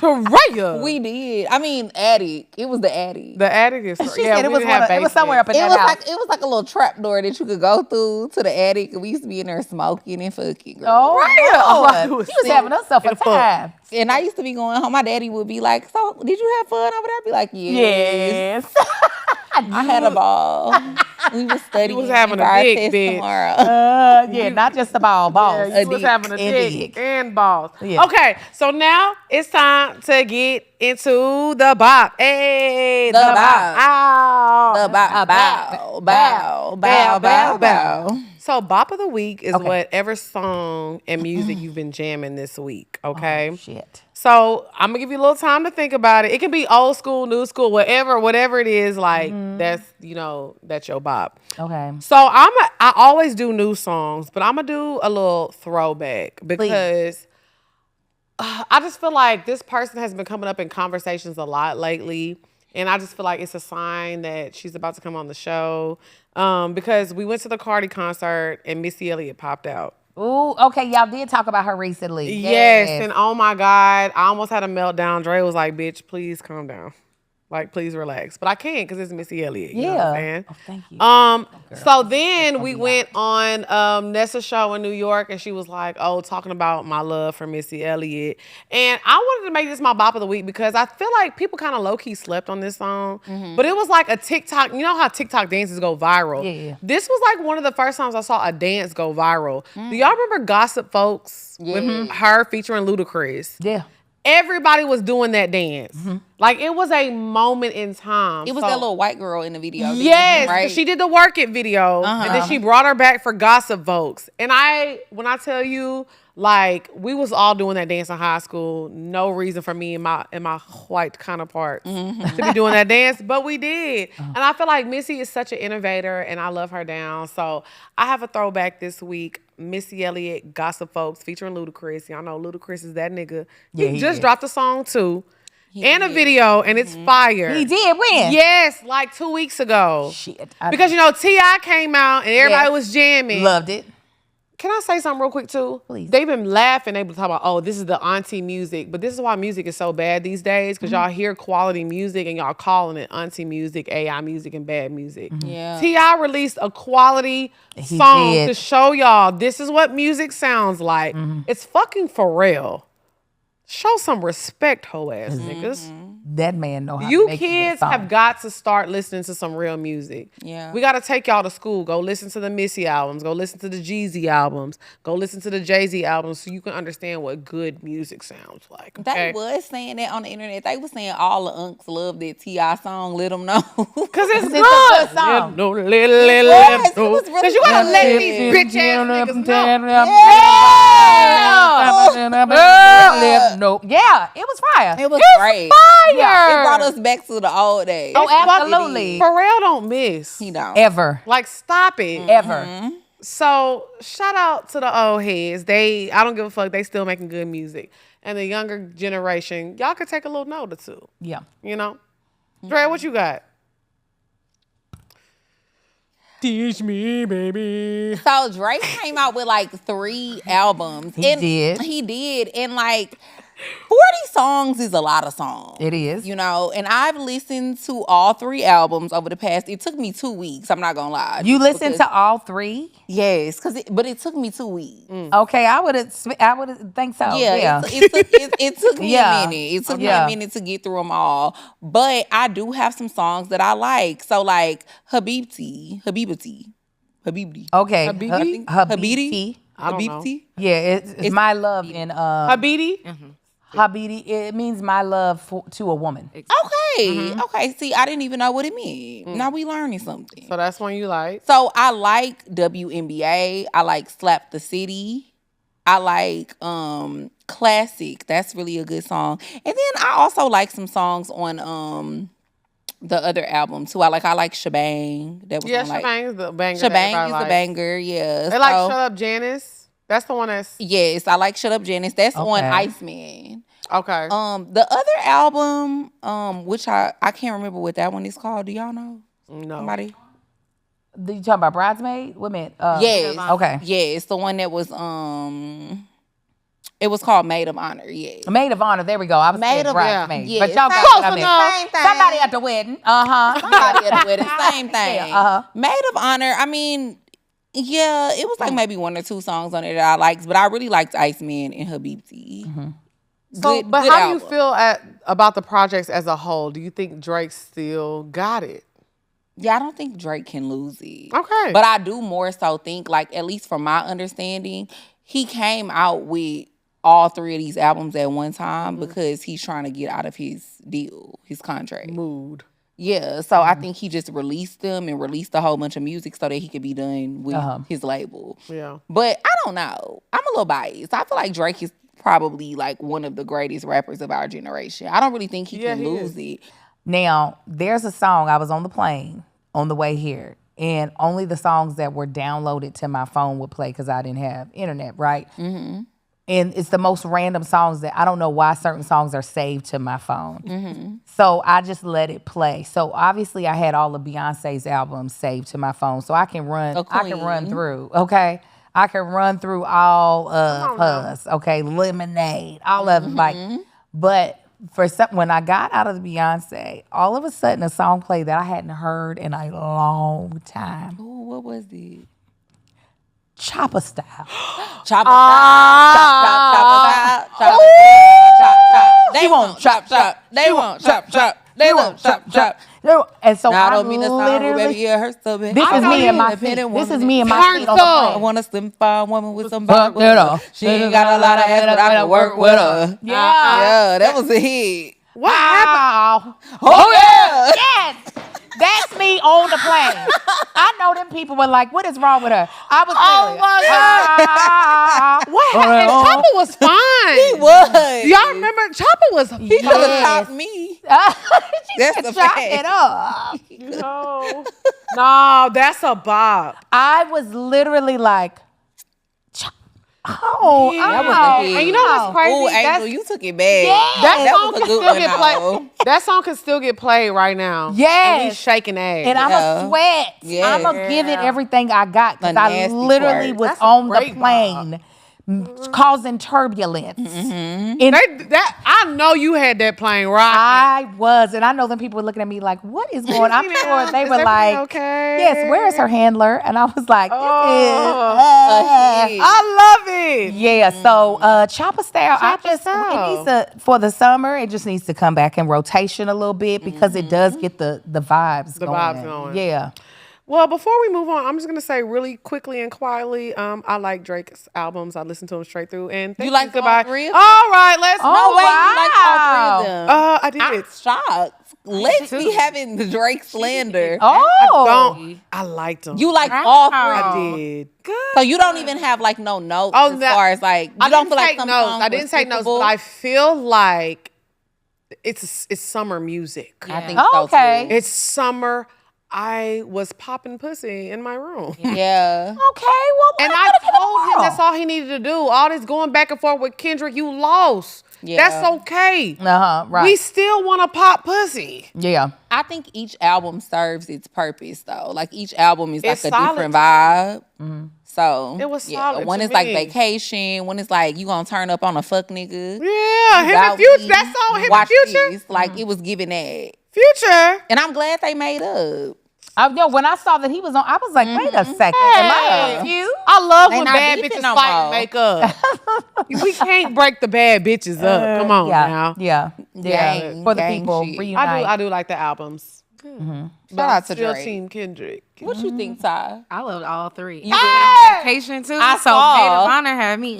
Drea. We did. I mean, attic. It was the attic. The attic is. She said it was somewhere up in It that was house. like a little trap door that you could go through to the attic. And we used to be in there smoking and fucking. Girl. Oh, All I Lord. do is She was sit having herself a and fuck. time. And I used to be going home. My daddy would be like, "So, did you have fun over there?" I'd be like, "Yes." Yes. I had a ball. We was studying. was having for a our dick, test bitch. tomorrow. Yeah, not just the balls. Yeah, you was dick having a and dick dick. and balls. Yeah. Okay, so now it's time to get into the bop. Hey, The bop. Ow. The bow, bow, bow, bow, bow, bow. So bop of the week is Okay. whatever song and music you've been jamming this week. Okay. Oh, shit. So I'm gonna give you a little time to think about it. It can be old school, new school, whatever it is. Like that's that's your bop. Okay. So I always do new songs, but I'm gonna do a little throwback because I just feel like this person has been coming up in conversations a lot lately, and I just feel like it's a sign that she's about to come on the show. Because we went to the Cardi concert and Missy Elliott popped out. Ooh, okay. Y'all did talk about her recently. Yes, and oh my God, I almost had a meltdown. Dre was like, "Bitch, please calm down. Like, please relax." But I can't because it's Missy Elliott. You know what I'm saying? Oh, thank you. So then we went on Nessa's show in New York, and she was like, talking about my love for Missy Elliott. And I wanted to make this my bop of the week because I feel like people kind of low-key slept on this song. But it was like a TikTok, you know how TikTok dances go viral? Yeah. This was like one of the first times I saw a dance go viral. Do y'all remember Gossip Folks with her featuring Ludacris? Yeah. everybody was doing that dance. Like, it was a moment in time. It was that little white girl in the video. Yes, right? she did the Work It video, and then she brought her back for Gossip Folks. And when I tell you, like, we was all doing that dance in high school. No reason for me and my white counterparts to be doing that dance, but we did. And I feel like Missy is such an innovator, and I love her down. So I have a throwback this week. Missy Elliott, Gossip Folks, featuring Ludacris. Y'all know Ludacris is that nigga. He just dropped a song too. And a video, and it's fire. He did when? Yes, like 2 weeks ago. Shit. Because, you know, T.I. came out, and everybody was jamming. Loved it. Can I say something real quick, too? Please. They've been laughing. They've been talking about, oh, this is the auntie music. But this is why music is so bad these days, because y'all hear quality music, and y'all calling it auntie music, AI music, and bad music. Yeah. T.I. released a quality song to show y'all this is what music sounds like. It's fucking Pharrell. Show some respect, hoe ass niggas. That man know how You to make kids have got to start listening to some real music. Yeah. We got to take y'all to school. Go listen to the Missy albums. Go listen to the Jeezy albums. Go listen to the Jay-Z albums so you can understand what good music sounds like. Okay? They was saying that on the internet. They was saying all the unks love that T.I. song, Let Them Know. Because it's a good. good song. It was really Because you got to good. let these bitch ass niggas know. Nope. Yeah, it was fire. It was great. Fire. Yeah, it brought us back to the old days. Oh, absolutely. Pharrell don't miss. He don't. Ever. Like, stop it. Ever. So, shout out to the old heads. I don't give a fuck. They still making good music. And the younger generation, y'all could take a little note or two. Yeah. You know? Dre, what you got? Teach me, baby. So Drake came out with like 3 albums. He did. He did. And like 40 songs is a lot of songs. It is. You know, and I've listened to all 3 albums over the past, it took me 2 weeks, I'm not gonna lie. You listened to all 3? Yes, but it took me 2 weeks. Okay, I would think so. Yeah. It took me Yeah. a minute. It took me a minute to get through them all. But I do have some songs that I like. So like Habibti. Okay. Habibi? Habibti. I don't know. Habibti. Yeah, it's my love in Habidi? Habibti. It means my love to a woman. Okay. Okay. See, I didn't even know what it meant. Now we learning something. So that's one you like. So I like WNBA. I like Slap the City. I like Classic. That's really a good song. And then I also like some songs on the other album too. I like Shebang. That was on, like, Shebang is the banger. Shebang is a banger. Yeah. They like Shut Up Janice. That's the one that's Yes, I like Shut Up Janice. That's on Okay. Iceman. okay. The other album, which I can't remember what that one is called. Do y'all know? No. Somebody? You talking about Bridesmaid? What meant? Yes. Okay. Yes, the one that was it was called Maid of Honor. Yes. Maid of Honor. There we go. I was Maid saying of Bridesmaid. yeah. But y'all Same- got what I meant. enough. Same thing. Somebody at the wedding. Somebody at the wedding. Same thing. Yeah, Maid of Honor. I mean, yeah, it was like maybe 1 or 2 songs on it that I liked, but I really liked Iceman and Habibti. So, but how do you feel about the projects as a whole? Do you think Drake still got it? Yeah, I don't think Drake can lose it. Okay. But I do more so think, like, at least from my understanding, he came out with all 3 of these albums at one time because he's trying to get out of his deal, his contract. Mood. Yeah, so I think he just released them and released a whole bunch of music so that he could be done with his label. Yeah. But I don't know. I'm a little biased. I feel like Drake is probably like one of the greatest rappers of our generation. I don't really think he can lose it. Now, there's a song, I was on the plane on the way here, and only the songs that were downloaded to my phone would play because I didn't have internet, right? Mm-hmm. And it's the most random songs that I don't know why certain songs are saved to my phone. Mm-hmm. So I just let it play. So obviously I had all of Beyonce's albums saved to my phone, so I can run through, okay? I can run through all of hers, okay? Lemonade, all of them, like, but when I got out of the Beyonce, all of a sudden a song played that I hadn't heard in a long time. Ooh, what was it? Chopper Style. Chopper style. Chop. They won't chop. They won't chop. They won't chop. And so Nah, I I don't mean that's not rude, literally, baby. Yeah, her stomach. this I is know me you and my feet. independent This is woman. me and my Turned feet on the up. I plane. want a slim fine woman with some Fuck body. that off. She ain't got a lot of ass, but I can work with her. Yeah. Yeah, that was a hit. What happened? Oh yeah. Yes. That's me on the plane. I know them people were like, what is wrong with her? I was Oh my God. What happened? And Chopper was fine. He was. Y'all remember Chopper was He could have Yes. topped me. That's a Shot fact. it up. No, that's a bop. I was literally like, oh, That was ow. a hit. And you know what's crazy? Ooh, Angel, That's- you took it back. That That song was a can good still one, get though. played. That song can still get played right now. Yes. And he's shaking ass. And I'm Yeah. a sweat. Yeah. I'm a give it everything I got because A I nasty literally twerk. was That's a on the great plane causing turbulence. And I know you had that plane rocking. I was, and I know them people were looking at me like, "What is going on?" I'm sure they Is were everything like, okay? "Yes, where is her handler?" And I was like, "This Oh. is." I love it. Yeah, so Chopper Style, Chopper it needs Style. to, for the summer, it just needs to come back in rotation a little bit because it does get the vibes The going. vibes going. Yeah. Well, before we move on, I'm just gonna say really quickly and quietly, I like Drake's albums. I listen to them straight through. And thank like all goodbye. three of All them? right, let's. No, Oh, wait, you like all three of them. I did. I'm shocked. Let's be having the Drake slander. Oh. I liked them. You like all three. I did. So you don't even have like no notes Oh, as no. far as like you I don't didn't feel like take some notes. songs I were didn't take notes, skippable? but I feel like it's summer music. I think so Oh, okay. too. It's summer. I was popping pussy in my room. Yeah. Okay, well, And I'm I gonna give it a told him whirl. that's all he needed to do. All this going back and forth with Kendrick, you lost. Yeah. That's okay. Right. We still want to pop pussy. Yeah. I think each album serves its purpose though. Like each album is like It's a solid different to me. vibe. So It was yeah, solid one to is like me. vacation, one is like you gonna turn up on a fuck nigga. Yeah, him About and Future. me. That song, him and Watch Future. this. Like it was giving that. Future. And I'm glad they made up. I know when I saw that he was on, I was like, wait a second. Am I confused? I love They when not bad beefing bitches no fight and more. make up. We can't break the bad bitches up. Come on now. Yeah. Gang- For the gang people, shit. reunite. I do like the albums. Shout out to Still Drake. Team Kendrick. What you think, Ty? I loved all three. You Hey! vacation too. I so saw. Maid of Honor had me.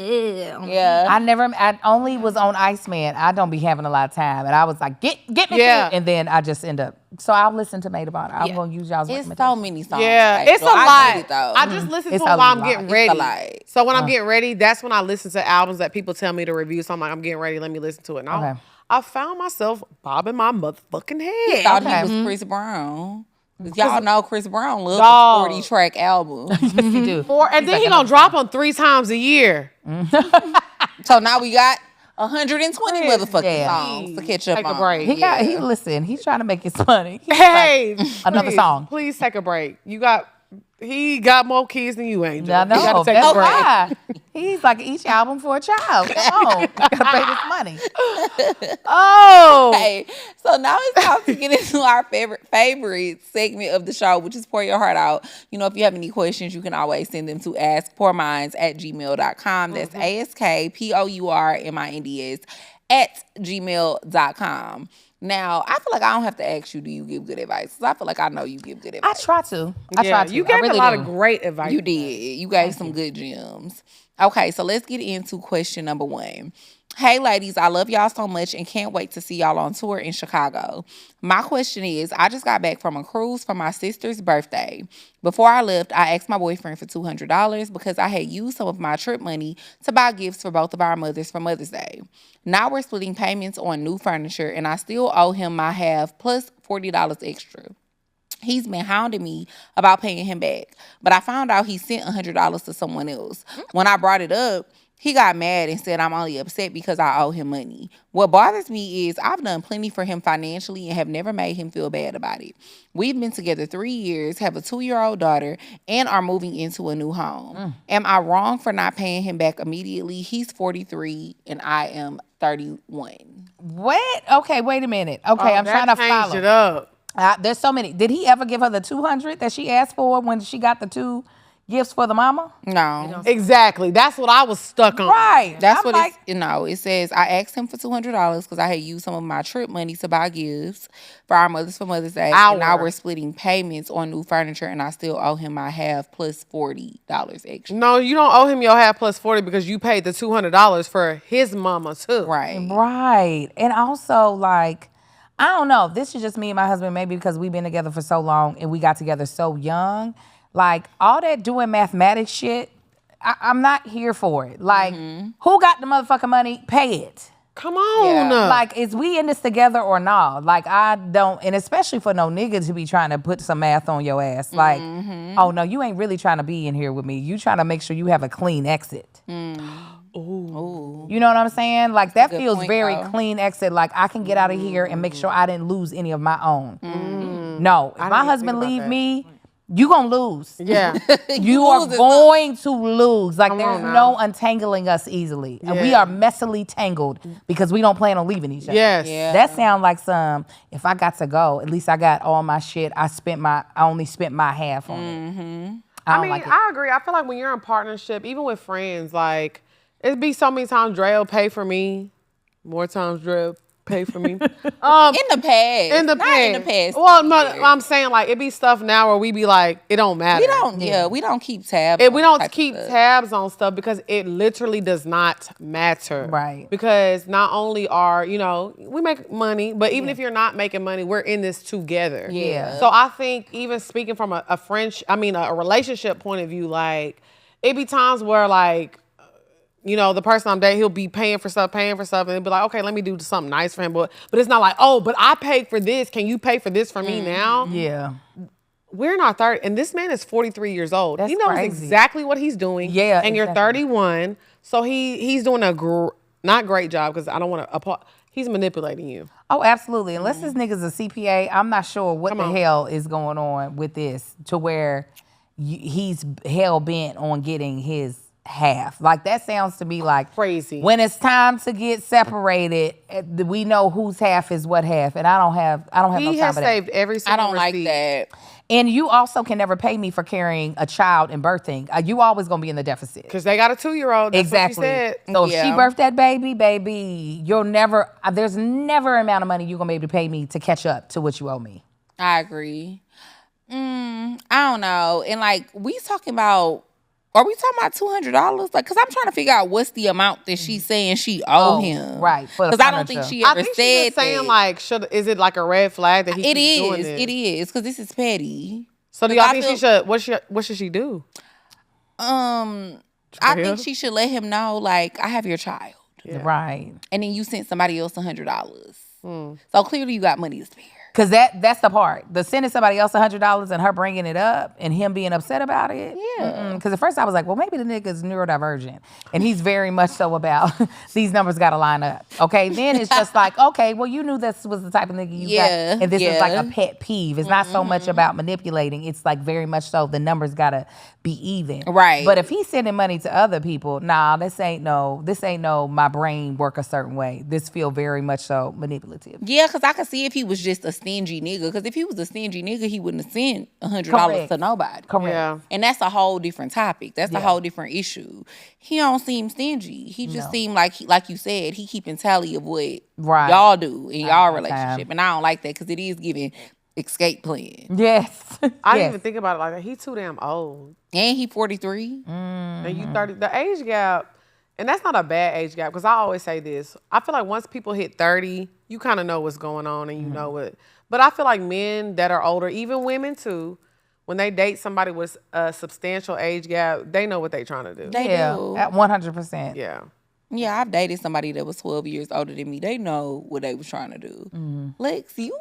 Yeah. I only was on Iceman. I don't be having a lot of time. And I was like, get me Yeah. to it. And then I just end up. So I'll listen to Maid of Honor. I'm going to use y'all's It's so recommendation. many songs. Yeah, like, it's a so I lot. get it, though. I just listen It's to a it while I'm lot. getting It's ready. a lot. So when I'm getting ready, that's when I listen to albums that people tell me to review. So I'm like, I'm getting ready. Let me listen to it. And Okay. I found myself bobbing my motherfucking head. thought Okay. he was Chris Brown. Y'all know Chris Brown loves Dog. a 40-track album. Yes, you do. And then he gonna drop them 3 times a year. So now we got 120 motherfucking Yeah. songs to catch up Take a on. break. He's trying to make his money. Hey, Another please, song. Please take a break. He got more kids than you, Angel. I You know. gotta take That's a break. why. He's like each album for a child. Come on. Gotta pay this money. Oh, Okay, so now it's time to get into our favorite segment of the show, which is Pour Your Heart Out. You know, if you have any questions, you can always send them to askpourminds@gmail.com. That's askpourminds@gmail.com. Now, I feel like I don't have to ask you, do you give good advice? 'Cause I feel like I know you give good I advice. try to. you I gave really a lot do. of great advice. You did. You gave some good gems. Okay, so let's get into question number 1. Hey, ladies, I love y'all so much and can't wait to see y'all on tour in Chicago. My question is, I just got back from a cruise for my sister's birthday. Before I left, I asked my boyfriend for $200 because I had used some of my trip money to buy gifts for both of our mothers for Mother's Day. Now we're splitting payments on new furniture and I still owe him my half plus $40 extra. He's been hounding me about paying him back, but I found out he sent $100 to someone else. When I brought it up, he got mad and said I'm only upset because I owe him money. What bothers me is I've done plenty for him financially and have never made him feel bad about it. We've been together 3 years, have a 2-year-old daughter, and are moving into a new home. Am I wrong for not paying him back immediately? He's 43 and I am 31. What? Okay, wait a minute. Okay, I'm trying to follow. it up. There's so many. Did he ever give her the 200 that she asked for when she got the 2 gifts for the mama? No. Exactly. That's what I was stuck on. Right. That's I'm what like, it says I asked him for $200 because I had used some of my trip money to buy gifts for our mothers for Mother's Day. And now we're splitting payments on new furniture and I still owe him my half plus $40 extra. No, you don't owe him your half plus 40 because you paid the $200 for his mama too. Right. Right. And also, like, I don't know. This is just me and my husband, maybe because we've been together for so long and we got together so young. Like, all that doing mathematics shit, I'm not here for it. Like, who got the motherfucking money? Pay it. Come on. Yeah. Like, is we in this together or not? Like, I don't, and especially for no nigga to be trying to put some math on your ass. Like, oh no, you ain't really trying to be in here with me. You trying to make sure you have a clean exit. Ooh. You know what I'm saying? Like, that Good feels point, very though. clean exit. Like, I can get out of here and make sure I didn't lose any of my own. No, if my even husband think about leave that. me, you gonna lose. Yeah. You are going to lose. Like, there's on now. no untangling us easily. And we Yeah. are messily tangled because we don't plan on leaving each other. Yes. Yeah. That sound like some, if I got to go, at least I got all my shit. I only spent my half on it. I don't like it. I agree. I feel like when you're in partnership, even with friends, like, it'd be so many times Dre'll pay for me. More times Dre'll pay for me. In the past. In the Not past. in the past. Well, no, I'm saying, like, it be stuff now where we be like, it don't matter. We don't keep tabs. We on that don't type of keep stuff. tabs on stuff because it literally does not matter. Right. Because not only are, we make money, but even if you're not making money, we're in this together. Yeah. So I think even speaking from a relationship point of view, like, it be times where, like, the person I'm dating, he'll be paying for stuff, and it'll be like, okay, let me do something nice for him. But it's not like, oh, but I paid for this. Can you pay for this for me now? Yeah. We're not 30, and this man is 43 years old. That's he knows crazy. exactly what he's doing. Yeah, and you're exactly. 31, so he's doing a not great job because I don't want to. He's manipulating you. Oh, absolutely. Unless this nigga's a CPA, I'm not sure what the on. hell is going on with this to where he's hell bent on getting his half. Like, that sounds to me like Crazy. when it's time to get separated, we know whose half is what half, and I don't have no He time has for that. saved every I single don't like receipt. that. And you also can never pay me for carrying a child and birthing. You always gonna be in the deficit. Because they got a 2-year-old. That's Exactly. what she said. So if she Yeah. birthed that baby, there's never amount of money you're gonna be able to pay me to catch up to what you owe me. I agree. I don't know. And like, are we talking about $200? Like, cause I'm trying to figure out what's the amount that she's saying she owe him. Right, for the Cause I don't think furniture. she I ever think said she's just saying, that. like, is it like a red flag that he It keeps doing is. this? It is. Cause this is petty. So do Cause y'all I think feel- she should? What should she do? I think she should let him know, like, I have your child. Right. And then you sent somebody else $100. So clearly you got money to spare. Cause that's the part. The sending somebody else $100 and her bringing it up and him being upset about it. Yeah. Cause at first I was like, well, maybe the nigga's neurodivergent, and he's very much so about these numbers got to line up. Okay. Then it's just like, okay, well, you knew this was the type of nigga you got, and this is like a pet peeve. It's not so much about manipulating. It's like very much so the numbers gotta be even. Right. But if he's sending money to other people, nah, this ain't no my brain work a certain way. This feel very much so manipulative. Yeah, because I could see if he was just a stingy nigga. Because if he was a stingy nigga, he wouldn't have sent $100 Correct. to nobody. Correct. Yeah. And that's a whole different topic. That's a whole different issue. He don't seem stingy. He just seem like you said, he keeping tally of what y'all do in y'all relationship. And I don't like that because it is giving escape plan. Yes. I didn't Yes. even think about it like that. He's too damn old. And he 43. And you 30. The age gap, and that's not a bad age gap because I always say this. I feel like once people hit 30, you kind of know what's going on and you know what. But I feel like men that are older, even women too, when they date somebody with a substantial age gap, they know what they're trying to do. They Yeah, do. at 100%. Yeah. Yeah, I've dated somebody that was 12 years older than me. They know what they was trying to do. Lex, you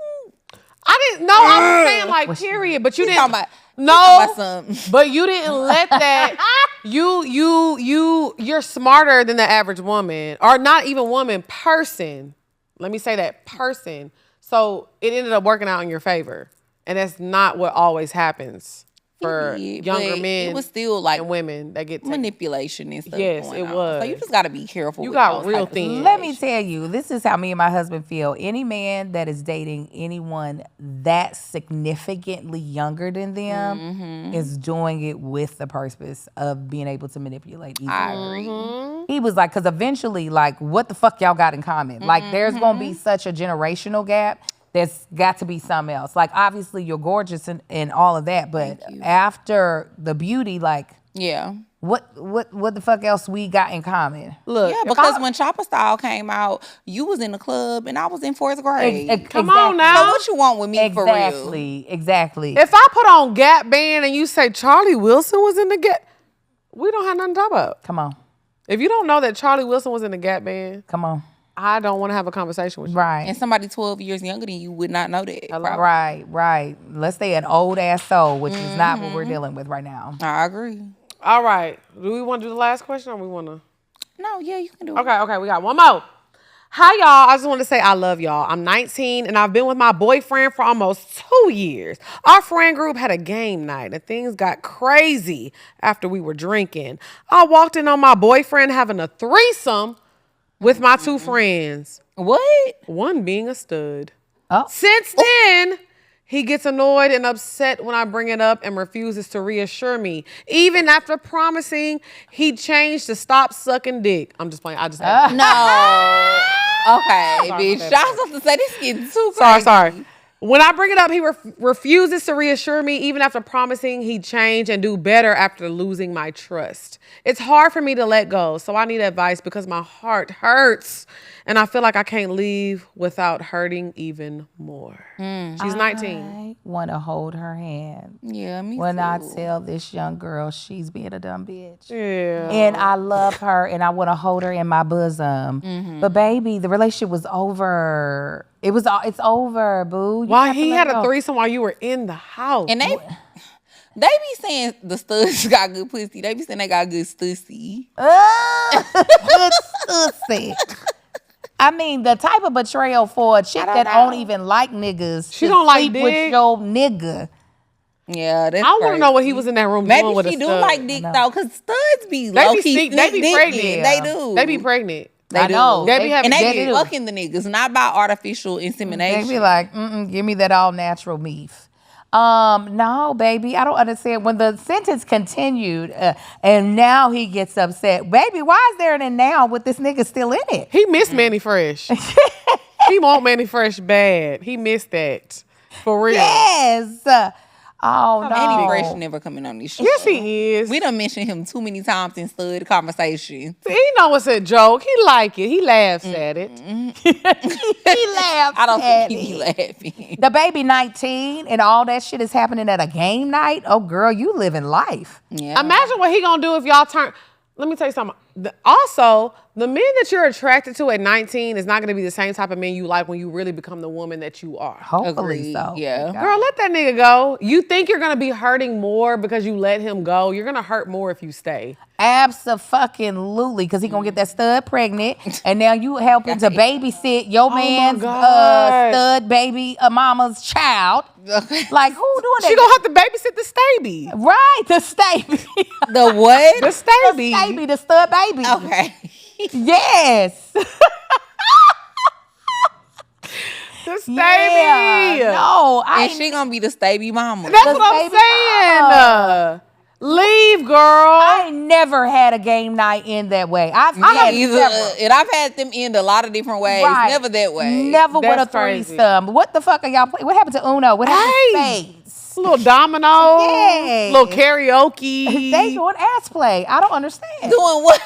I didn't know. I was saying like period, but you didn't. talking about No, something. but you didn't let that. You're smarter than the average woman, or not even woman, person. Let me say that, person. So it ended up working out in your favor, and that's not what always happens. for younger men. It was still like and women that get taken. manipulation and stuff. Yes, going it on. was. So you just got to be careful. You with got those real type of thin. situations. Let me tell you, this is how me and my husband feel. Any man that is dating anyone that significantly younger than them is doing it with the purpose of being able to manipulate each I other. agree. He was like, because eventually, like, what the fuck y'all got in common? Like, there's going to be such a generational gap. There's got to be something else. Like, obviously, you're gorgeous and all of that, but after the beauty, like, Yeah. what the fuck else we got in common? Look, Yeah, because when Chopper Style came out, you was in the club and I was in 4th grade. Come on now. So what you want with me for real? Exactly. if I put on Gap Band and you say Charlie Wilson was in the Gap, we don't have nothing to talk about. Come on. If you don't know that Charlie Wilson was in the Gap Band, Come on. I don't want to have a conversation with you. Right. And somebody 12 years younger than you would not know that. probably. Right. Let's say an old ass soul, which is not what we're dealing with right now. I agree. All right. Do we want to do the last question or we want to? No, yeah, you can do it. Okay, we got one more. Hi, y'all. I just want to say I love y'all. I'm 19 and I've been with my boyfriend for almost 2 years. Our friend group had a game night and things got crazy after we were drinking. I walked in on my boyfriend having a threesome with my 2 friends, What? one being a stud. Oh. Since then, he gets annoyed and upset when I bring it up and refuses to reassure me. Even after promising he'd change to stop sucking dick. I'm just playing. I just had No. Okay, Sorry bitch. about that. I was supposed to say this getting too crazy. Sorry. When I bring it up, he refuses to reassure me, even after promising he'd change and do better after losing my trust. It's hard for me to let go, so I need advice because my heart hurts and I feel like I can't leave without hurting even more. She's 19. I want to hold her hand Yeah, me when too. I tell this young girl she's being a dumb bitch. Yeah. And I love her and I want to hold her in my bosom. But baby, the relationship was over. It's over, boo. You Why have to he let had it a go. threesome while you were in the house? And they be saying the studs got good pussy. They be saying they got good stussy. Good pussy. I mean, the type of betrayal for a chick that don't even like niggas. She to don't like sleep with dick? your nigga. Yeah, that's I want to crazy. know what he was in that room Maybe doing with she a do stud. like dick though, cause studs be They low be key sneak- they be pregnant. They do. They be pregnant. They do. know. They be having and they kids. be fucking the niggas, not by artificial They insemination. be like, give me that all natural beef. No, baby, I don't understand. When the sentence continued, and now he gets upset, baby, why is there an and now with this nigga still in it? He missed Manny Fresh. He want Manny Fresh bad. He missed that. For real. Yes. Oh no. Manny Fresh never coming on this show. Yes, he is. We done mentioned him too many times in stud conversation. He know it's a joke. He like it. He laughs at it. He laughed. I don't at think he be laughing. The baby 19 and all that shit is happening at a game night. Oh, girl, you living life. Yeah. Imagine what he gonna do if y'all turn. Let me tell you something. Also, the men that you're attracted to at 19 is not gonna be the same type of men you like when you really become the woman that you are. Hopefully Agreed, so. yeah. Girl, let that nigga go. You think you're gonna be hurting more because you let him go. You're gonna hurt more if you stay. Absolutely, because he gonna get that stud pregnant, and now you helping to babysit your man's God. stud baby mama's child. Like who doing that? She gonna have to babysit the staby. Right, the staby, The what? The staby. baby, the stud baby. Okay. Yes. The staby. Yeah. No, I And she gonna be the staby mama. That's The what I'm baby saying. Leave, girl. I ain't never had a game night end that way. I've had Either, several. and I've had them end a lot of different ways. Right. Never that way. Never with a That's crazy. threesome. What the fuck are y'all playing? What happened to Uno? What happened to Hey. Spades? Little domino. Yes. Little karaoke. They doing ass play. I don't understand. Doing what?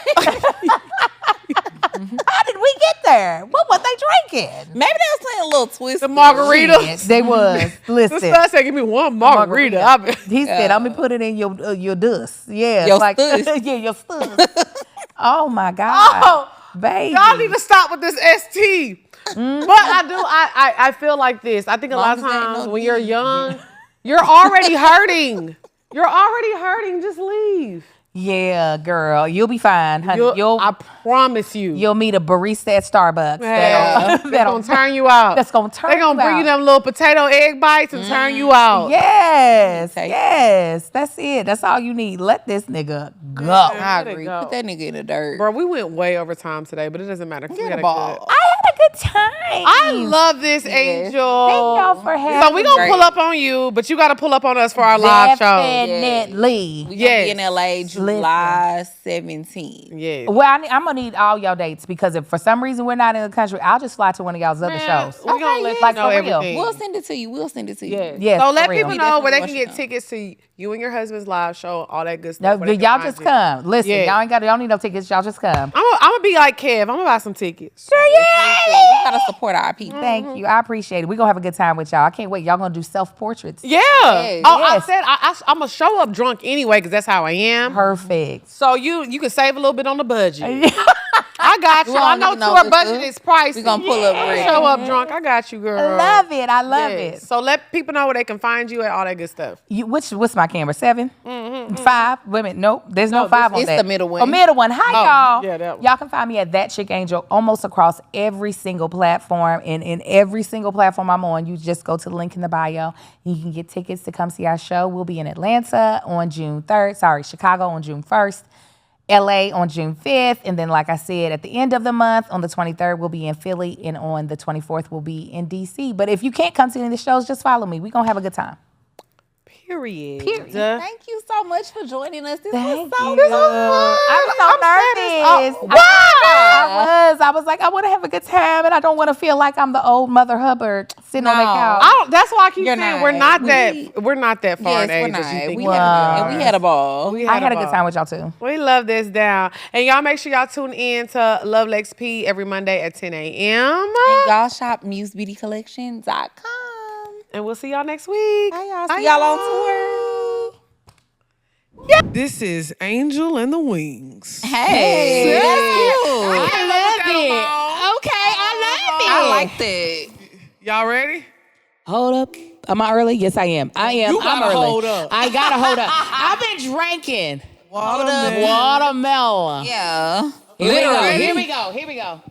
How did we get there? What were they drinking? Maybe they was playing a little twist. The margarita. Shit, they was. The Listen. stud said, give me one margarita. He said, I'm gonna put it in your dust. Yeah. Your like stuss. yeah, your stuss. Oh my God. Oh, baby. y'all need to stop with this ST. But I feel like this. I think a lot of Long as there ain't times no when you're D. young, you're already hurting. You're already hurting. Just leave. Yeah, girl, you'll be fine, honey. I promise you. You'll meet a barista at Starbucks. That's gonna turn you out. That's gonna turn you out. They're gonna bring you them little potato egg bites and turn you out. Yes, that's it. That's all you need. Let this nigga go. I agree. Put that nigga in the dirt. Bro, we went way over time today, but it doesn't matter. We had a ball. I had a good time. I love this, Angel. Thank y'all for having me. So we gonna pull up on you, but you gotta pull up on us for our live show. Definitely. We gonna be in LA July 17th. Yeah. Well, I'm gonna need all y'all dates because if for some reason we're not in the country, I'll just fly to one of y'all's other shows. We're gonna let you like know for real. everything. We'll send it to you. Yes, So let for real. people know where they can definitely get want tickets to you and your husband's live show, all that good No, stuff. where they can y'all find just you. come. Listen, Yeah. y'all need no tickets. Y'all just come. I'm gonna be like Kev. I'm gonna buy some tickets. We gotta support our people. Thank you. I appreciate it. We're gonna have a good time with y'all. I can't wait. Y'all gonna do self-portraits. Yeah. Yes. Oh, Yes. I said I'm gonna show up drunk anyway because that's how I am. Perfect. So you can save a little bit on the budget. I got you. We I don't know even know tour this budget good. is pricey. We gonna pull up ready. Show up drunk. I got you, girl. I love it. I love Yes. it. So let people know where they can find you and all that good stuff. What's my camera? 7? 5? Women? Nope. There's no 5 on it's that. the middle one. Oh, middle one. Hi, y'all. yeah, that one. Y'all can find me at That Chick Angel almost across every single platform. And in every single platform I'm on, you just go to the link in the bio. And you can get tickets to come see our show. We'll be in Atlanta on June 3rd. Sorry, Chicago on June 1st. LA on June 5th. And then, like I said, at the end of the month, on the 23rd, we'll be in Philly. And on the 24th, we'll be in DC. But if you can't come to any of the shows, just follow me. We're going to have a good time. Period. Thank you so much for joining us. This Thank was so you. good. I was so nervous. I was like, I want to have a good time, and I don't want to feel like I'm the old Mother Hubbard sitting on the couch. That's why I keep You're saying not. we're not that far in Yes, we're age as you not. think We we had, are. and we had a ball. I had a good time with y'all too. We love this down. And y'all make sure y'all tune in to Love Lex P every Monday at 10 a.m. And y'all shop musebeautycollection.com. And we'll see y'all next week. Bye, y'all. See y'all on tour. This is Angel and the Wings. Hey, that's cute. I love it. Okay, I like that. Y'all ready? Hold up. Am I early? Yes, I am. I am. You gotta I'm early. hold up. I gotta hold up. I've been drinking Watermelon. watermelon. Yeah. Here we go.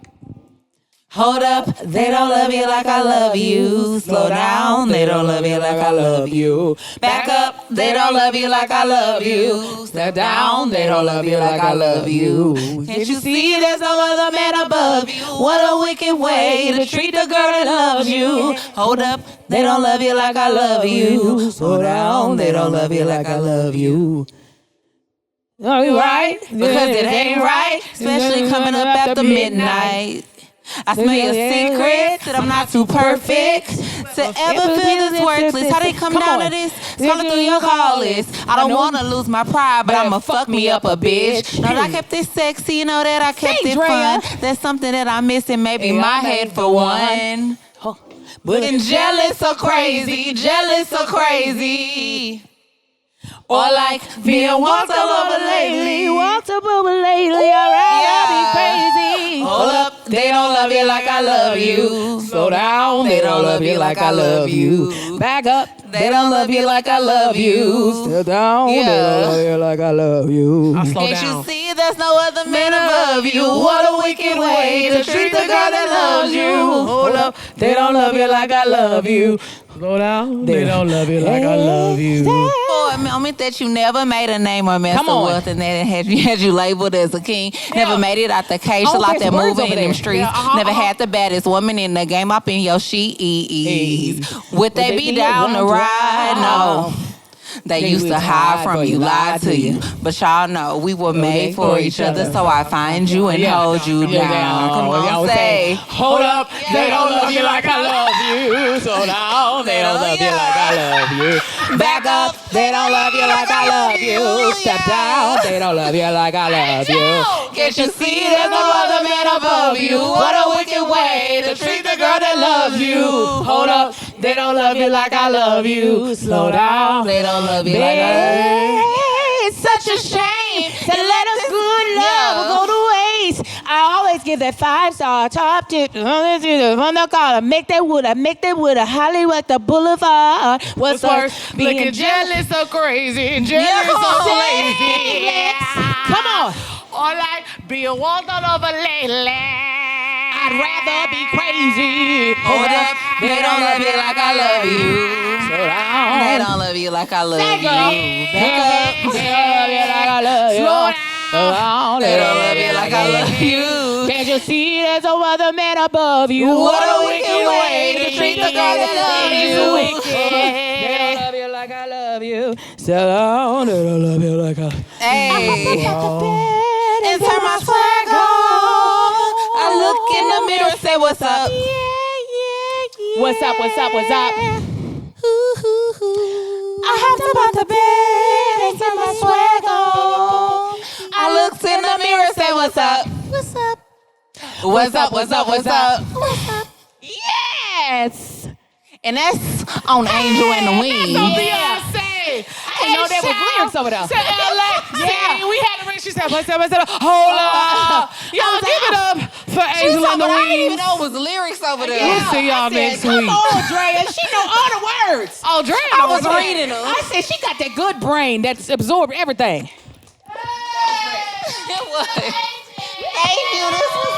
Hold up, they don't love you like I love you. Slow down, they don't love you like I love you. Back up, they don't love you like I love you. Step down, they don't love you like I love you. Can't you see there's no other man above you? What a wicked way to treat the girl that loves you. Hold up, they don't love you like I love you. Slow down, they don't love you like I love you. Are you right? Because it ain't right, especially coming up after midnight. I smell your secrets, that I'm not too perfect to ever feel this worthless. How they come down to this? Scrolling through your call list. I don't want to lose my pride, but I'ma fuck me up a bitch. Know that I kept it sexy, know that I kept it fun. That's something that I'm missing, maybe my head for one. But jealous so crazy, Or like being walked all over lately, I'd be crazy. Hold up, they don't love you like I love you. Slow down, they don't love you like I love you. Back up. They don't love you like I love you. Sit down. Yeah. They don't love you like I love you. I'll slow Can't down. you see there's no other man above you? What a wicked way to treat the girl that loves you. Hold up, They don't love you like I love you. Slow down. They don't love you like I love you. for a moment that you never made a name or messed Come on. with, and that had you labeled as a king. Never made it out the cage, Oh, like there's that words moving over in them there. streets. Never had the baddest woman in the game up in your sheets. Would they be down to ride? No. They used to hide from you, lied to you. But y'all know we were made for each other, so I find you and hold you down. Come on, say. Hold up, they don't love you like I love you. So down, they don't love you like I love you. Back up, They don't love you like I love you. Step down, they don't love you like I love you. Can't you see there's no other man above you? What a wicked way to treat the girl that loves you. Hold up, they don't love you like I love you. Slow down, They don't love you like I love you. It's such a shame to let us good love go to waste. I always give that 5-star top tip on the collar. Make that wood a Hollywood the Boulevard. What's worse, being jealous so crazy, jealous so lazy. Come on. Or like be a walked all over lately. I'd rather be crazy. Hold up, they don't love you like I love you. Slow down. They don't love you like I love you. Back up. They don't love you like I love you. Slow down. They don't love you like I love you. Can't you see there's no other man above you? What a wicked way to treat the girl that love you. They don't love you like I love you. So long, they don't love you like I love you. Hey. And turn my swag on. I look in the mirror and say, what's up? What's up, what's up, what's up? I hopped up out the bed and turn my swag on. I looked in the mirror and say, what's up? What's up? What's up, what's up, what's up? What's up? Yes. And that's on Angel and the Wing. Beyonce. I know there was lyrics over there. To LA. Yeah. We had to ring. She said, what's up, what's up? Hold up. Y'all give it up for Angel and the I didn't even Wings. know it was lyrics over there. We'll see y'all next week. Come on, Drea. She know all the words. Oh, Drea. I was reading them. I said she got that good brain that's absorbed everything. It was. Thank you. This was